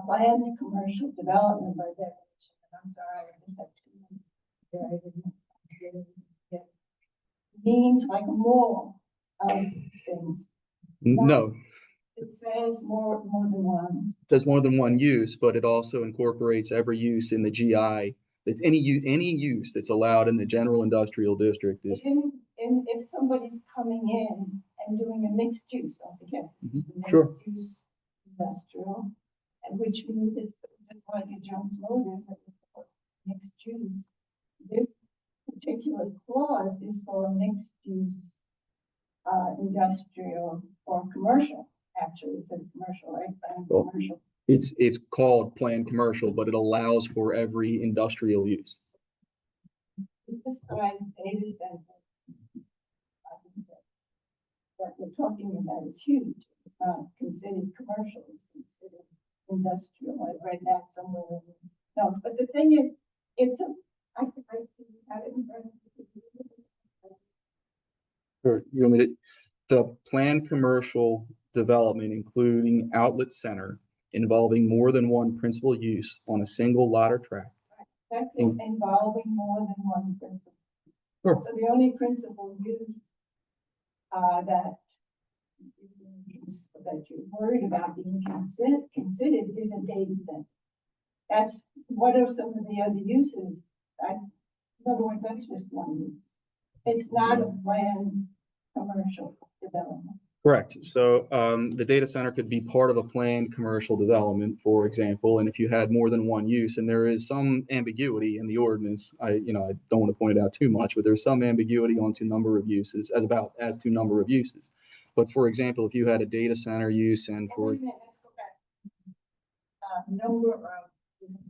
planned commercial development by definition. And I'm sorry, I just have 2 minutes. I didn't get it. Means like a mall of things. No. It says more than one. It says more than one use, but it also incorporates every use in the GI. That's any use that's allowed in the general industrial district is. If somebody's coming in and doing a mixed use, don't forget, this is the mixed Sure. use industrial, and which means it's just like a Jones Motors, mixed use. This particular clause is for a mixed use industrial or commercial. Actually, it says commercial, right? Well, commercial. It's called planned commercial, but it allows for every industrial use. Besides data center, I think that what we're talking about is huge. It's not considered commercial, it's considered industrial. I read that somewhere in the notes. But the thing is, it's a, I have it in front of me. Sure. You want me to, the planned commercial development, including outlet center, involving more than one principal use on a single lot or tract. That's involving more than one principal. Sure. So the only principal use that you're worried about being considered is a data center. That's what are some of the other uses? In other words, that's just one use. It's not a planned commercial development. Correct. So the data center could be part of a planned commercial development, for example, and if you had more than one use, and there is some ambiguity in the ordinance, I don't want to point it out too much, but there's some ambiguity on number of uses, as to number of uses. But for example, if you had a data center use and for Wait a minute, let's go back. Number of uses.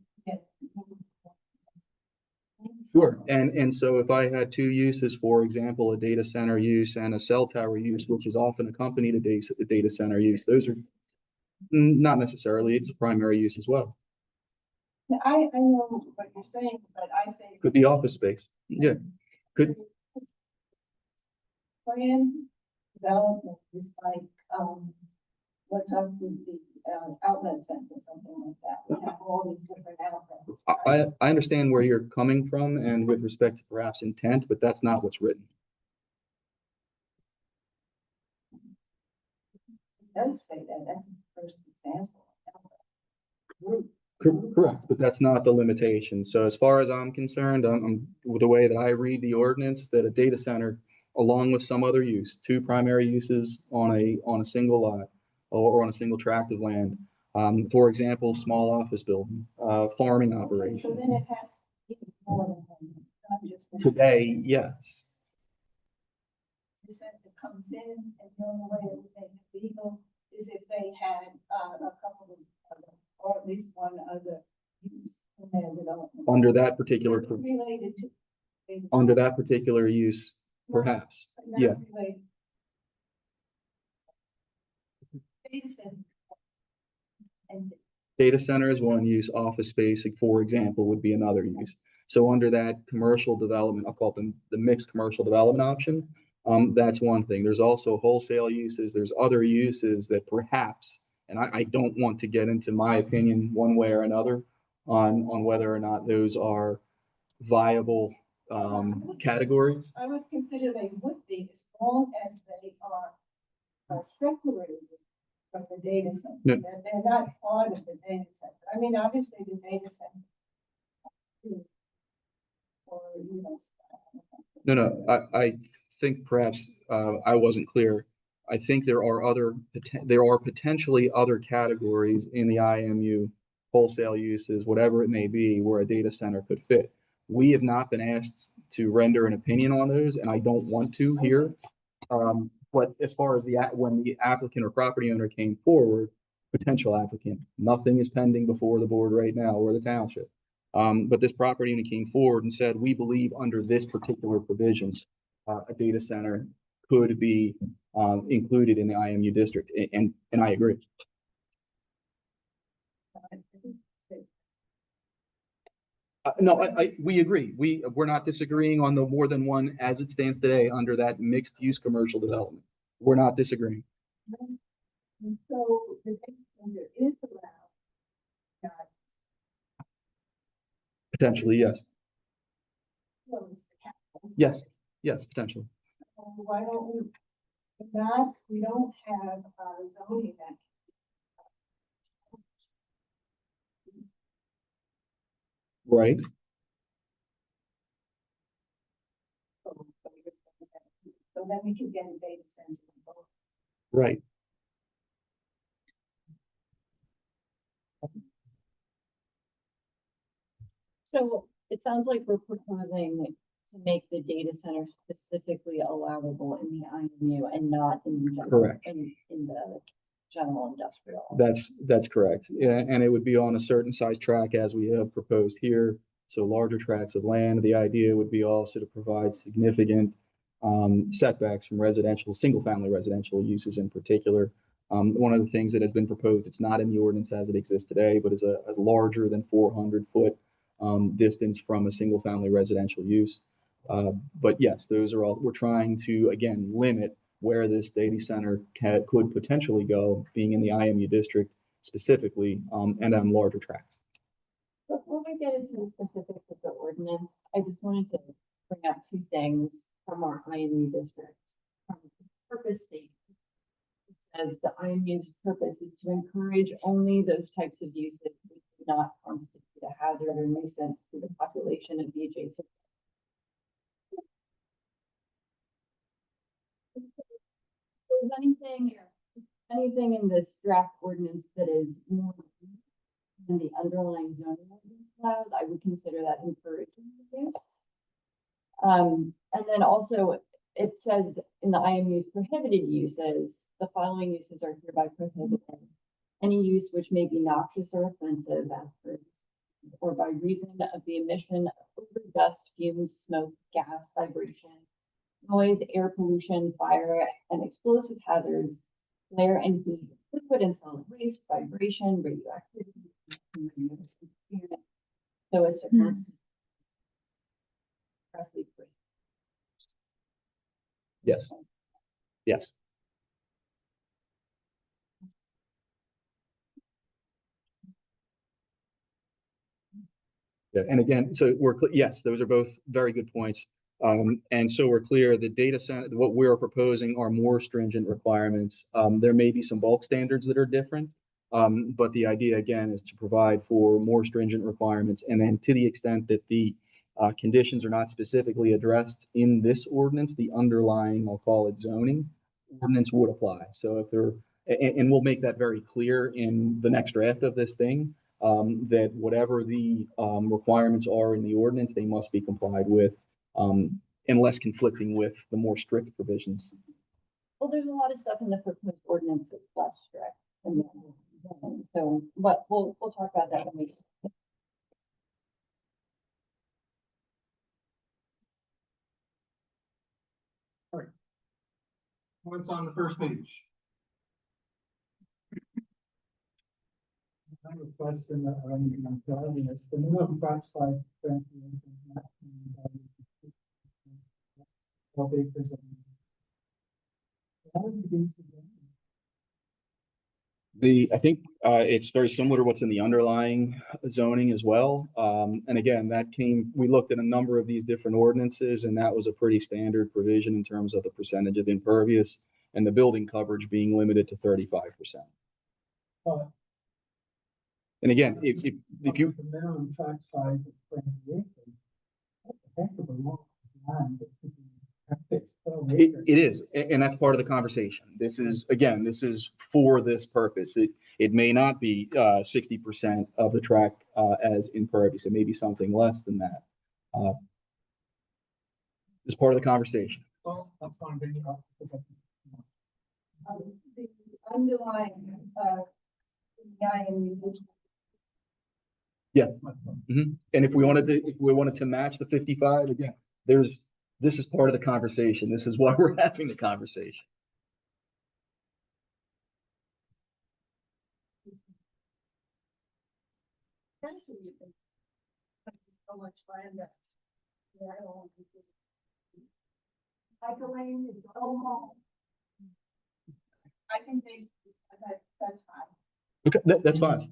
Sure. And so if I had 2 uses, for example, a data center use and a cell tower use, which is often accompanied a data center use, those are not necessarily, it's a primary use as well. I know what you're saying, but I say. Could be office space. Yeah. Could. Planned development is like, what's up with the outlet center, something like that. We have all these different outlets. I understand where you're coming from and with respect to perhaps intent, but that's not what's written. It does say that, that's the first example. Correct, but that's not the limitation. So as far as I'm concerned, with the way that I read the ordinance, that a data center, along with some other use, 2 primary uses on a single lot or on a single tract of land. For example, small office building, farming operation. So then it has to be more than one, not just. Today, yes. The center comes in and the only way it would make it legal is if they had a couple of other, or at least one other use in their development. Under that particular. Related to. Under that particular use, perhaps, yeah. Related. Data center. And Data center is one use, office space, for example, would be another use. So under that commercial development, I'll call them the mixed commercial development option. That's one thing. There's also wholesale uses. There's other uses that perhaps And I don't want to get into my opinion one way or another on whether or not those are viable categories. I would consider they would be as long as they are separated from the data center. No. They're not part of the data center. I mean, obviously the data center. Or, you know. No, I think perhaps I wasn't clear. I think there are potentially other categories in the IMU wholesale uses, whatever it may be, where a data center could fit. We have not been asked to render an opinion on those, and I don't want to here. But as far as when the applicant or property owner came forward, potential applicant, nothing is pending before the board right now or the township. But this property owner came forward and said, we believe under this particular provision, a data center could be included in the IMU district, and I agree. No, we agree. We're not disagreeing on the more than one as it stands today under that mixed use commercial development. We're not disagreeing. And so the data center is allowed. Potentially, yes. Close the capital. Yes, potentially. So why don't we don't have zoning that. Right. So then we can get a data center. Right. So it sounds like we're proposing to make the data center specifically allowable in the IMU and not in the general, Correct. in the general industrial. That's correct. Yeah, and it would be on a certain size track as we have proposed here. So larger tracts of land. The idea would be also to provide significant setbacks from single-family residential uses in particular. One of the things that has been proposed, it's not in the ordinance as it exists today, but is a larger than 400-foot distance from a single-family residential use. But yes, those are all, we're trying to, again, limit where this data center could potentially go, being in the IMU district specifically, and on larger tracts. Before we get into the specifics of the ordinance, I just wanted to bring up two things from our IMU district. From the purpose statement, it says the IMU's purpose is to encourage only those types of uses which do not constitute a hazard or nuisance to the population of the adjacent. Is anything in this draft ordinance that is more than the underlying zoning ordinance allows, I would consider that encouraging the use. And then also it says in the IMU's prohibited uses, the following uses are hereby prohibited. Any use which may be noxious or offensive as per or by reason of the emission of odor, dust, fumes, smoke, gas, vibration, noise, air pollution, fire, and explosive hazards, glare and heat, liquid and solid waste, vibration, radioactivity, so as to expressly free. Yes. Yes. Yeah, and again, so yes, those are both very good points. And so we're clear the data center, what we're proposing are more stringent requirements. There may be some bulk standards that are different, but the idea again is to provide for more stringent requirements. And then to the extent that the conditions are not specifically addressed in this ordinance, the underlying, I'll call it zoning ordinance would apply. So if there, and we'll make that very clear in the next draft of this thing, that whatever the requirements are in the ordinance, they must be complied with, unless conflicting with the more strict provisions. Well, there's a lot of stuff in the proposed ordinance that's less strict. So, but we'll talk about that when we. All right. What's on the first page? I have a question that I'm driving. It's the new side. I think it's very similar to what's in the underlying zoning as well. And again, we looked at a number of these different ordinances, and that was a pretty standard provision in terms of the percentage of impervious and the building coverage being limited to 35%. And again, if you, The minimum tract size of 20 acres, that's a heck of a lot of land that could be fixed per acre. it is, and that's part of the conversation. This is for this purpose. It may not be 60% of the tract as impervious. It may be something less than that. It's part of the conversation. Well, that's fine, bring it up, because The underlying, Yeah. And if we wanted to match the 55, again, this is part of the conversation. This is why we're having the conversation. essentially, you can put so much land that's, yeah, I don't want to do. Like a lane is almost. I can think that's fine. Okay, that's fine. Do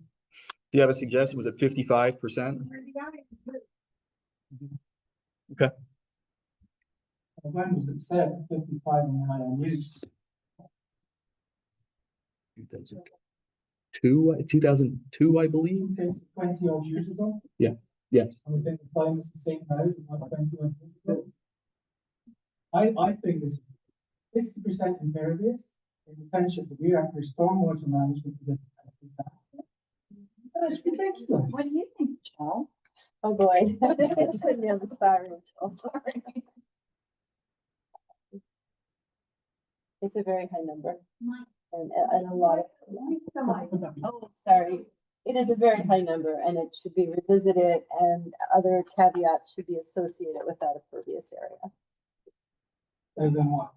you have a suggestion? Was it 55%? Okay. when was it set, 55 and 9 2002, I believe. Okay, 20 odd years ago. Yeah. Yes. And we think the climate's the same now, as not 20 odd years ago. I think it's 60% impervious in the township that we're after stormwater management is a disaster. That's ridiculous. What do you think, Joel? Oh, boy. Put me on the spot, Rachel, sorry. It's a very high number. And a lot of. Oh, sorry. It is a very high number and it should be revisited and other caveats should be associated with that impervious area. As in what?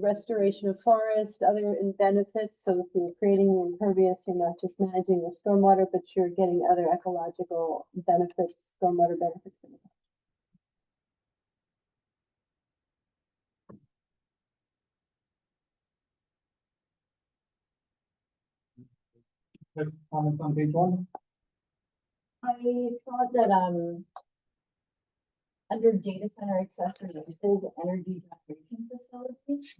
Restoration of forest, other benefits. So if you're creating impervious, you're not just managing the stormwater, but you're getting other ecological benefits, stormwater benefits. Comments on page 1? I thought that, under data center accessory uses, energy generation facilities.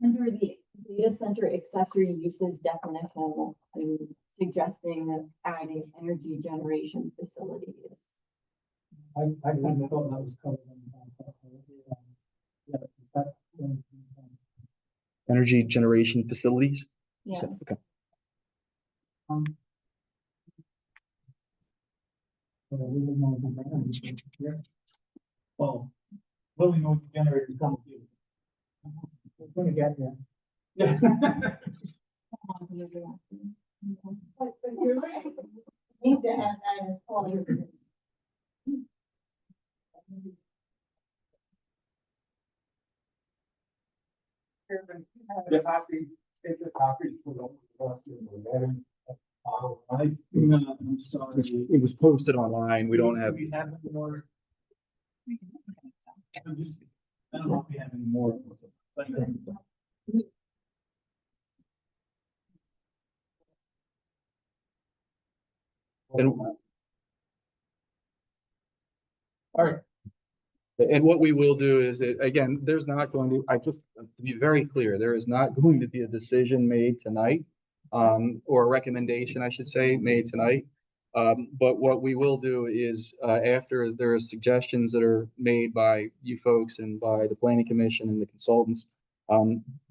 Under the data center accessory uses definition, I'm suggesting adding energy generation facilities. I kind of thought that was covered in Energy generation facilities. Yeah. Okay. Well, building no generators come with you. We're gonna get there. Yeah. But you're right, you need to have that as part of it. The copy, take the copy for the. No, I'm sorry. It was posted online. We don't have. We have more. I don't know if we have any more. And, all right. And what we will do is that, again, there's not going to, to be very clear, there is not going to be a decision made tonight, or a recommendation, I should say, made tonight. But what we will do is, after there are suggestions that are made by you folks and by the planning commission and the consultants,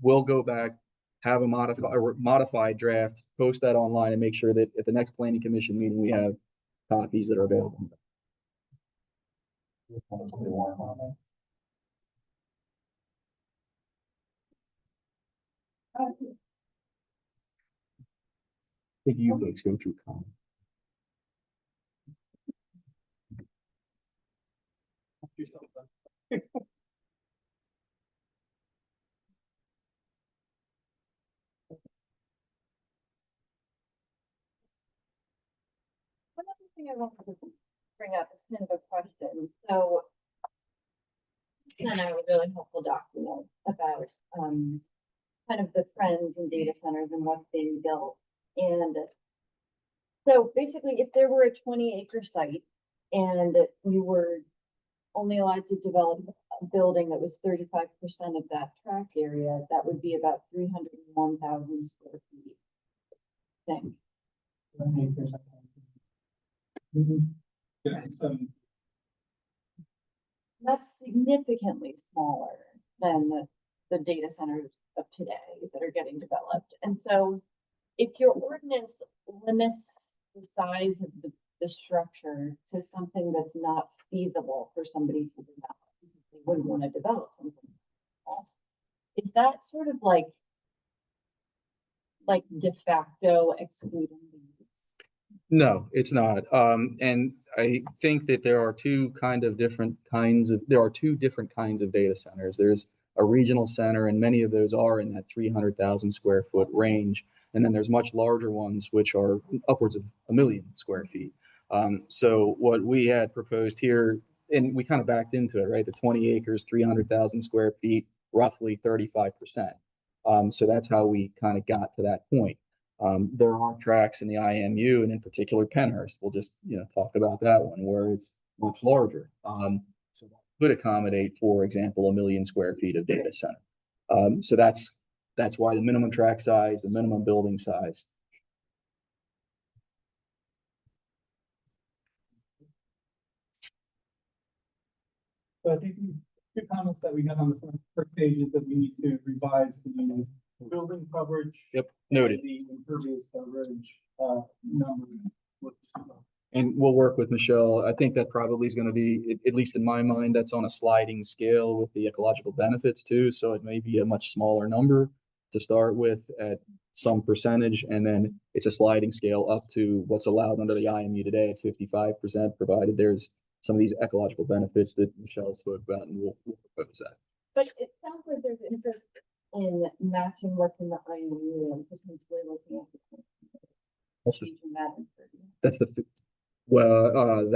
we'll go back, have a modified draft, post that online and make sure that at the next planning commission meeting, we have copies that are available. I think you folks go through comments. One other thing I wanted to bring up is kind of a question. question. So sent out a really helpful document about, kind of the trends in data centers and what's being built. And so basically, if there were a 20-acre site and you were only allowed to develop a building that was 35% of that tract area, that would be about 301,000 square feet. Thing. Yeah, so That's significantly smaller than the data centers of today that are getting developed. And so if your ordinance limits the size of the structure to something that's not feasible for somebody to develop, because they wouldn't want to develop something small, is that sort of like de facto excluding the use? No, it's not. And I think that there are two different kinds of data centers. There's a regional center, and many of those are in that 300,000 square foot range. And then there's much larger ones, which are upwards of 1 million square feet. So what we had proposed here, and we kind of backed into it, right? The 20 acres, 300,000 square feet, roughly 35%. So that's how we kind of got to that point. There are tracks in the IMU, and in particular Pennhurst. We'll just talk about that one where it's much larger. So that could accommodate, for example, 1 million square feet of data center. So that's why the minimum tract size, the minimum building size. I think the two comments that we got on the first page is that we need to revise the building coverage. Yep, noted. The impervious coverage, number. And we'll work with Michelle. I think that probably is going to be, at least in my mind, that's on a sliding scale with the ecological benefits too. So it may be a much smaller number to start with at some percentage, and then it's a sliding scale up to what's allowed under the IMU today at 55%, provided there's some of these ecological benefits that Michelle spoke about, and we'll propose that. But it sounds like there's interest in matching what's in the IMU and potentially looking at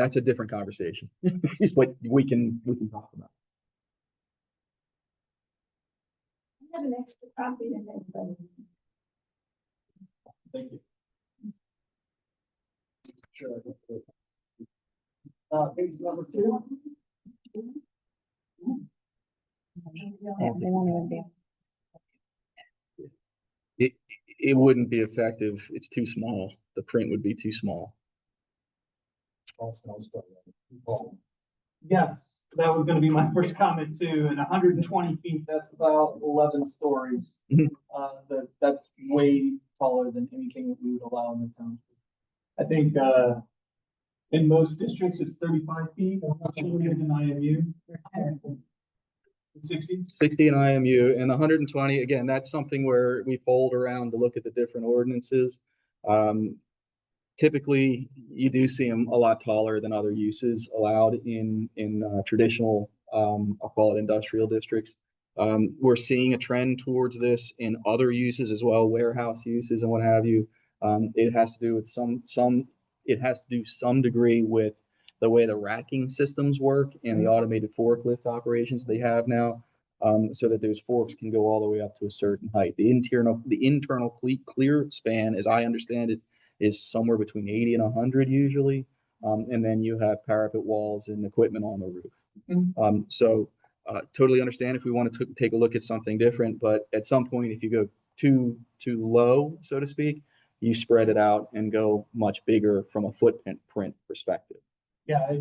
that's a different conversation. But we can talk about. I have an extra copy of it. Thank you. Sure. Page number 2. They won't even be. It wouldn't be effective. It's too small. The print would be too small. Yes, that was going to be my first comment too. And 120 feet, that's about 11 stories. That's way taller than anything that we would allow in the township. I think in most districts it's 35 feet. I'm not sure it's an IMU. 60 in IMU, and 120, again, that's something where we polled around to look at the different ordinances. Typically, you do see them a lot taller than other uses allowed in traditional, I'll call it industrial districts. We're seeing a trend towards this in other uses as well, warehouse uses and what have you. It has to do with some degree with the way the racking systems work and the automated forklift operations they have now, so that those forks can go all the way up to a certain height. The internal clear span, as I understand it, is somewhere between 80 and 100 usually, and then you have parapet walls and equipment on the roof. So totally understand if we want to take a look at something different, but at some point, if you go too low, so to speak, you spread it out and go much bigger from a footprint perspective. Yeah,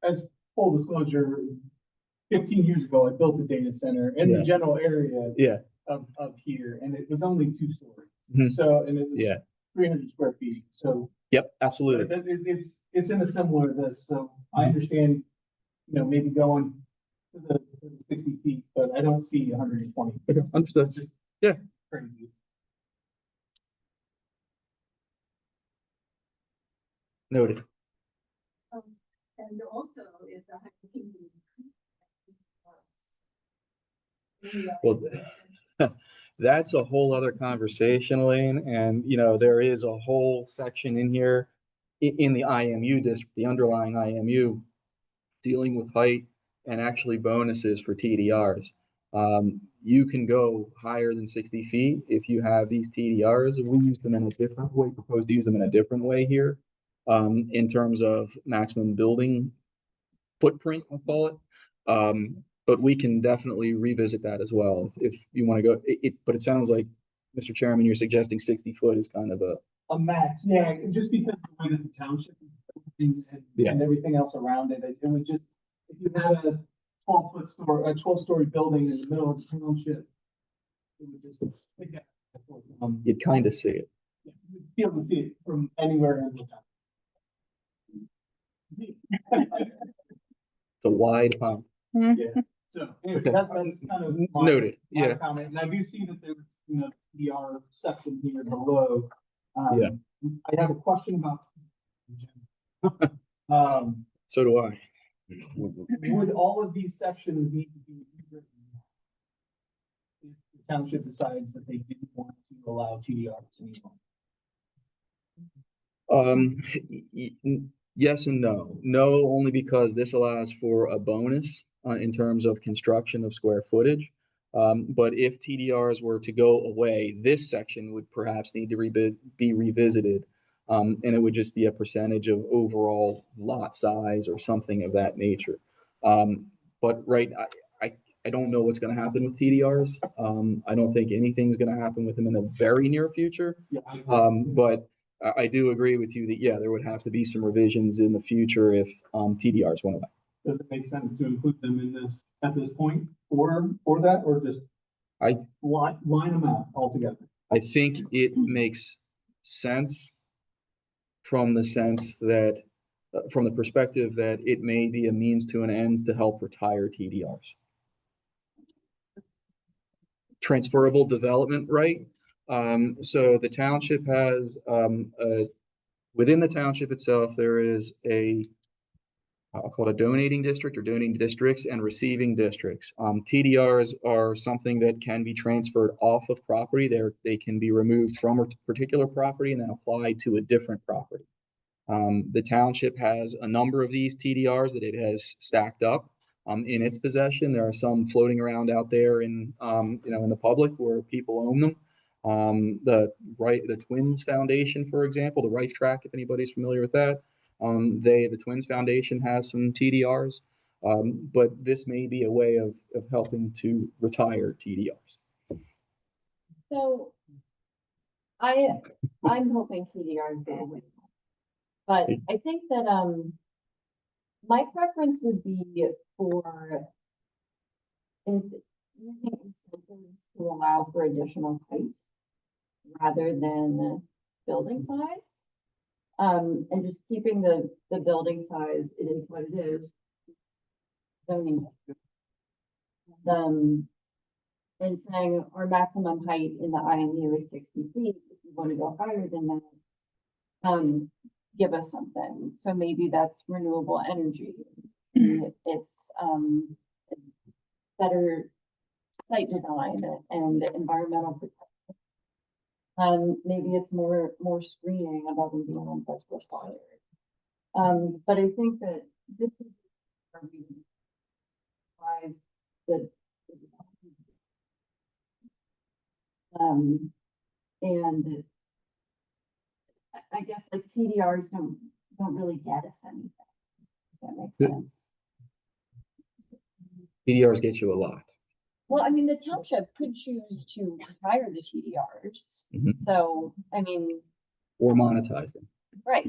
as full disclosure, 15 years ago, I built a data center in the general area of here, and it was only 2 stories. So, and it was 300 square feet. So, yep, absolutely. It's in a similar this. So I understand, maybe going to the 60 feet, but I don't see 120. Okay, understood. It's just crazy. Noted. And also, if the Well, that's a whole other conversation, Elaine. And, there is a whole section in here in the IMU district, the underlying IMU, dealing with height and actually bonuses for TDRs. You can go higher than 60 feet if you have these TDRs. We use them in a different way, propose to use them in a different way here, in terms of maximum building footprint, I'll call it. But we can definitely revisit that as well if you want to go. But it sounds like, Mr. Chairman, you're suggesting 60 foot is kind of A max, yeah, just because of the way that the township and, Yeah. and everything else around it, it would just, if you had a 12-story building in the middle of the township, it would just, you'd kind of see it. you'd be able to see it from anywhere in the town. It's a wide pump. Yeah, so anyway, Okay. that's kind of my- Noted. my Yeah. comment, and I do see that there's, PR section here below. Yeah. I have a question about. So do I. Would all of these sections need to be rewritten if the township decides that they didn't want to allow TDRs anymore? Yes and no. No, only because this allows for a bonus in terms of construction of square footage. But if TDRs were to go away, this section would perhaps need to be revisited. And it would just be a percentage of overall lot size or something of that nature. But I don't know what's going to happen with TDRs. I don't think anything's going to happen with them in the very near future. Yeah, I agree. But I do agree with you that, yeah, there would have to be some revisions in the future if TDRs went away. Does it make sense to include them in this, at this point, for that, or just line them out altogether? I think it makes sense from the sense that, from the perspective that it may be a means to an end to help retire TDRs. Transferable development right. So the township has, within the township itself, there is I'll call it a donating district or donating districts and receiving districts. TDRs are something that can be transferred off of property. They can be removed from a particular property and then applied to a different property. The township has a number of these TDRs that it has stacked up in its possession. There are some floating around out there in in the public where people own them. The Twins Foundation, for example, the Rice Track, if anybody's familiar with that. The Twins Foundation has some TDRs, but this may be a way of helping to retire TDRs. So I'm hoping TDRs go away. But I think that my preference would be for using incentives to allow for additional height rather than building size. And just keeping the building size, it is what it is. Zoning. And saying our maximum height in the IMU is 60 feet. If you want to go higher than that, give us something. So maybe that's renewable energy. It's better site design and environmental protection. Maybe it's more screening above and beyond what's required. But I think that this is where we realize that and I guess like TDRs don't really get us anything. If that makes sense. TDRs get you a lot. Well, I mean, the township could choose to retire the TDRs. Mhm. So, I mean, Or monetize them. right.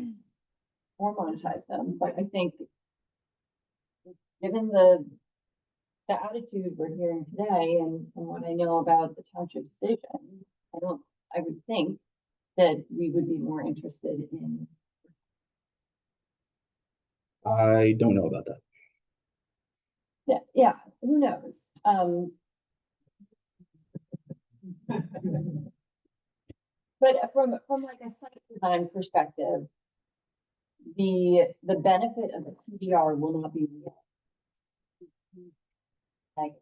Or monetize them. But I think given the attitude we're hearing today and what I know about the township's vision, I would think that we would be more interested in. I don't know about that. Yeah, who knows? But from like a site design perspective, the benefit of the TDR will not be negative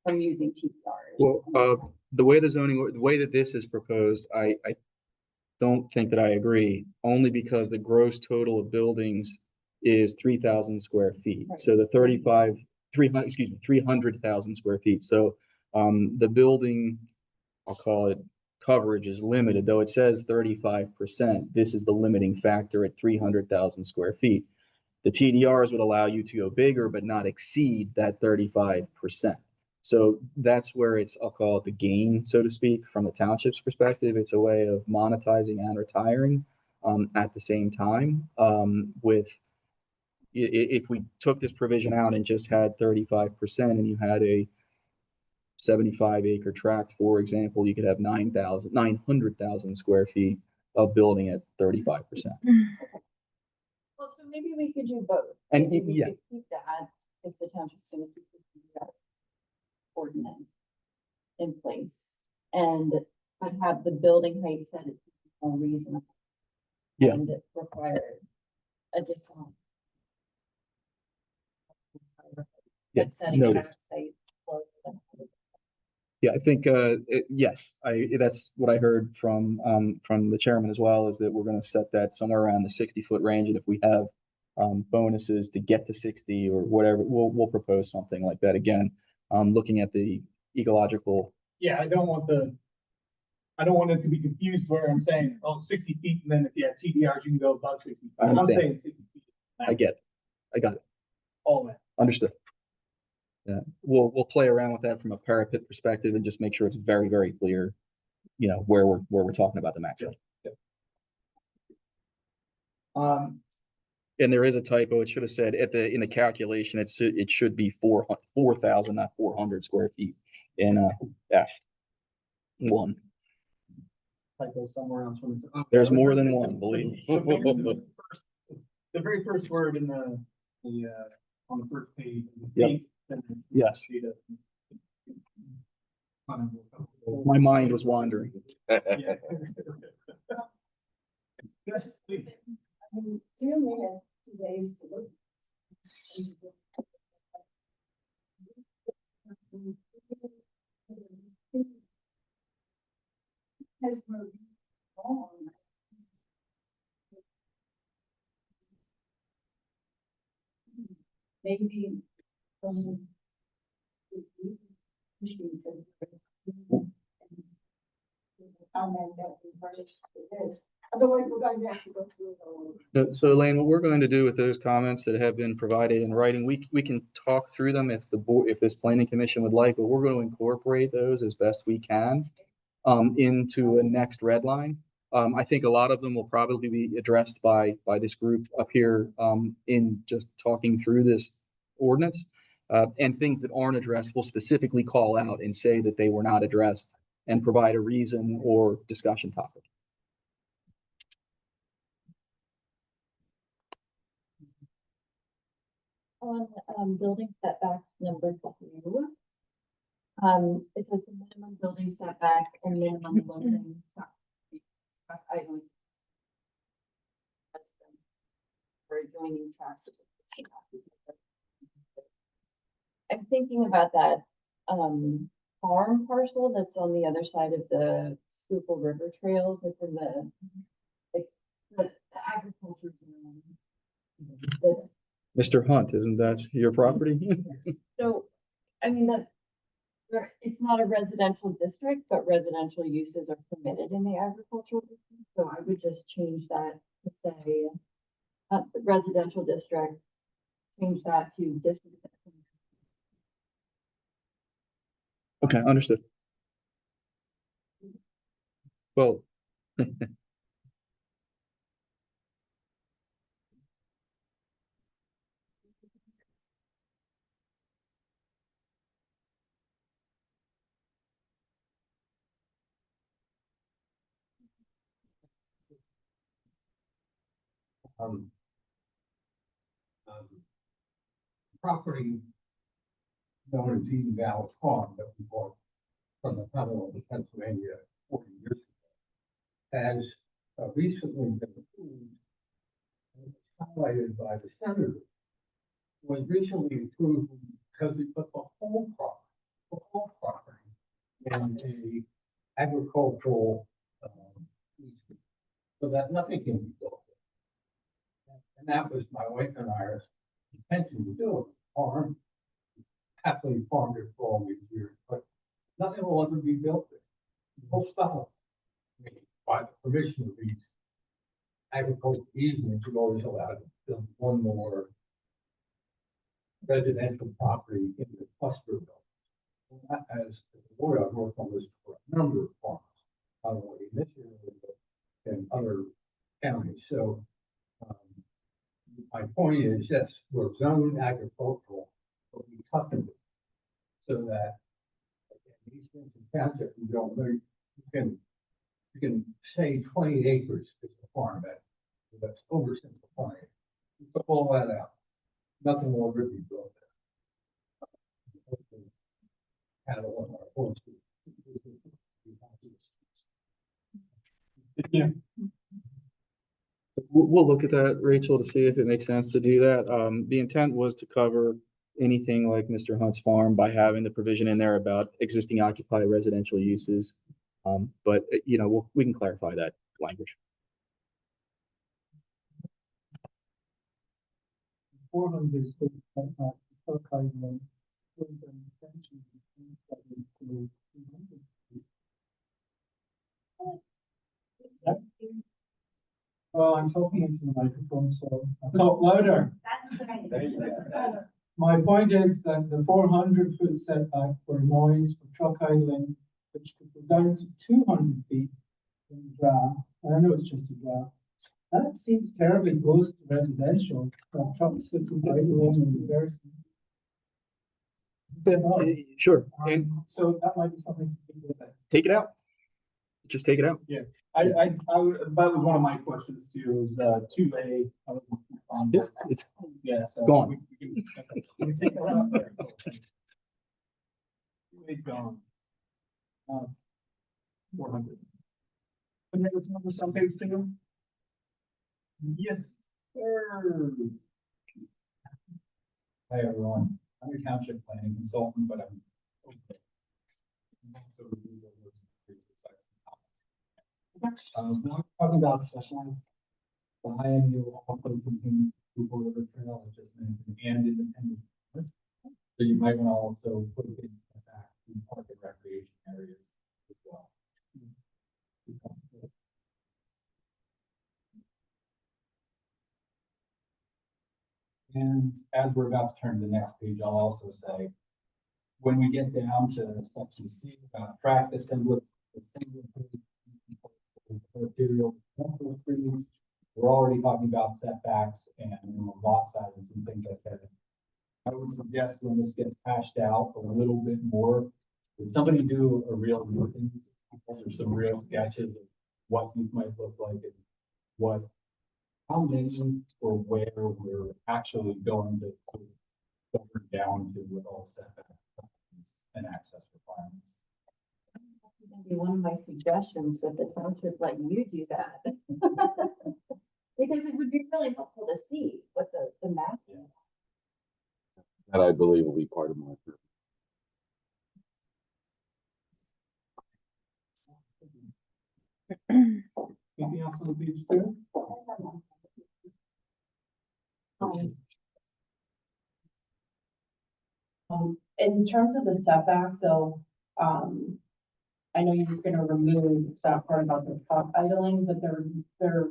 from using TDRs. Well, the way that this is proposed, I don't think that I agree, only because the gross total of buildings is 3,000 square feet. Right. So the 300,000 square feet. So the building, I'll call it coverage, is limited, though it says 35%. This is the limiting factor at 300,000 square feet. The TDRs would allow you to go bigger, but not exceed that 35%. So that's where it's, I'll call it the gain, so to speak, from the township's perspective. It's a way of monetizing and retiring at the same time. If we took this provision out and just had 35% and you had a 75-acre tract, for example, you could have 900,000 square feet of building at 35%. Well, so maybe we could do both. And Maybe we yeah. could keep that if the township's gonna keep the ordinance in place and but have the building height set at more reasonable. Yeah. And require additional. Yeah, Setting noted. tax height for them. Yeah, I think yes, that's what I heard from the chairman as well, is that we're going to set that somewhere around the 60-foot range, and if we have bonuses to get to 60 or whatever, we'll propose something like that. Again, looking at the ecological. Yeah, I don't want it to be confused where I'm saying, oh, 60 feet, and then if you have TDRs, you can go above 60 feet. I I'm understand. saying 60 feet. I get it. I got it. All that. Understood. Yeah, we'll play around with that from a parapet perspective and just make sure it's very, very clear, you know, where we're talking about the maximum. And there is a typo. It should have said in the calculation, it should be 4,000, not 400 square feet in F1. Typo somewhere else. When it's, There's more than one, believe me. The very first word in the on the first page. Yep. Yes. My mind was wandering. Yes, please. We only have 2 days to look. Has moved on. Maybe. Comment that we first this. Otherwise, we're going to have to go through it all. So Elaine, what we're going to do with those comments that have been provided in writing, we can talk through them if the board, if this planning commission would like, but we're going to incorporate those as best we can into a next red line. I think a lot of them will probably be addressed by this group up here in just talking through this ordinance. And things that aren't addressed will specifically call out and say that they were not addressed and provide a reason or discussion topic. On building setbacks number 2, it says the minimum building setback and minimum loading. Items. For adjoining tracts. I'm thinking about that farm parcel that's on the other side of the Schuylkill River Trail that's in the agriculture zone. That's Mr. Hunt, isn't that your property? so, I mean, it's not a residential district, but residential uses are permitted in the agricultural district. So I would just change that to say residential district, change that to district. Okay, understood. Well, Property known as Eden Valley Farm that we bought from the Commonwealth of Pennsylvania 40 years ago has recently been approved, and highlighted by the senator, was recently approved because we put the whole property in a agricultural easement, so that nothing can be built. And that was my wife and I's intention to do it, farm. Happily farmed it for all these years, but nothing will ever be built there. The whole stuff. I mean, by the permission of these agricultural easements, you're always allowed to build one more residential property in the cluster belt. And that has, the board I've worked on this for a number of farms, not only in this area, but in other counties. So, my point is, yes, we're zoned agricultural, but we cut them so that in East Vincent Township, you don't know, you can say 20 acres is a farm that, that's oversimplifying. You put all that out, nothing will ever be built there. Cattle on our horses. Yeah. We'll look at that, Rachel, to see if it makes sense to do that. The intent was to cover anything like Mr. Hunt's farm by having the provision in there about existing occupied residential uses. But you know, we can clarify that language. 400 square feet, okay, then, was an extension to 300 feet. Well, I'm talking into the microphone, so I'll talk louder. There you go. My point is that the 400-foot setback for noise for truck idling, which could go down to 200 feet in the draft, and I know it's just a draft, that seems terribly close to residential, trucks sitting idling in reverse. Sure, and So that might be something to think with it. take it out. Just take it out. Yeah, that was one of my questions too, is 2A. Yeah, it's Yeah, so gone. we can take it out there. 2A's gone. 400. And then it's on some page two. Yes, sir. Hi, everyone. I'm a township planning consultant, but I'm. Talking about the high end you also contain Google River Trail, I just mentioned, and independent. So you might want to also put it in the back to park and recreation areas as well. And as we're about to turn to the next page, I'll also say, when we get down to section C about tract assembly, material, we're already talking about setbacks and lot sizes and things like that. I would suggest when this gets hashed out a little bit more, would somebody do a real working, or some real sketches of what these might look like and what, how many or where we're actually going to go down to with all setbacks and access requirements. Be one of my suggestions that the township let you do that. Because it would be really helpful to see what the map is. That I believe will be part of my. Anything else on page two? In terms of the setback, so, I know you're gonna remove that part about the truck idling, but there,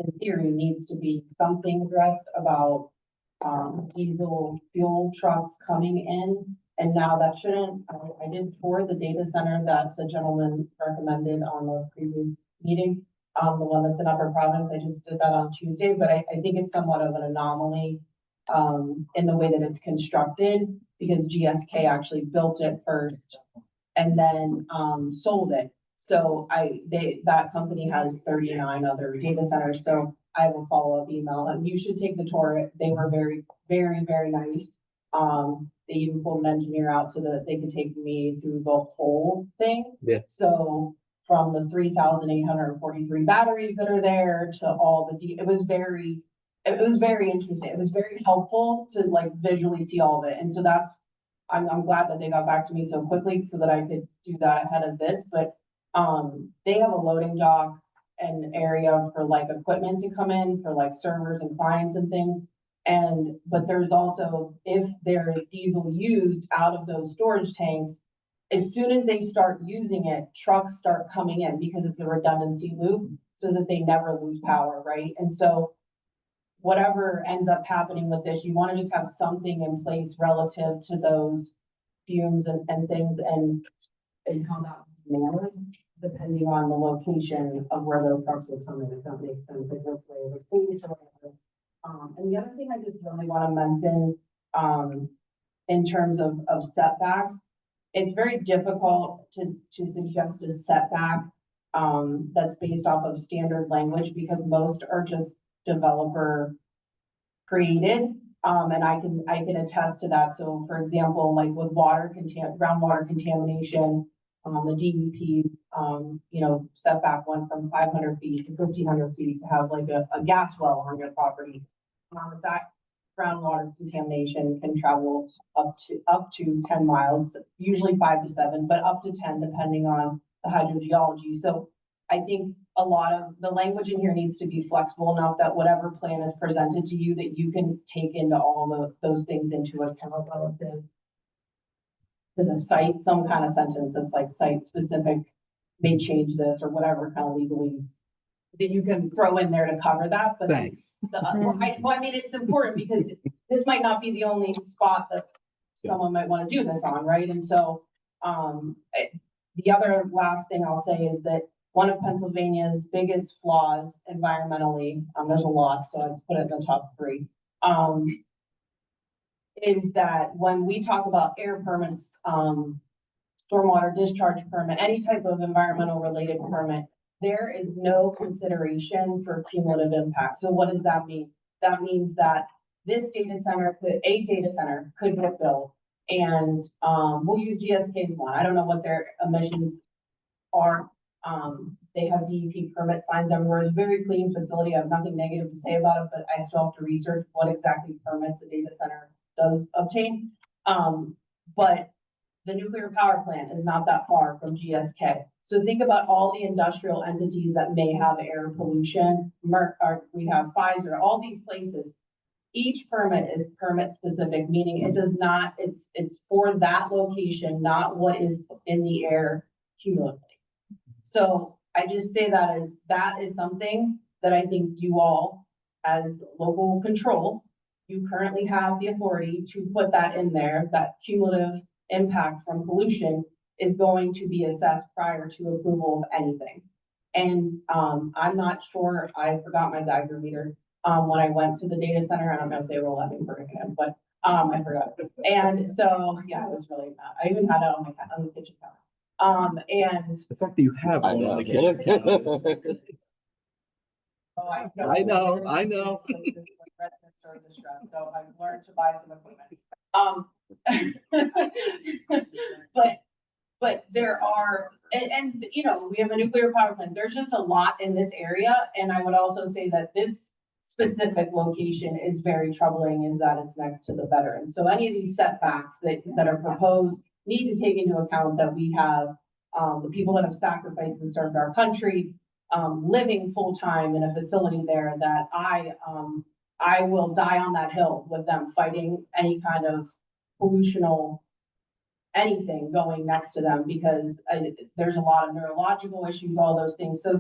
in theory, needs to be something addressed about, diesel fuel trucks coming in. And now that shouldn't, I did tour the data center that the gentleman recommended on the previous meeting. The one that's in Upper Providence, I just did that on Tuesday, but I think it's somewhat of an anomaly, in the way that it's constructed, because GSK actually built it first and then, sold it. So that company has 39 other data centers, so I have a follow-up email, and you should take the tour. They were very, very, very nice. They even pulled an engineer out so that they could take me through the whole thing. Yeah. So from the 3,843 batteries that are there to all it was very interesting. It was very helpful to like visually see all of it. And so I'm glad that they got back to me so quickly so that I could do that ahead of this, but, they have a loading dock an area for like equipment to come in for like servers and clients and things. But there's also, if there is diesel used out of those storage tanks, as soon as they start using it, trucks start coming in because it's a redundancy loop so that they never lose power, right? And so whatever ends up happening with this, you want to just have something in place relative to those fumes and things and how that managed, depending on the location of where those trucks will come in. If that makes sense, like which way it was faced or whatever. And the other thing I just really want to mention, in terms of setbacks, it's very difficult to suggest a setback that's based off of standard language because most are just developer created. And I can attest to that. So for example, like with groundwater contamination, the DEP's, setback went from 500 feet to 1,500 feet to have like a gas well on your property. That groundwater contamination can travel up to 10 miles, usually 5 to 7, but up to 10 depending on the hydrogeology. So I think a lot of the language in here needs to be flexible enough that whatever plan is presented to you, that you can take into all those things into account relative to the site, some kind of sentence that's like site specific may change this or whatever kind of legalese that you can throw in there to cover that. But Thanks. I mean, it's important because this might not be the only spot that someone might want to do this on, right? And so the other last thing I'll say is that one of Pennsylvania's biggest flaws environmentally, there's a lot, so I put it in the top 3, is that when we talk about air permits, stormwater discharge permit, any type of environmental related permit, there is no consideration for cumulative impact. So what does that mean? That means that a data center could get built, and we'll use GSK's one. I don't know what their emissions are. They have DEP permit signs everywhere. It's a very clean facility. I have nothing negative to say about it, but I still have to research what exactly permits a data center does obtain. But the nuclear power plant is not that far from GSK. So think about all the industrial entities that may have air pollution. We have Pfizer, all these places. Each permit is permit specific, meaning it does not, it's for that location, not what is in the air cumulatively. So I just say that is something that I think you all, as local control, you currently have the authority to put that in there, that cumulative impact from pollution is going to be assessed prior to approval of anything. And I'm not sure, I forgot my Geiger meter when I went to the data center. I don't know if they were letting for it again, but I forgot. And so, yeah, I was really mad. I even had it on the kitchen counter. And The fact that you have one on the kitchen. I know. Residents are in distress, so I've learned to buy some equipment. But there are, and we have a nuclear power plant. There's just a lot in this area. And I would also say that this specific location is very troubling, is that it's next to the veterans. So any of these setbacks that are proposed need to take into account that we have the people that have sacrificed and served our country living full-time in a facility there, that I will die on that hill with them fighting any kind of pollutional anything going next to them, because there's a lot of neurological issues, all those things. So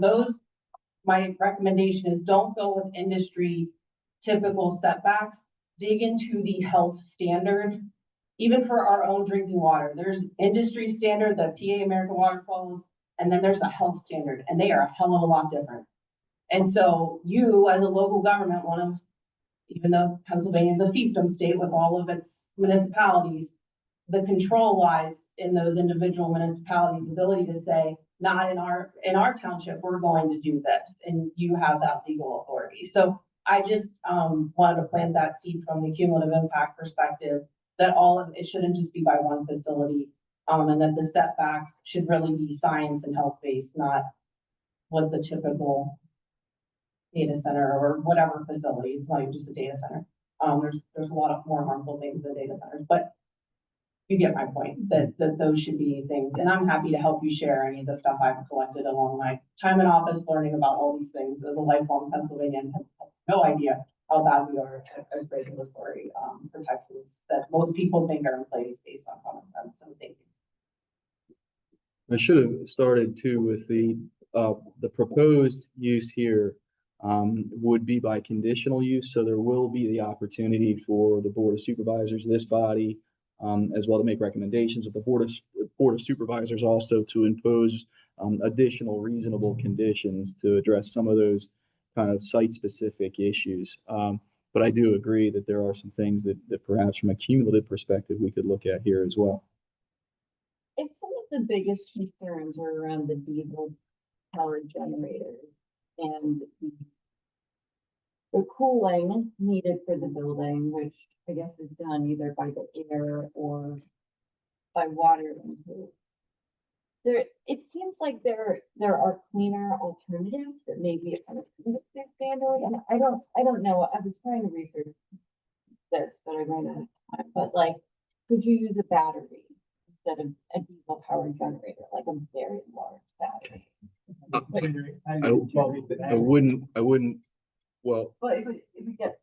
my recommendation is don't go with industry typical setbacks, dig into the health standard. Even for our own drinking water, there's industry standard that PA American Water follows, and then there's a health standard, and they are a hell of a lot different. And so you, as a local government, even though Pennsylvania is a fiefdom state with all of its municipalities, the control lies in those individual municipalities' ability to say, not in our township, we're going to do this, and you have that legal authority. So I just wanted to plant that seed from the cumulative impact perspective, that all of it shouldn't just be by one facility, and that the setbacks should really be science and health based, not what the typical data center or whatever facility. It's not even just a data center. There's a lot of more harmful things than data centers, but you get my point, that those should be things, and I'm happy to help you share any of the stuff I've collected along my time in office, learning about all these things as a lifelong Pennsylvanian. Have no idea how bad we are at regulatory protections that most people think are in place based on common sense, so thank you. I should have started too with the proposed use here would be by conditional use, so there will be the opportunity for the Board of Supervisors, this body, as well to make recommendations of the Board of Supervisors also to impose additional reasonable conditions to address some of those kind of site-specific issues. But I do agree that there are some things that perhaps from a cumulative perspective we could look at here as well. If some of the biggest concerns are around the diesel powered generators and the cooling needed for the building, which I guess is done either by the air or by water intake. It seems like there are cleaner alternatives that maybe are industry standard, and I don't know. I was trying to research this, but I ran out of time. But like, could you use a battery instead of a diesel powered generator, like a very large battery? I wouldn't, well. But it would get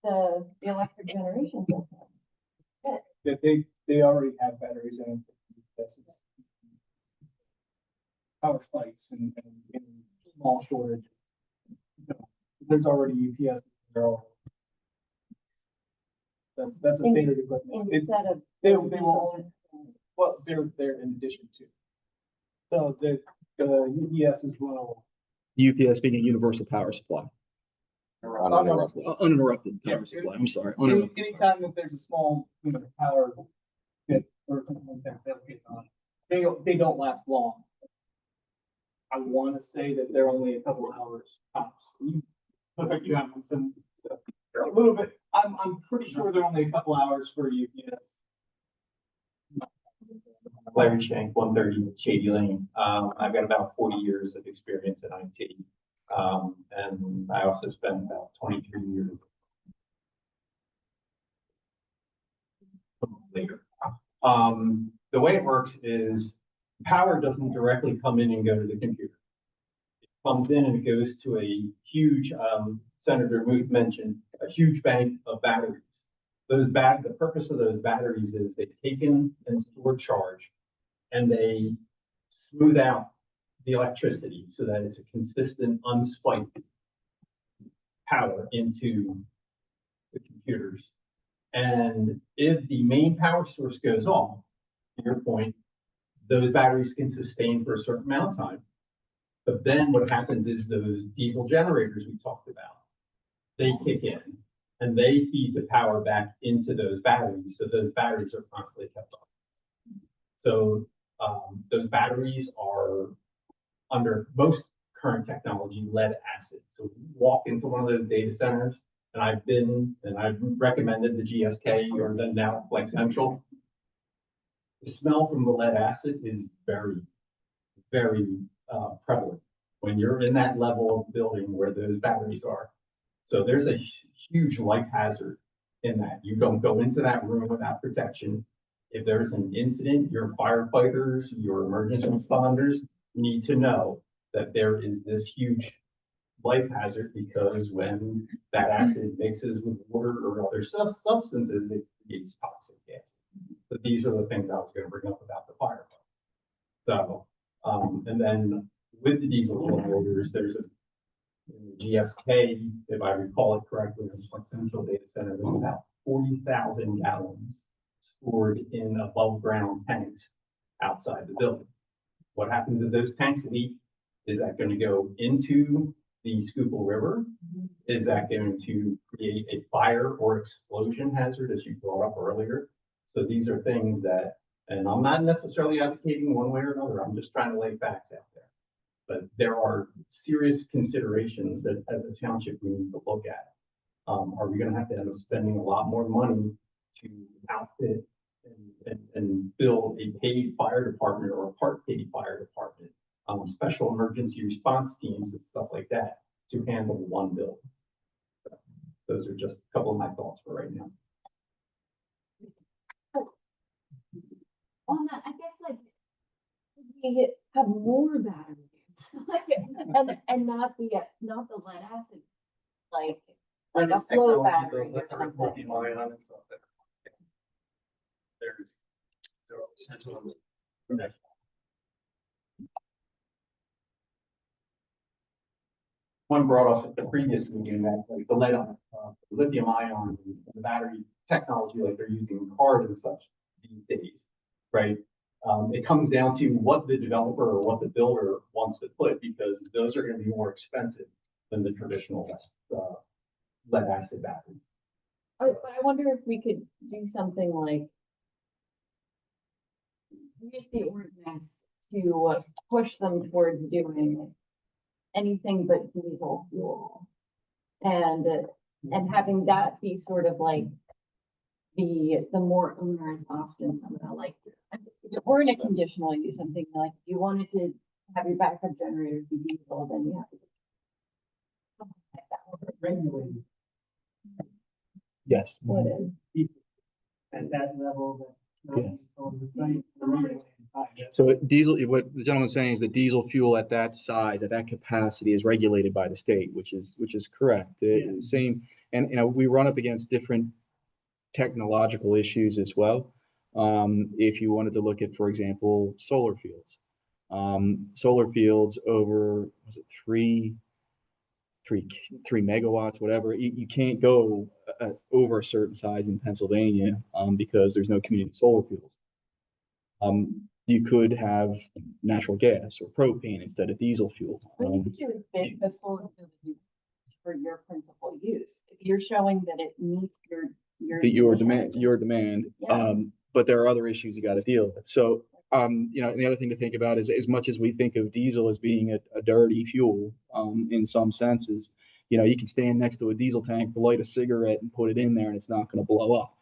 the electric generation system. They already have batteries in power spikes and small shortage. There's already UPS. That's a standard equipment. Instead of They will. Well, they're in addition to. So the UPS as well. UPS being a universal power supply. Uninterrupted power supply. I'm sorry. Anytime that there's a small power bit or something like that dedicated on, they don't last long. I want to say that they're only a couple of hours tops. Look like you have some a little bit. I'm pretty sure they're only a couple hours for UPS. Larry Shank, 130 Shady Lane. I've got about 40 years of experience in IT. And I also spent about 23 years later. The way it works is power doesn't directly come in and go to the computer. It comes in and it goes to a huge, Senator Muth mentioned, a huge bank of batteries. The purpose of those batteries is they take in and store charge, and they smooth out the electricity so that it's a consistent, unspiked power into the computers. And if the main power source goes off, to your point, those batteries can sustain for a certain amount of time. But then what happens is those diesel generators we talked about, they kick in and they feed the power back into those batteries. So those batteries are constantly kept on. So those batteries are, under most current technology, lead acid. So if you walk into one of those data centers, and I've recommended the GSK or the now Flex Central, the smell from the lead acid is very, very prevalent when you're in that level of building where those batteries are. So there's a huge life hazard in that. You don't go into that room without protection. If there's an incident, your firefighters, your emergency responders need to know that there is this huge life hazard, because when that acid mixes with water or other substances, it creates toxic gas. So these are the things I was going to bring up about the fire. So, and then with the diesel generators, there's a GSK, if I recall it correctly, in the Central Data Center, there's about 40,000 gallons stored in above ground tanks outside the building. What happens if those tanks leak? Is that going to go into the Schuylkill River? Is that going to create a fire or explosion hazard, as you brought up earlier? So these are things that, and I'm not necessarily advocating one way or another, I'm just trying to lay facts out there. But there are serious considerations that as a township we need to look at. Are we going to have to end up spending a lot more money to outfit and build a paid fire department or a part paid fire department, special emergency response teams and stuff like that to handle one building? So those are just a couple of my thoughts for right now. I guess like we have more batteries, and not the lead acid, like a flow battery or something. One brought up at the previous meeting that like the lead on, lithium ion and the battery technology like they're using in cars and such these days, right? It comes down to what the developer or what the builder wants to put, because those are going to be more expensive than the traditional lead acid batteries. But I wonder if we could do something like use the ordinance to push them towards doing anything but diesel fuel. And having that be sort of like the more onerous option somehow, like, or in a conditional use, something like you wanted to have your backup generator be diesel, then you have to. Something like that. Regulated Yes. What is? at that level that. Yeah. On the site, the regulated side. So diesel, what the gentleman's saying is that diesel fuel at that size, at that capacity is regulated by the state, which is correct. The same, and we run up against different technological issues as well. If you wanted to look at, for example, solar fields over, was it three megawatts, whatever, you can't go over a certain size in Pennsylvania because there's no community solar fields. You could have natural gas or propane instead of diesel fuel. But you could do it fit the solar field for your principal use. If you're showing that it meets your demand. Yeah. But there are other issues you got to deal with. So, and the other thing to think about is, as much as we think of diesel as being a dirty fuel, in some senses, you can stand next to a diesel tank, light a cigarette, and put it in there, and it's not going to blow up.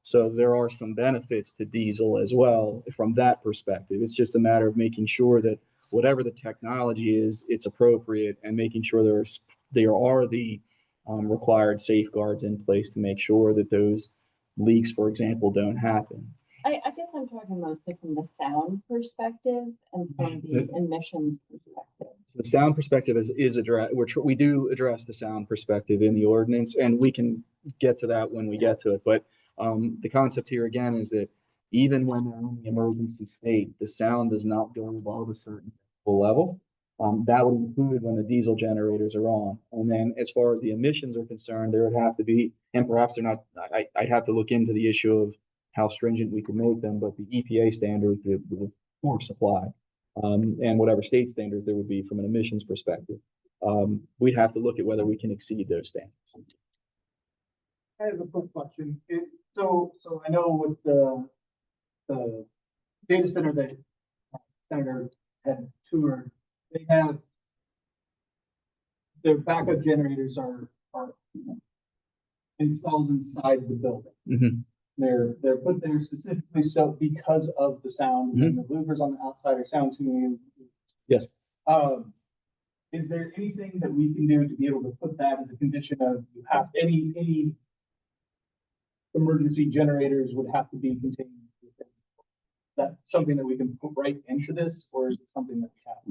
So there are some benefits to diesel as well from that perspective. It's just a matter of making sure that whatever the technology is, it's appropriate, and making sure there are the required safeguards in place to make sure that those leaks, for example, don't happen. I guess I'm talking mostly from the sound perspective and from the emissions perspective. So the sound perspective is addressed. We do address the sound perspective in the ordinance, and we can get to that when we get to it. But the concept here again is that even when they're in the emergency state, the sound does not go above a certain level. That would include when the diesel generators are on. And then as far as the emissions are concerned, there would have to be, and perhaps they're not, I'd have to look into the issue of how stringent we could make them, but the EPA standard would for supply, and whatever state standards there would be from an emissions perspective. We'd have to look at whether we can exceed those standards. I have a quick question. So I know with the data center that Senator had toured, they have their backup generators are installed inside the building. Mm-hmm. They're put there specifically so because of the sound, and the louvers on the outside are sound tuning. Yes. Is there anything that we can do to be able to put that as a condition of you have any emergency generators would have to be contained within? That something that we can put right into this, or is it something that we have to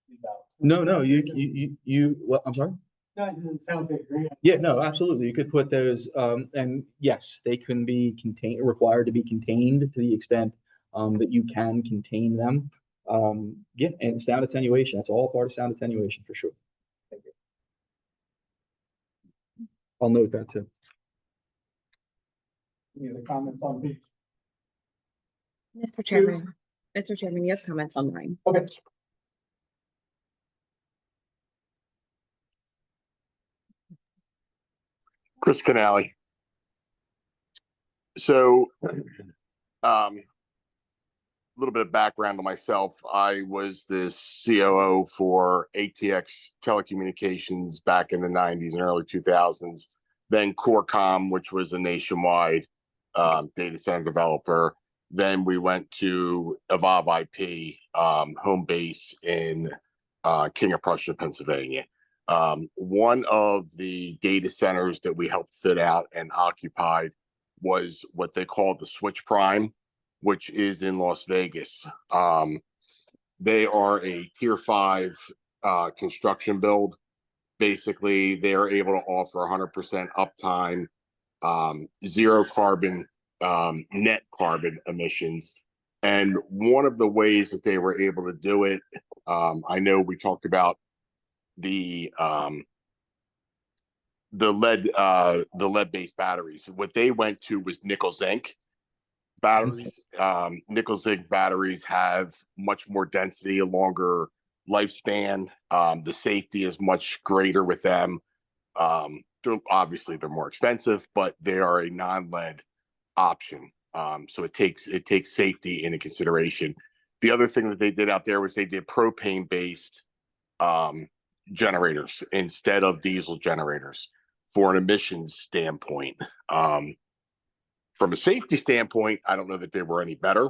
leave out? No, you what, I'm sorry? No, it sounds like great. Yeah, no, absolutely. You could put those, and yes, they can be required to be contained to the extent that you can contain them. Yeah, and sound attenuation, that's all part of sound attenuation for sure. Thank you. I'll note that too. Any other comments on page? Mr. Chairman, you have comments online. Okay. Chris Canale. So, a little bit of background on myself. I was the COO for ATX Telecommunications back in the 90s and early 2000s. Then Corecom, which was a nationwide data center developer. Then we went to Evolve IP, home base in King of Prussia, Pennsylvania. One of the data centers that we helped fit out and occupied was what they called the Switch Prime. which is in Las Vegas. They are a tier 5 construction build. Basically, they are able to offer 100% uptime, zero carbon, net carbon emissions. And one of the ways that they were able to do it, I know we talked about the lead-based batteries. What they went to was nickel zinc batteries. Nickel zinc batteries have much more density, a longer lifespan. The safety is much greater with them. Obviously they're more expensive, but they are a non-lead option. So it takes safety into consideration. The other thing that they did out there was they did propane-based generators instead of diesel generators for an emissions standpoint. From a safety standpoint, I don't know that they were any better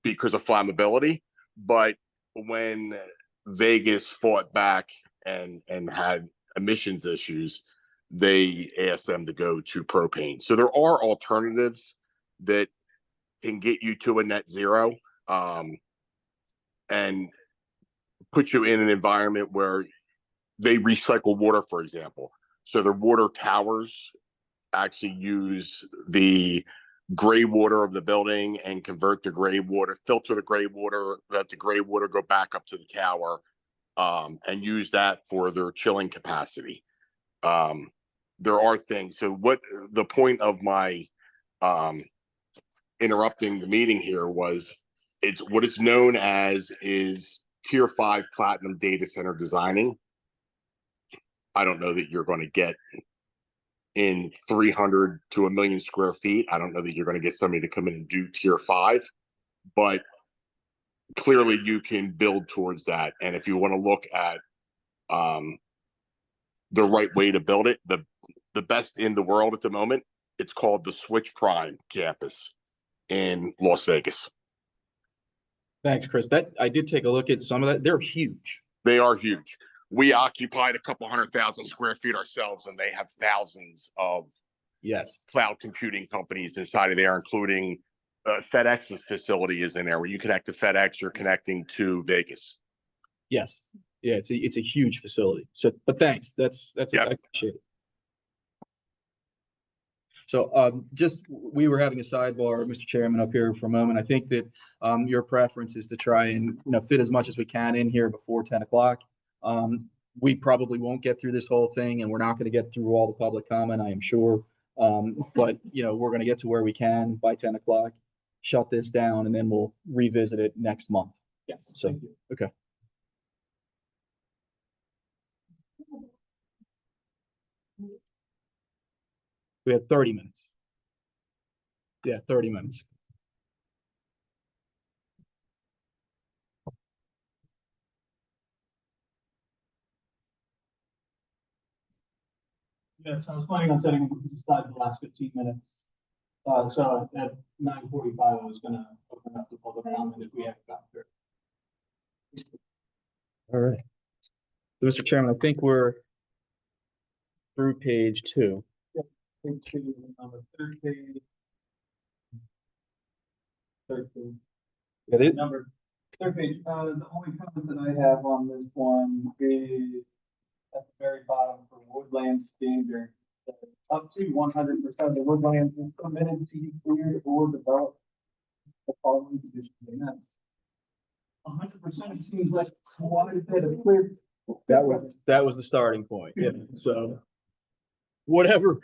because of flammability. But when Vegas fought back and had emissions issues, they asked them to go to propane. So there are alternatives that can get you to a net zero and put you in an environment where they recycle water, for example. So their water towers actually use the gray water of the building and convert the gray water, filter the gray water, let the gray water go back up to the tower, and use that for their chilling capacity. There are things. So what the point of my interrupting the meeting here was, it's what it's known as is tier 5 platinum data center designing. I don't know that you're going to get in 300 to 1 million square feet. I don't know that you're going to get somebody to come in and do tier 5, but clearly you can build towards that. And if you want to look at the right way to build it, the best in the world at the moment, it's called the Switch Prime campus in Las Vegas. Thanks, Chris. That I did take a look at some of that. They're huge. They are huge. We occupied a couple 100,000 square feet ourselves, and they have thousands of cloud computing companies inside of there, including FedEx's facility is in there. Where you connect to FedEx, you're connecting to Vegas. Yes. Yeah, it's a huge facility. So, but thanks. That's I appreciate it. So just we were having a sidebar, Mr. Chairman, up here for a moment. I think that your preference is to try and fit as much as we can in here before 10 o'clock. We probably won't get through this whole thing, and we're not going to get through all the public comment, I am sure. But we're going to get to where we can by 10 o'clock, shut this down, and then we'll revisit it next month. Yes. So, okay. We have 30 minutes. Yeah, 30 minutes. Yes, I was planning on setting aside the last 15 minutes. So at 9:45, I was gonna open up the public comment if we have got there. All right. So, Mr. Chairman, I think we're through page 2. Page 2 on the third page. Third page. That is Number third page. The only comment that I have on this one is at the very bottom for woodland standard. Up to 100% of the woodland is permitted to be cleared or developed. The following conditions they met. 100% seems like 100% cleared. that was the starting point. Yeah. So whatever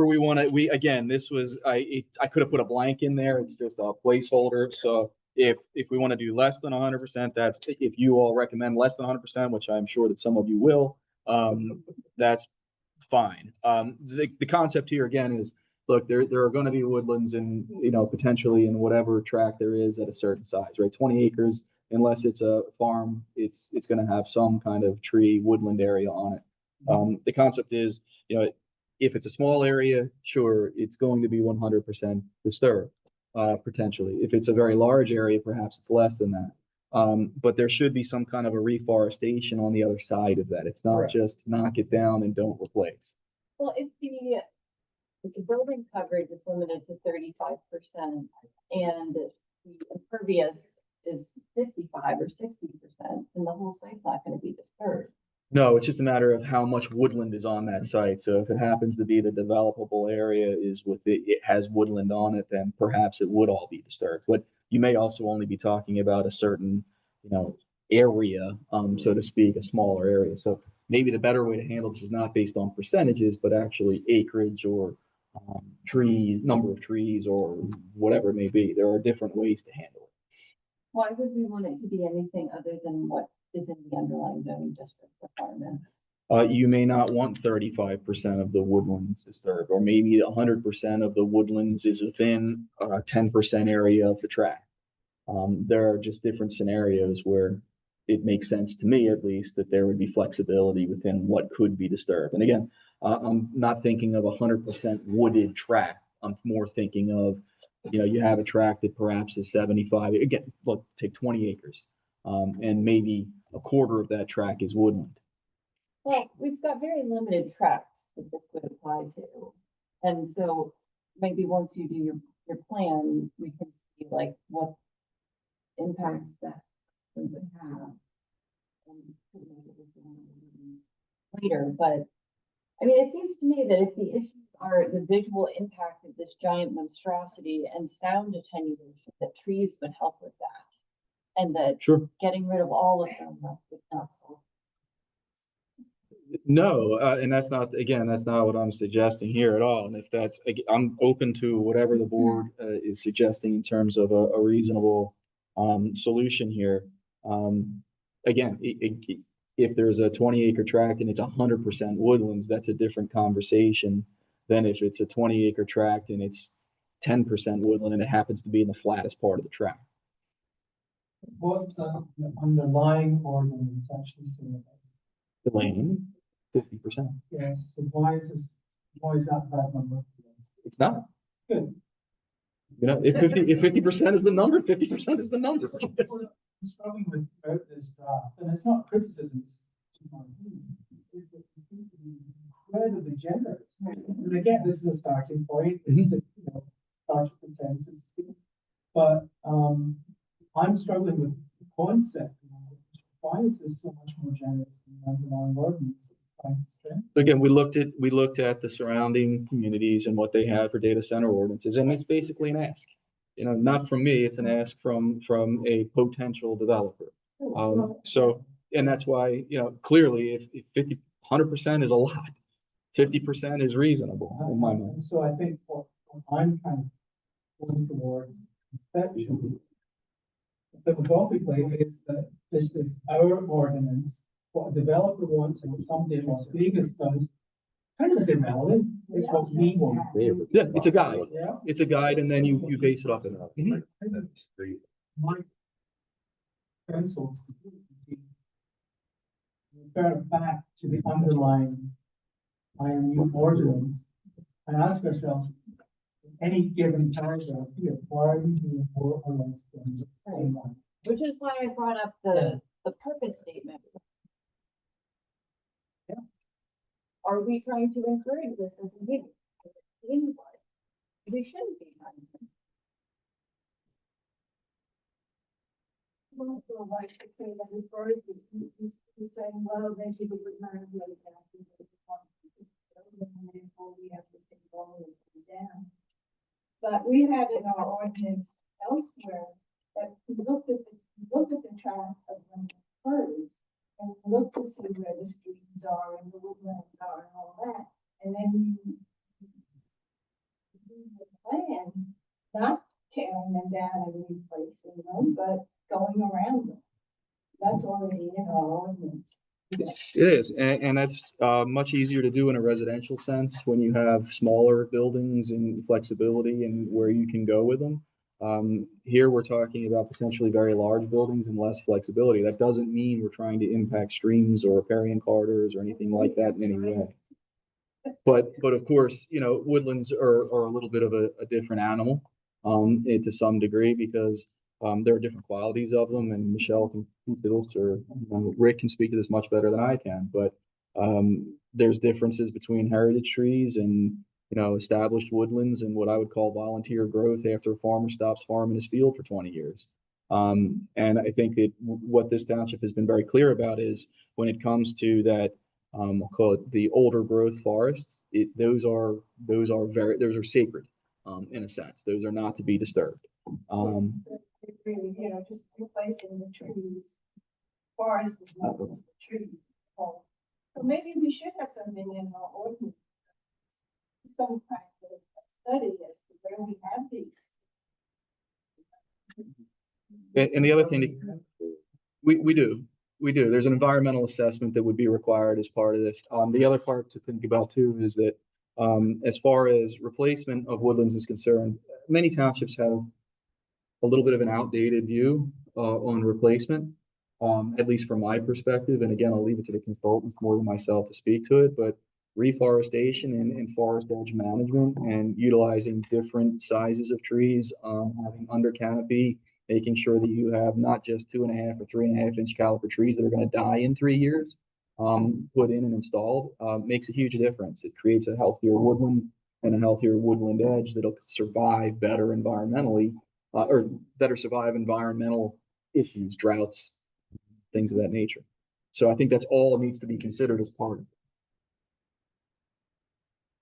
we want to, again, this was, I could have put a blank in there. It's just a placeholder. So if we want to do less than 100%, that's, if you all recommend less than 100%, which I'm sure that some of you will, that's fine. The concept here again is, look, there are going to be woodlands and, potentially in whatever tract there is at a certain size, right? 20 acres, unless it's a farm, it's going to have some kind of tree woodland area on it. The concept is, if it's a small area, sure, it's going to be 100% disturbed, potentially. If it's a very large area, perhaps it's less than that. But there should be some kind of a reforestation on the other side of that. It's not just knock it down and don't replace. Well, if the the building coverage is limited to 35%, and the impervious is 55 or 60%, and the whole site's not gonna be disturbed. No, it's just a matter of how much woodland is on that site. So if it happens to be the developable area is with it has woodland on it, then perhaps it would all be disturbed. But you may also only be talking about a certain, area, so to speak, a smaller area. So maybe the better way to handle this is not based on percentages, but actually acreage or trees, number of trees, or whatever it may be. There are different ways to handle it. Why would we want it to be anything other than what is in the underlying zoning district requirements? You may not want 35% of the woodlands disturbed, or maybe 100% of the woodlands is within a 10% area of the tract. There are just different scenarios where it makes sense to me, at least, that there would be flexibility within what could be disturbed. And again, I'm not thinking of 100% wooded tract. I'm more thinking of, you have a tract that perhaps is 75. Again, look, take 20 acres, and maybe a quarter of that tract is woodland. Well, we've got very limited tracts that this would apply to. And so maybe once you do your plan, we can see like what impacts that we would have. And maybe this one later, but I mean, it seems to me that if the issues are the visual impact of this giant monstrosity and sound attenuation, that trees would help with that. And that getting rid of all of them would not solve. No, and that's not what I'm suggesting here at all. And if I'm open to whatever the board is suggesting in terms of a reasonable solution here. Again, if there's a 20-acre tract and it's 100% woodlands, that's a different conversation than if it's a 20-acre tract and it's 10% woodland and it happens to be in the flattest part of the tract. What the underlying ordinance actually say about The lane, 50%. Yes, so why is that bad number? It's not. Good. If 50% is the number, 50% is the number. I'm struggling with this draft, and it's not criticism, it's just my opinion, is that you seem to be incredibly generous. And again, this is a starting point, it's just, start with intent, so to speak. But I'm struggling with the concept. Why is this so much more generous than the underlying ordinance? Again, we looked at the surrounding communities and what they have for data center ordinances, and it's basically an ask. Not from me, it's an ask from a potential developer. And that's why, clearly if 100% is a lot, 50% is reasonable in my mind. So I think what I'm kind of going towards conceptually, philosophically, is that this is our ordinance. What a developer wants and what somebody in Las Vegas does kind of is irrelevant. It's what we want. Yeah, it's a guide. Yeah. It's a guide, and then you base it off of that. My pencils. Refer back to the underlying IMU ordinance and ask ourselves, any given paragraph here, why are we doing more or less than the same one? Which is why I brought up the purpose statement. Yeah. Are we trying to encourage this as a behavior? It seems like we shouldn't be trying to. Also, like to say that before you saying, well, then she would not have really we have to take all of it down. But we have in our ordinance elsewhere that we looked at the track of when it occurs and look to see where the streams are and the woodlands are and all that. And then you do the plan, not tearing them down and replacing them, but going around them. That's already in our ordinance. It is, and that's much easier to do in a residential sense when you have smaller buildings and flexibility and where you can go with them. Here we're talking about potentially very large buildings and less flexibility. That doesn't mean we're trying to impact streams or riparian corridors or anything like that in any way. But of course, woodlands are a little bit of a different animal to some degree because there are different qualities of them, and Michelle can speak to this, or Rick can speak to this much better than I can. But there's differences between heritage trees and established woodlands and what I would call volunteer growth after a farmer stops farming his field for 20 years. And I think that what this township has been very clear about is when it comes to that, we'll call it the older growth forests, those are sacred, in a sense. Those are not to be disturbed. Really, just replacing the trees. Forest is not just the tree. So maybe we should have something in our ordinance. Some kind of study as to where we have these. And the other thing, we do. There's an environmental assessment that would be required as part of this. The other part to think about too is that as far as replacement of woodlands is concerned, many townships have a little bit of an outdated view on replacement, at least from my perspective. And again, I'll leave it to the consultants more than myself to speak to it, but reforestation and forest edge management and utilizing different sizes of trees, having under canopy, making sure that you have not just 2.5 or 3.5 inch caliber trees that are going to die in 3 years, put in and installed, makes a huge difference. It creates a healthier woodland and a healthier woodland edge that'll survive better environmentally, or better survive environmental issues, droughts, things of that nature. So I think that's all needs to be considered as part of it.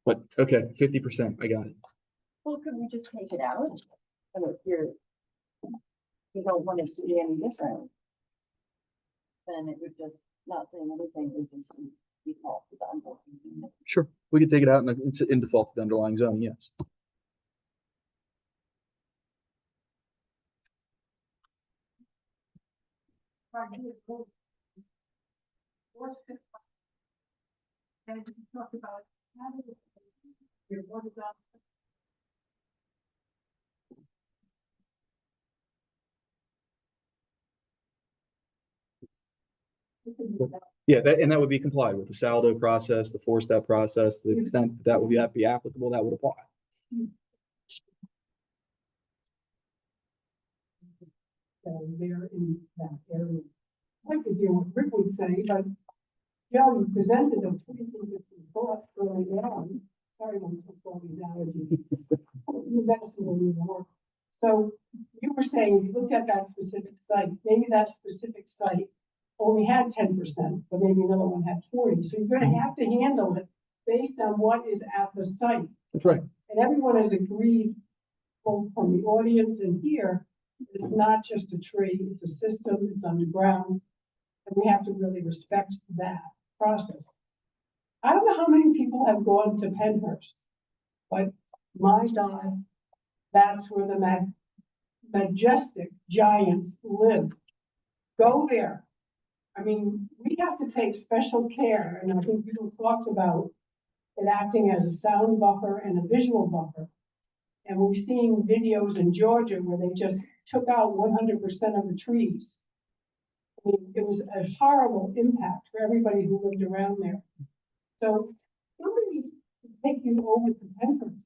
But okay, 50%, I got it. Well, could we just take it out? And if you don't want it to be any different, then it would just not saying anything, it would just default to the underlying. Sure, we could take it out and it's in default to the underlying zone, yes. And you talk about your water down. Yeah, that would be complied with the saldo process, the 4-step process, to the extent that would be applicable, that would apply. There in that area. I'd like to hear what Rick would say, but you presented a pretty interesting thought early on. Sorry, I'm so allergy. Medicine will need more. So you were saying you looked at that specific site, maybe that specific site only had 10%, but maybe another one had 40. So you're going to have to handle it based on what is at the site. That's right. And everyone has agreed, both from the audience and here, it's not just a tree, it's a system, it's underground, and we have to really respect that process. I don't know how many people have gone to Penhurst, but my God, that's where the majestic giants live. Go there. I mean, we have to take special care, and I think people talked about it acting as a sound buffer and a visual buffer. And we've seen videos in Georgia where they just took out 100% of the trees. I mean, it was a horrible impact for everybody who lived around there. So somebody should take you over to Penhurst,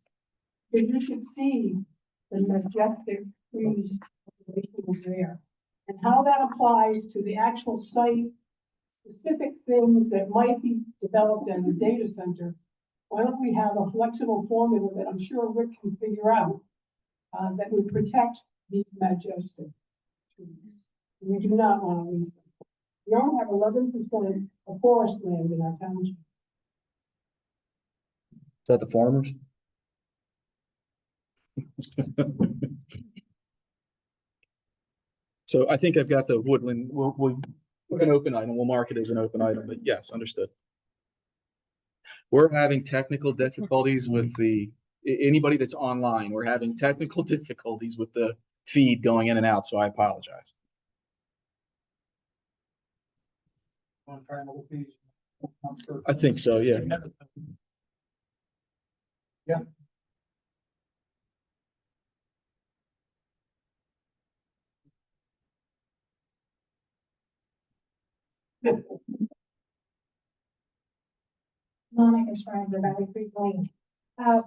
because you should see the majestic trees there and how that applies to the actual site, specific things that might be developed as a data center. Why don't we have a flexible formula that I'm sure Rick can figure out that would protect these majestic trees? We do not want to lose them. We only have 11% of forest land in our township. Is that the farmers? So I think I've got the woodland. It's an open item. We'll mark it as an open item, but yes, understood. We're having technical difficulties with anybody that's online. We're having technical difficulties with the feed going in and out, so I apologize. Want to try another page? I think so, yeah. Yeah. Monica Schreiber, Valley Creek Lane.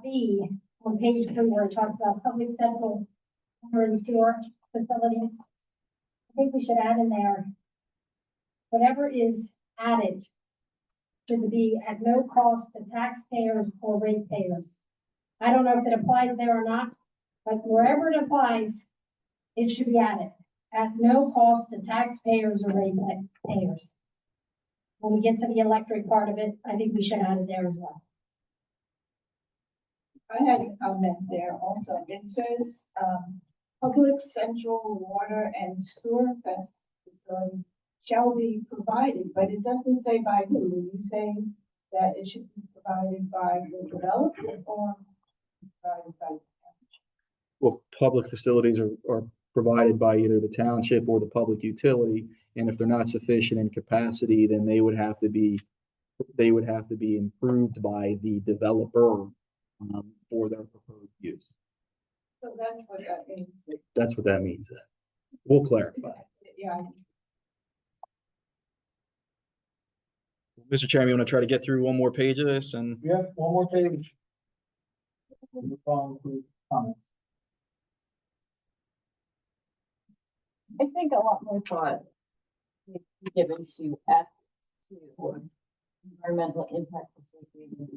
B, on page 3, where it talks about public central water and sewer facilities. I think we should add in there, whatever is added should be at no cost to taxpayers or ratepayers. I don't know if it applies there or not, but wherever it applies, it should be added at no cost to taxpayers or ratepayers. When we get to the electric part of it, I think we should add it there as well. I had a comment there also. It says, public central water and sewer facilities shall be provided, but it doesn't say by who. Are you saying that it should be provided by the developer or provided by? Well, public facilities are provided by either the township or the public utility. And if they're not sufficient in capacity, then they would have to be improved by the developer for their proposed use. So that's what that means. That's what that means. We'll clarify. Yeah. Mr. Chairman, you want to try to get through one more page of this and We have one more page. We'll follow through comments. I think a lot more thought needs to be given to ethics, to environmental impact associated with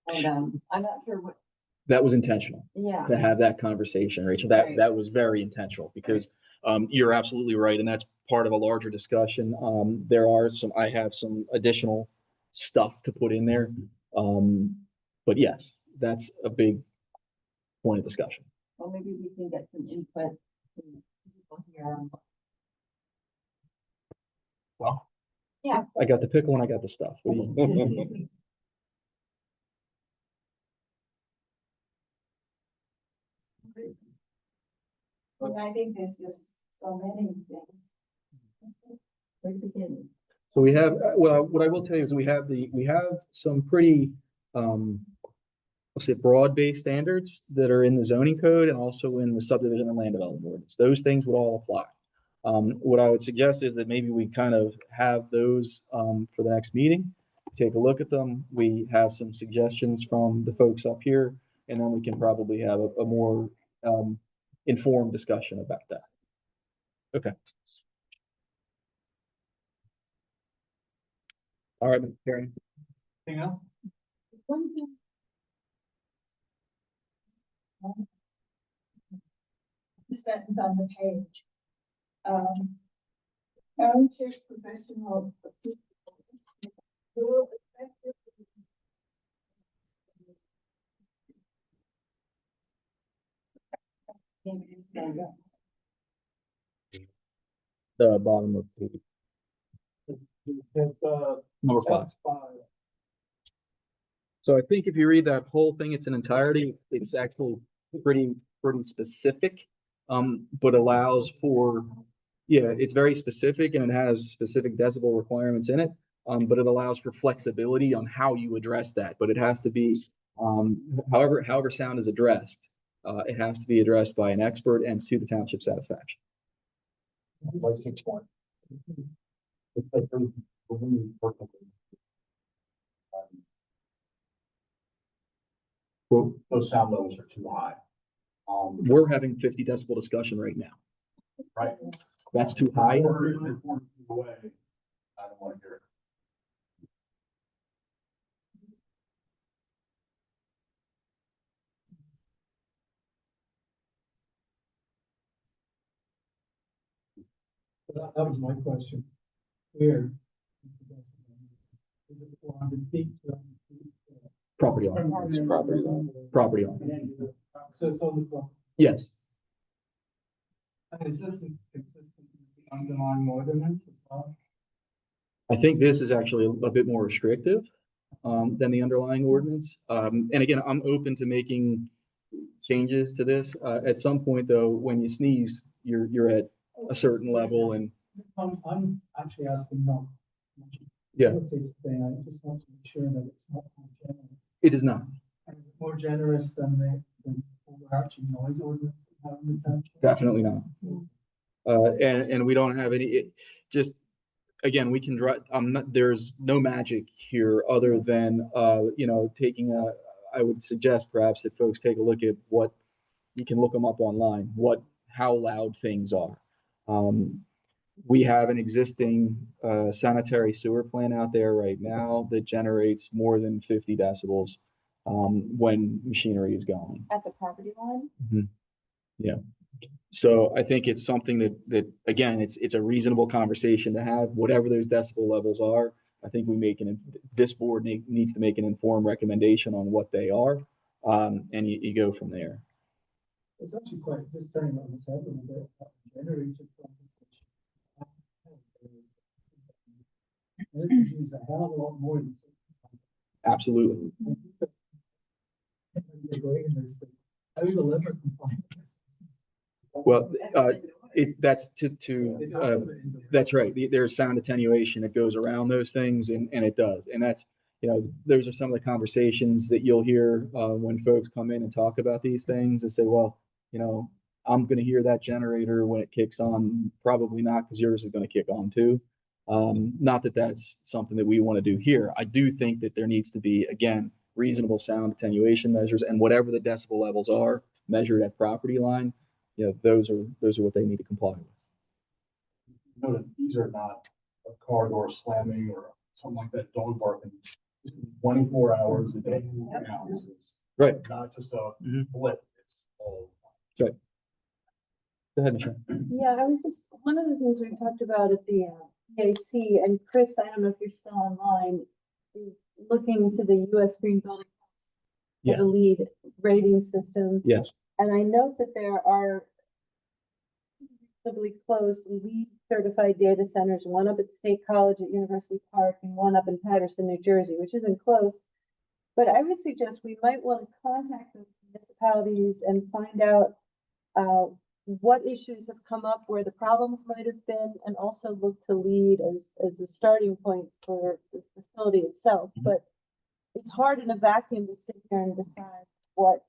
and I'm not sure what. that was intentional. Yeah. To have that conversation, Rachel. Right. That was very intentional because you're absolutely right, and that's part of a larger discussion. I have some additional stuff to put in there. But yes, that's a big point of discussion. Well, maybe we can get some input from people here. Well, yeah, I got the pickle and I got the stuff. What do you- Well, I think there's just so many things. very beginning. So we have, well, what I will tell you is we have some pretty, let's say broad-based standards that are in the zoning code and also in the subdivision and land development ordinance. Those things would all apply. What I would suggest is that maybe we kind of have those for the next meeting, take a look at them. We have some suggestions from the folks up here, and then we can probably have a more informed discussion about that. Okay. All right, Karen. Anything else? One thing. The sentence on the page. Township professional. Will effectively. The bottom of page It's, number 5. So I think if you read that whole thing, it's an entirety, it's actually pretty specific, but allows for, yeah, it's very specific and it has specific decibel requirements in it, but it allows for flexibility on how you address that. But it has to be, however sound is addressed, it has to be addressed by an expert and to the township satisfaction. Like each one. It's like those sound levels are too high. We're having 50 decibel discussion right now. Right. That's too high. I don't want to hear it. That was my question. Where? Is it 400 feet? 200 feet? Property owner. Property owner. So it's on the front. Yes. And is this consistent with the underlying ordinance as well? I think this is actually a bit more restrictive than the underlying ordinance. And again, I'm open to making changes to this. At some point, though, when you sneeze, you're at a certain level, and I'm actually asking not. Yeah. I just want to make sure that it's not more generous. It is not. And it's more generous than the overarching noise ordinance we have in the township. Definitely not. And we don't have any. Just again, we can drive. There's no magic here other than taking a. I would suggest perhaps that folks take a look at what you can look them up online. How loud things are. We have an existing sanitary sewer plant out there right now that generates more than 50 decibels when machinery is going. At the property line? Yeah. So I think it's something that again, it's a reasonable conversation to have, whatever those decibel levels are. I think this board needs to make an informed recommendation on what they are, and you go from there. It's actually quite, just turning on its head a little bit, generates a and it uses a hell of a lot more than. Absolutely. Well, that's that's right. There's sound attenuation that goes around those things, and it does. And that's, those are some of the conversations that you'll hear when folks come in and talk about these things and say, well, I'm going to hear that generator when it kicks on. Probably not, because yours is going to kick on too. Not that that's something that we want to do here. I do think that there needs to be, again, reasonable sound attenuation measures, and whatever the decibel levels are measured at property line, those are what they need to comply with. Know that these are not a car door slamming or something like that, dog barking. 24 hours a day. Now, this is right. Not just a blip. It's all. Right. Go ahead, Michelle. Yeah, I was just, one of the things we talked about at the PAC, and Chris, I don't know if you're still online, is looking to the U.S. Green Building as a lead rating system. Yes. And I note that there are reasonably close LEED certified data centers, one up at State College at University Park and one up in Patterson, New Jersey, which isn't close. But I would suggest we might want to contact those municipalities and find out what issues have come up, where the problems might have been, and also look to LEED as a starting point for the facility itself. But it's hard in a vacuum to sit here and decide what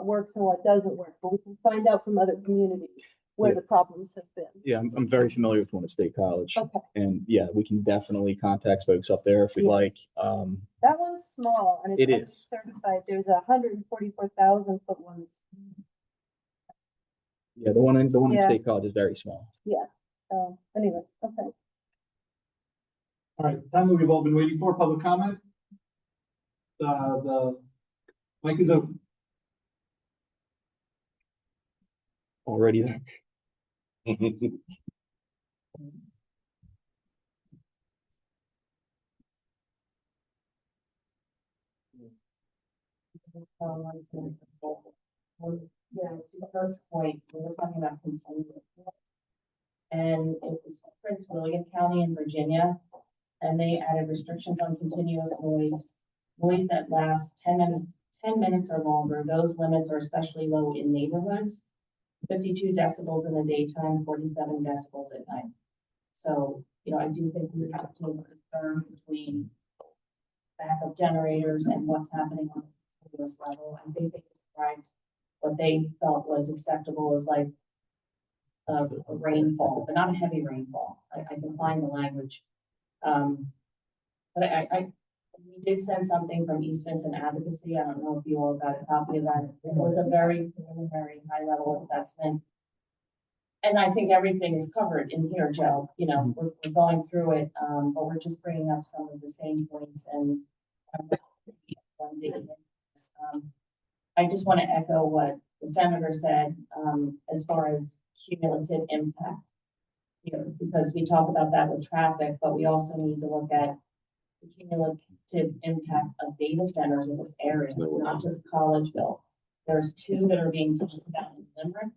works and what doesn't work. But we can find out from other communities where the problems have been. Yeah, I'm very familiar with one at State College. Okay. And yeah, we can definitely contact folks up there if we'd like. That one's small and it's certified. There's 144,000 foot one. Yeah, the one in State College is very small. Yeah. Anyways, okay. All right, time that we've all been waiting for, public comment. The mic is open. Already there. Yeah, to the first point, we were talking about continuous. And it was Prince William County in Virginia, and they added restrictions on continuous noise that lasts 10 minutes or longer. Those limits are especially low in neighborhoods. 52 decibels in the daytime, 47 decibels at night. So, I do think we have to discern between backup generators and what's happening on the continuous level. I think they described what they felt was acceptable as like a rainfall, but not a heavy rainfall. I can find the language. But we did send something from East Vincent Advocacy. I don't know if you all got a copy of that. It was a very, very high level assessment. And I think everything is covered in here, Joe. We're going through it, but we're just bringing up some of the same points. And I just want to echo what the senator said as far as cumulative impact here, because we talk about that with traffic, but we also need to look at the cumulative impact of data centers in this area, not just Collegeville. There's 2 that are being talked about in Limerick.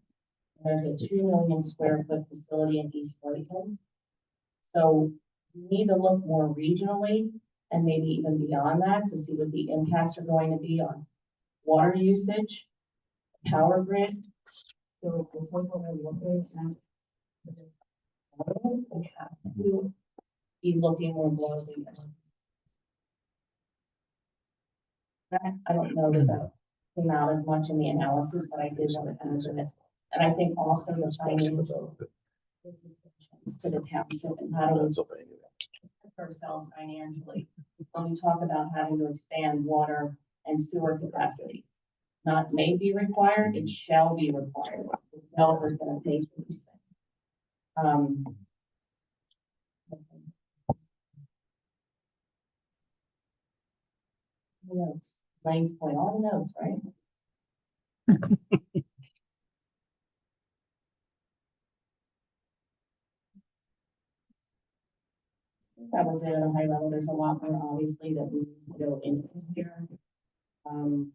There's a 2 million square foot facility in East Brighton. So we need to look more regionally and maybe even beyond that to see what the impacts are going to be on water usage, power grid. So we have to be looking more broadly. I don't know that that came out as much in the analysis, but I did want to answer this. And I think also the financial to the township and how do we protect ourselves financially when we talk about having to expand water and sewer capacity. Not may be required, it shall be required. The developer's going to pay for these things. Notes, Lane's Point, all the notes, right? That was it at a high level. There's a lot more obviously that we need to go into here. And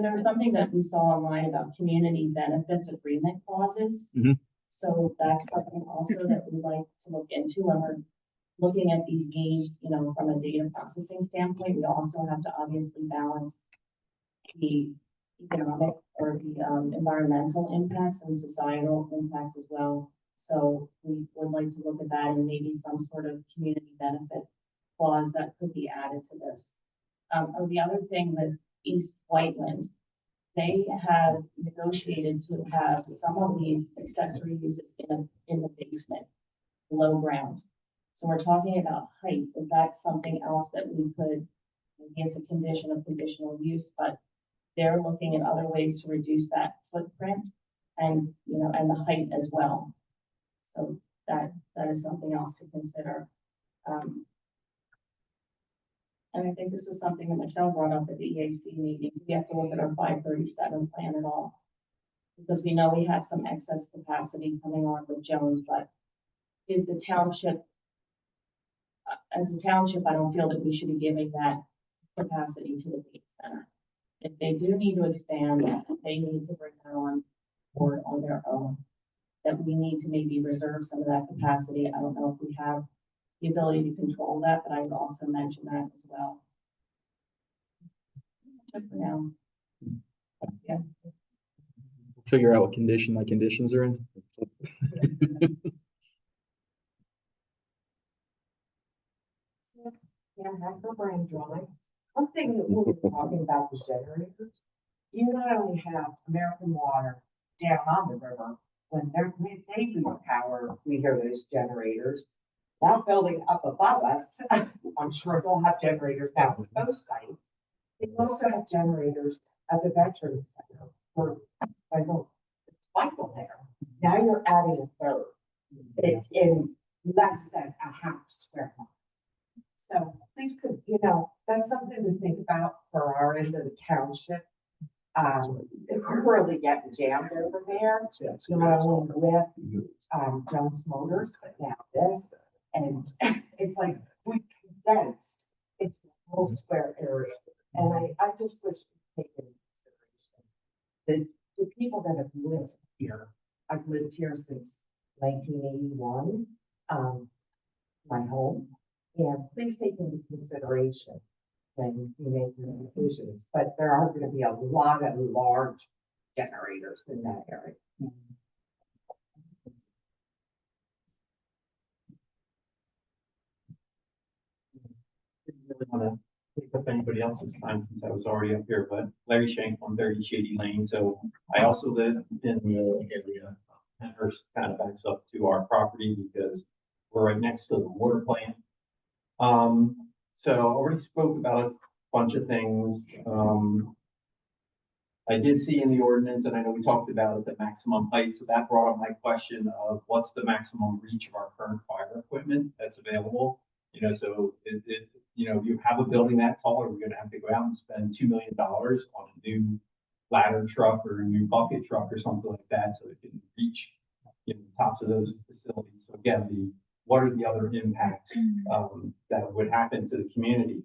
there was something that we saw online about community benefits agreement clauses. Mhm. So that's something also that we'd like to look into when we're looking at these gains, you know, from a data processing standpoint. We also have to obviously balance the economic or the environmental impacts and societal impacts as well. So we would like to look at that and maybe some sort of community benefit clause that could be added to this. Or the other thing with East Whiteland, they have negotiated to have some of these accessory uses in the basement, below ground. So we're talking about height. Is that something else that we could, maybe it's a condition of conditional use, but they're looking at other ways to reduce that footprint and, you know, and the height as well. So that is something else to consider. And I think this was something that Michelle brought up at the EAC meeting. We have to look at our 537 plan at all. Because we know we have some excess capacity coming on with Jones, but is the township, as a township, I don't feel that we should be giving that capacity to the data center. If they do need to expand, they need to bring that on board on their own. That we need to maybe reserve some of that capacity. I don't know if we have the ability to control that, but I would also mention that as well. Just for now. Yeah. Figure out what condition my conditions are in. Yeah, have her brain dry. One thing that we were talking about was generators. You not only have American Water down on the river, when they lose power, we hear those generators. That building up above us, I'm sure they'll have generators now at both sites. They also have generators at the Veterans Center for, it's vital there. Now you're adding a third. It's in less than a half square mile. So please could, you know, that's something to think about for our end of the township. We're really getting jammed over there, not only with Jones Motors, but now this. And it's like we condensed into a whole square area. And I just wish to take into consideration the people that have lived here. I've lived here since 1981, my home. And please take into consideration when you make your decisions. But there are going to be a lot of large generators in that area. Really want to take up anybody else's time since I was already up here, but Larry Shank on 30 Shady Lane. So I also live in the area. Penhurst kind of backs up to our property because we're right next to the water plant. So I already spoke about a bunch of things. I did see in the ordinance, and I know we talked about it, the maximum height. So that brought up my question of what's the maximum reach of our current fire equipment that's available. You know, so you know, if you have a building that tall, are we going to have to go out and spend $2 million on a new ladder truck or a new bucket truck or something like that so it can reach, you know, the tops of those facilities? So again, what are the other impacts that would happen to the community?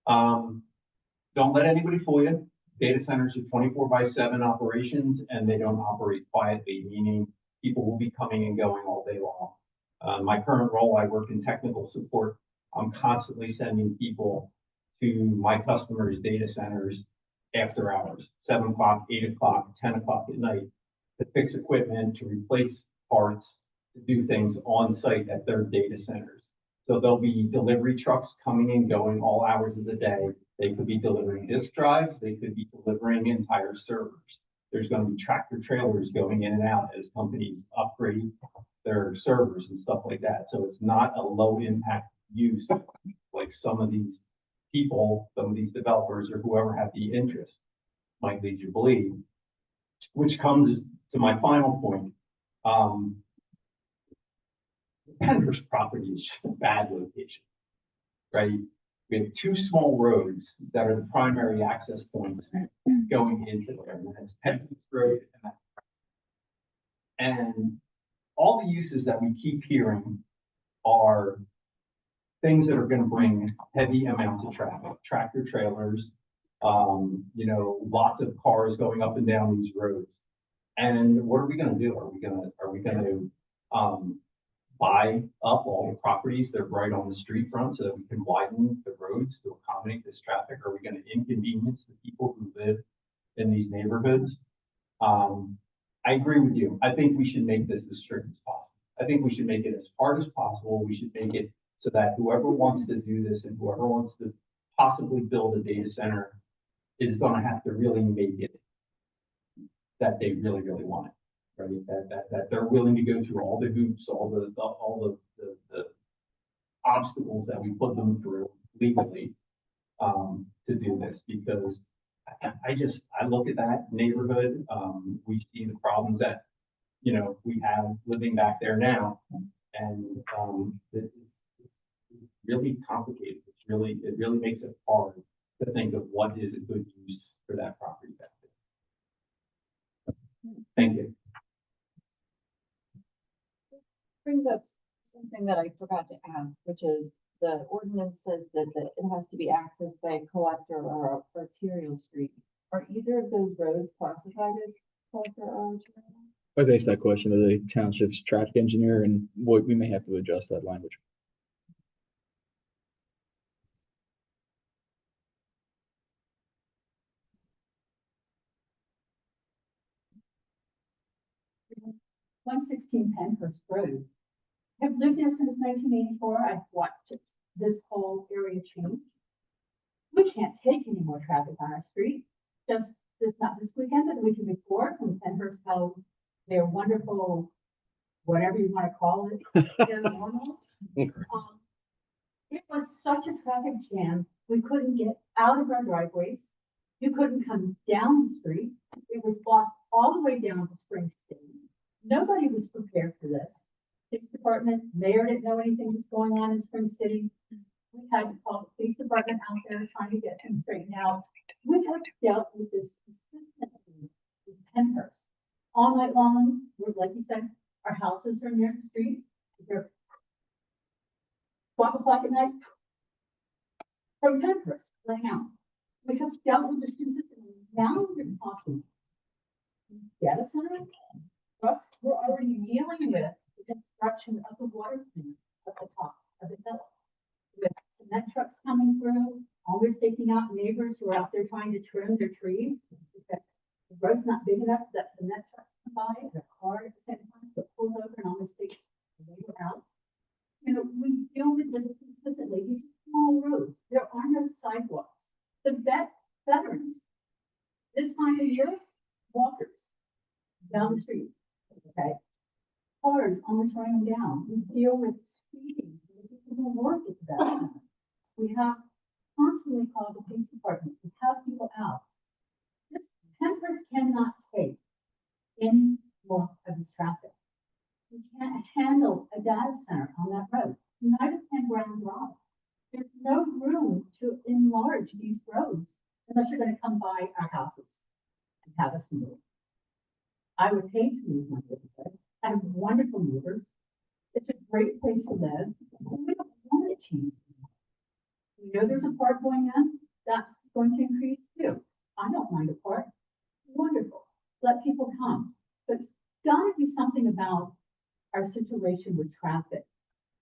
Don't let anybody fool you. Data centers are 24/7 operations, and they don't operate quietly, meaning people will be coming and going all day long. My current role, I work in technical support. I'm constantly sending people to my customers' data centers after hours, 7 o'clock, 8 o'clock, 10 o'clock at night, to fix equipment, to replace parts, to do things on site at their data centers. So there'll be delivery trucks coming and going all hours of the day. They could be delivering disk drives. They could be delivering entire servers. There's going to be tractor trailers going in and out as companies upgrade their servers and stuff like that. So it's not a low impact use like some of these people, some of these developers or whoever have the interest might lead you to believe, which comes to my final point. The Penhurst property is just a bad location. right? We have two small roads that are the primary access points going into there, and that's Penn Road and that's. And all the uses that we keep hearing are things that are gonna bring heavy amounts of traffic, tractor trailers, you know, lots of cars going up and down these roads. And what are we gonna do? Are we gonna buy up all the properties that are right on the street front so that we can widen the roads to accommodate this traffic? Are we gonna inconvenience the people who live in these neighborhoods? I agree with you. I think we should make this as strict as possible. I think we should make it as hard as possible. We should make it so that whoever wants to do this and whoever wants to possibly build a data center is gonna have to really make it that they really, really want it, right? That they're willing to go through all the hoops, all the obstacles that we put them through legally, to do this, because I look at that neighborhood, we see the problems that, you know, we have living back there now, and, it's really complicated. It really makes it hard to think of what is a good use for that property back there. Thank you. Brings up something that I forgot to ask, which is the ordinance says that it has to be accessed by a collector or a arterial street. Are either of those roads classified as collector or arterial? I based that question to the township's traffic engineer, and we may have to adjust that language. One 16 Penhurst Road. I've lived there since 1984. I've watched this whole area change. We can't take any more traffic on our street. Just not this weekend, but the weekend before, when Penhurst held their wonderful, whatever you want to call it, their normal. It was such a traffic jam. We couldn't get out of our driveways. You couldn't come down the street. It was blocked all the way down to Spring City. Nobody was prepared for this. Police department, mayor didn't know anything was going on in Spring City. We had to call the police department out there trying to get things straightened out. We have dealt with this consistently with Penhurst. All night long, like you said, our houses are near the street. They're 12 o'clock at night. From Penhurst, laying out. We have dealt with this consistently. Now you're talking data center trucks. We're already dealing with the construction of the water plant at the top of the hill. With cement trucks coming through, always taking out neighbors who are out there trying to trim their trees. Because the road's not big enough for that cement truck to by and a car at the same time that pulls over and almost takes the neighbor out. You know, we deal with this consistently. These are small roads. There are no sidewalks. The veterans, this time of year, walkers down the street. Okay. Cars almost running down. We deal with speeding. People who work at that. We have constantly called the police department to have people out. This Penhurst cannot take any more of this traffic. We can't handle a data center on that road. Neither can Brown Drive. There's no room to enlarge these roads unless you're going to come by our houses and have us move. I would hate to move my neighborhood. I have wonderful neighbors. It's a great place to live. We don't want to change. We know there's a park going in. That's going to increase too. I don't mind a park. Wonderful. Let people come. But it's got to be something about our situation with traffic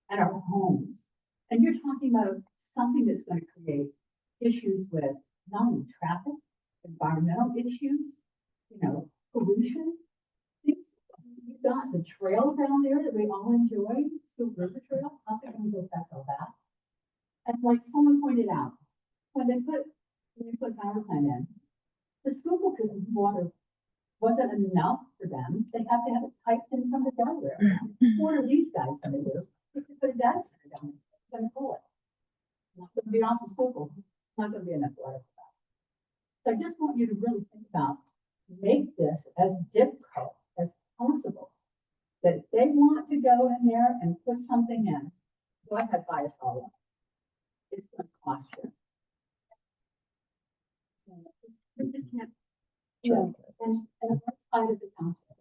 and our homes. And you're talking about something that's going to create issues with not only traffic, environmental issues, you know, pollution. You've got the trail down there that we all enjoy, School River Trail. How's it going to affect all that? And like someone pointed out, when they put power plant in, the Schuylkill water wasn't enough for them. They have to have it piped in from the Delaware. What are these guys going to do? If you put a data center down there, it's going to pull it. Not going to be off the Schuylkill. Not going to be enough water for that. So I just want you to really think about, make this as difficult as possible. That if they want to go in there and put something in, go ahead, buy us all up. it's gonna cost you. We just can't. Sure. And the side of the township.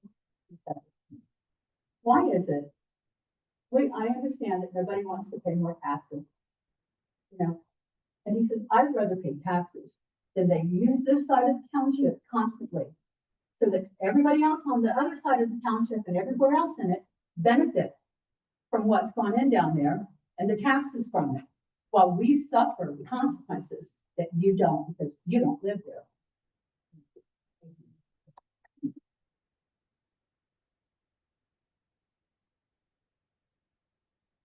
Why is it? I understand that nobody wants to pay more taxes. You know, and he says, I'd rather pay taxes than they use this side of the township constantly. So that everybody else on the other side of the township and everywhere else in it benefit from what's gone in down there and the taxes from it. While we suffer the consequences that you don't, because you don't live there.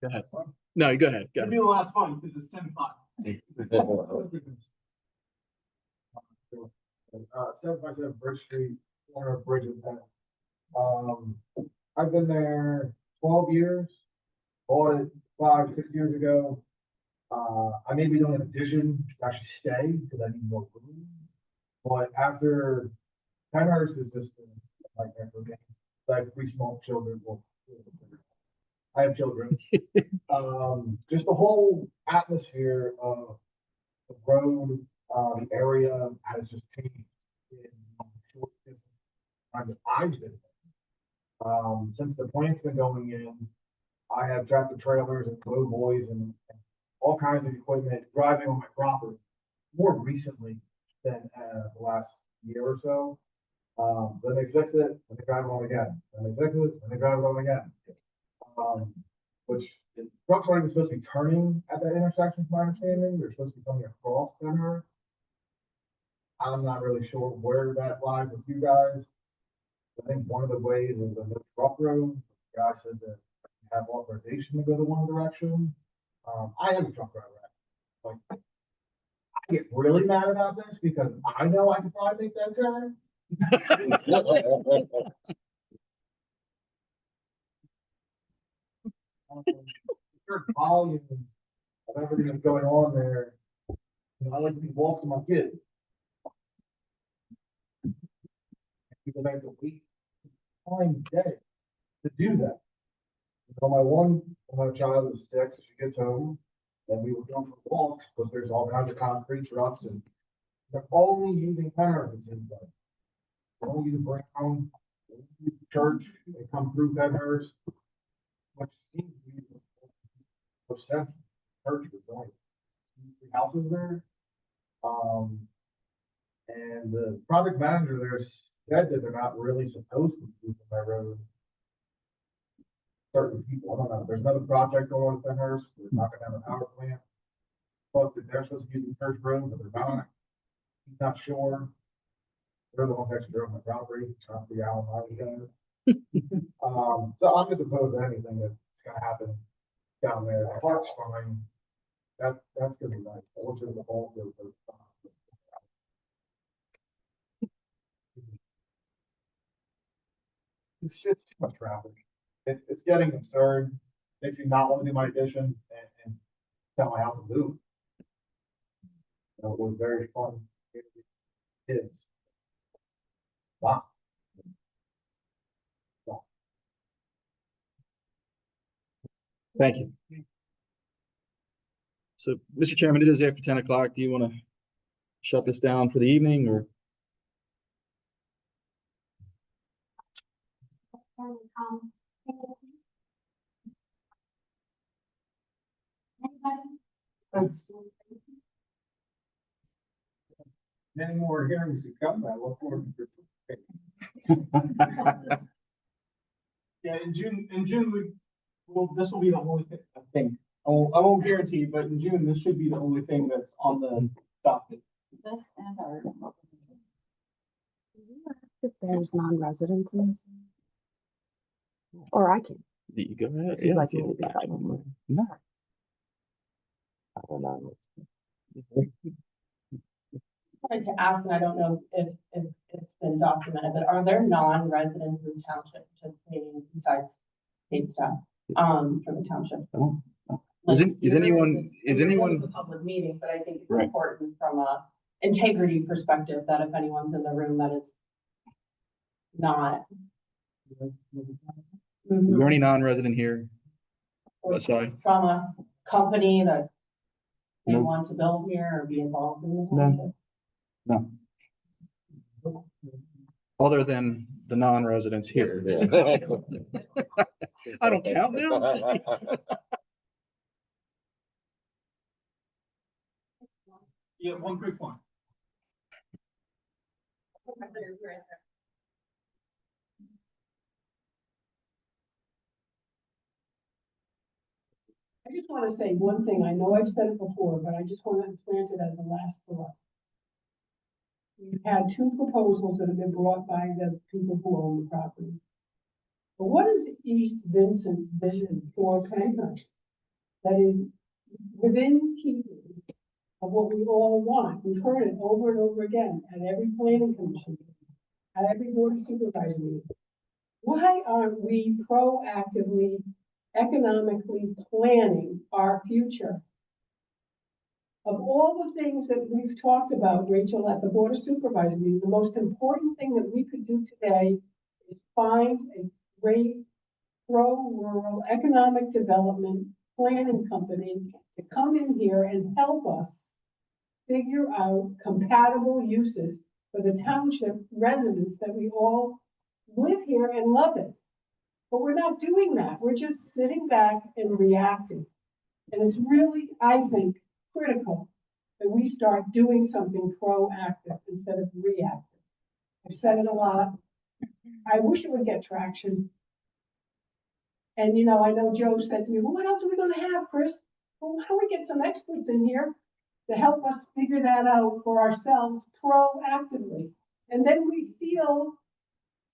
Go ahead. No, go ahead. Go It'll ahead. be the last one, because it's 10:05. 757 Bridge Street, corner of Bridge and Penn. I've been there 12 years, bought it 5-6 years ago. I may be doing an addition to actually stay because I need more room. But after Penhurst is just a nightmare for me. I have 3 small children. Well, I have children. Just the whole atmosphere of the road, the area has just changed in short distance time that I've been there. Since the plant's been going in, I have tractor trailers and low boys and all kinds of equipment driving on my property more recently than the last year or so. Then they fix it, and they drive it on again. Then they fix it, and they drive it on again. Which trucks aren't even supposed to be turning at that intersection, from my understanding. They're supposed to be coming across center. I'm not really sure where that lies with you guys. I think one of the ways is the no truck road. The guy said that you have authorization to go to one direction. I have a truck driver. Like, I get really mad about this because I know I can probably make that turn. Sure, volume of everything that's going on there. You know, I like to be walking my kids. People have to wait time day to do that. So my child is 6, she gets home, and we were going for walks, but there's all kinds of concrete trucks, and they're only using Penhurst, it seems like. They only use Brown, they use Church, they come through Penhurst, which seems to be the perception. Church is only 3 houses there. And the project manager there said that they're not really supposed to use my road. Certain people, I don't know, there's another project going on in Penhurst, we're not gonna have a power plant. But they're supposed to use the church road, but they're not. He's not sure. They're the ones that actually drove my property, trying to figure out how we got it. So I'm just opposed to anything that's gonna happen down there. The park's fine. That's gonna be nice. I wish there was a whole group of. It's just too much traffic. It's getting absurd. Makes me not want to do my addition and sell my house and move. You know, it was very fun. Kids. Wow. Thank you. So, Mr. Chairman, it is after 10 o'clock. Do you want to shut this down for the evening or? Many more hearings to come, I look forward to. Yeah, in June, this will be the only thing, I think. I won't guarantee, but in June, this should be the only thing that's on the docket. This and our. If there's non-residents in this. Or I can. You go ahead. If you'd Yeah, like if you- me to be that. No. I don't know. Wanted to ask, and I don't know if it's been documented, but are there non-residents in the township participating besides paid staff, from the township? Is anyone, It's a public meeting, but I think it's Right. important from a integrity perspective that if anyone's in the room, that it's not. is there any non-resident here? Aside. From a company that they No. want to build here or be involved in the No. township? No. Other than the non-residents here. I don't count now. Jeez. Yeah, one quick one. I just want to say one thing. I know I've said it before, but I just want to plant it as a last thought. We've had two proposals that have been brought by the people who own the property. But what is East Vincent's vision for Pinehurst? That is within keeping of what we all want. We've heard it over and over again at every planning commission, at every board of supervisor meeting. Why aren't we proactively, economically planning our future? Of all the things that we've talked about, Rachel, at the board of supervisor meeting, the most important thing that we could do today is find a great pro-rural economic development planning company to come in here and help us figure out compatible uses for the township residents that we all live here and love it. But we're not doing that. We're just sitting back and reacting. And it's really, I think, critical that we start doing something proactive instead of reactive. I've said it a lot. I wish it would get traction. And, you know, I know Joe said to me, well, what else are we going to have, Chris? Well, why don't we get some experts in here to help us figure that out for ourselves proactively? And then we feel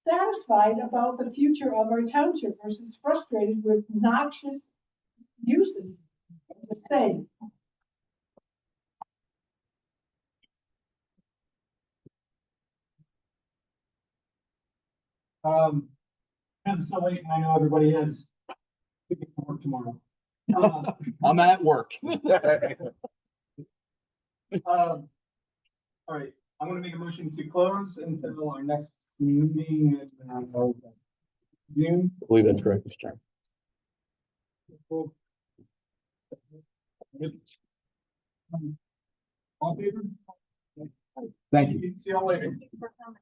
satisfied about the future of our township versus frustrated with noxious uses. Just saying. Because it's so late and I know everybody has to get to work tomorrow. I'm at work. All right, I'm gonna make a motion to close until our next meeting in June. I believe that's correct, Mr. Chairman. All in favor? Thank you. See y'all later. Thank you for coming.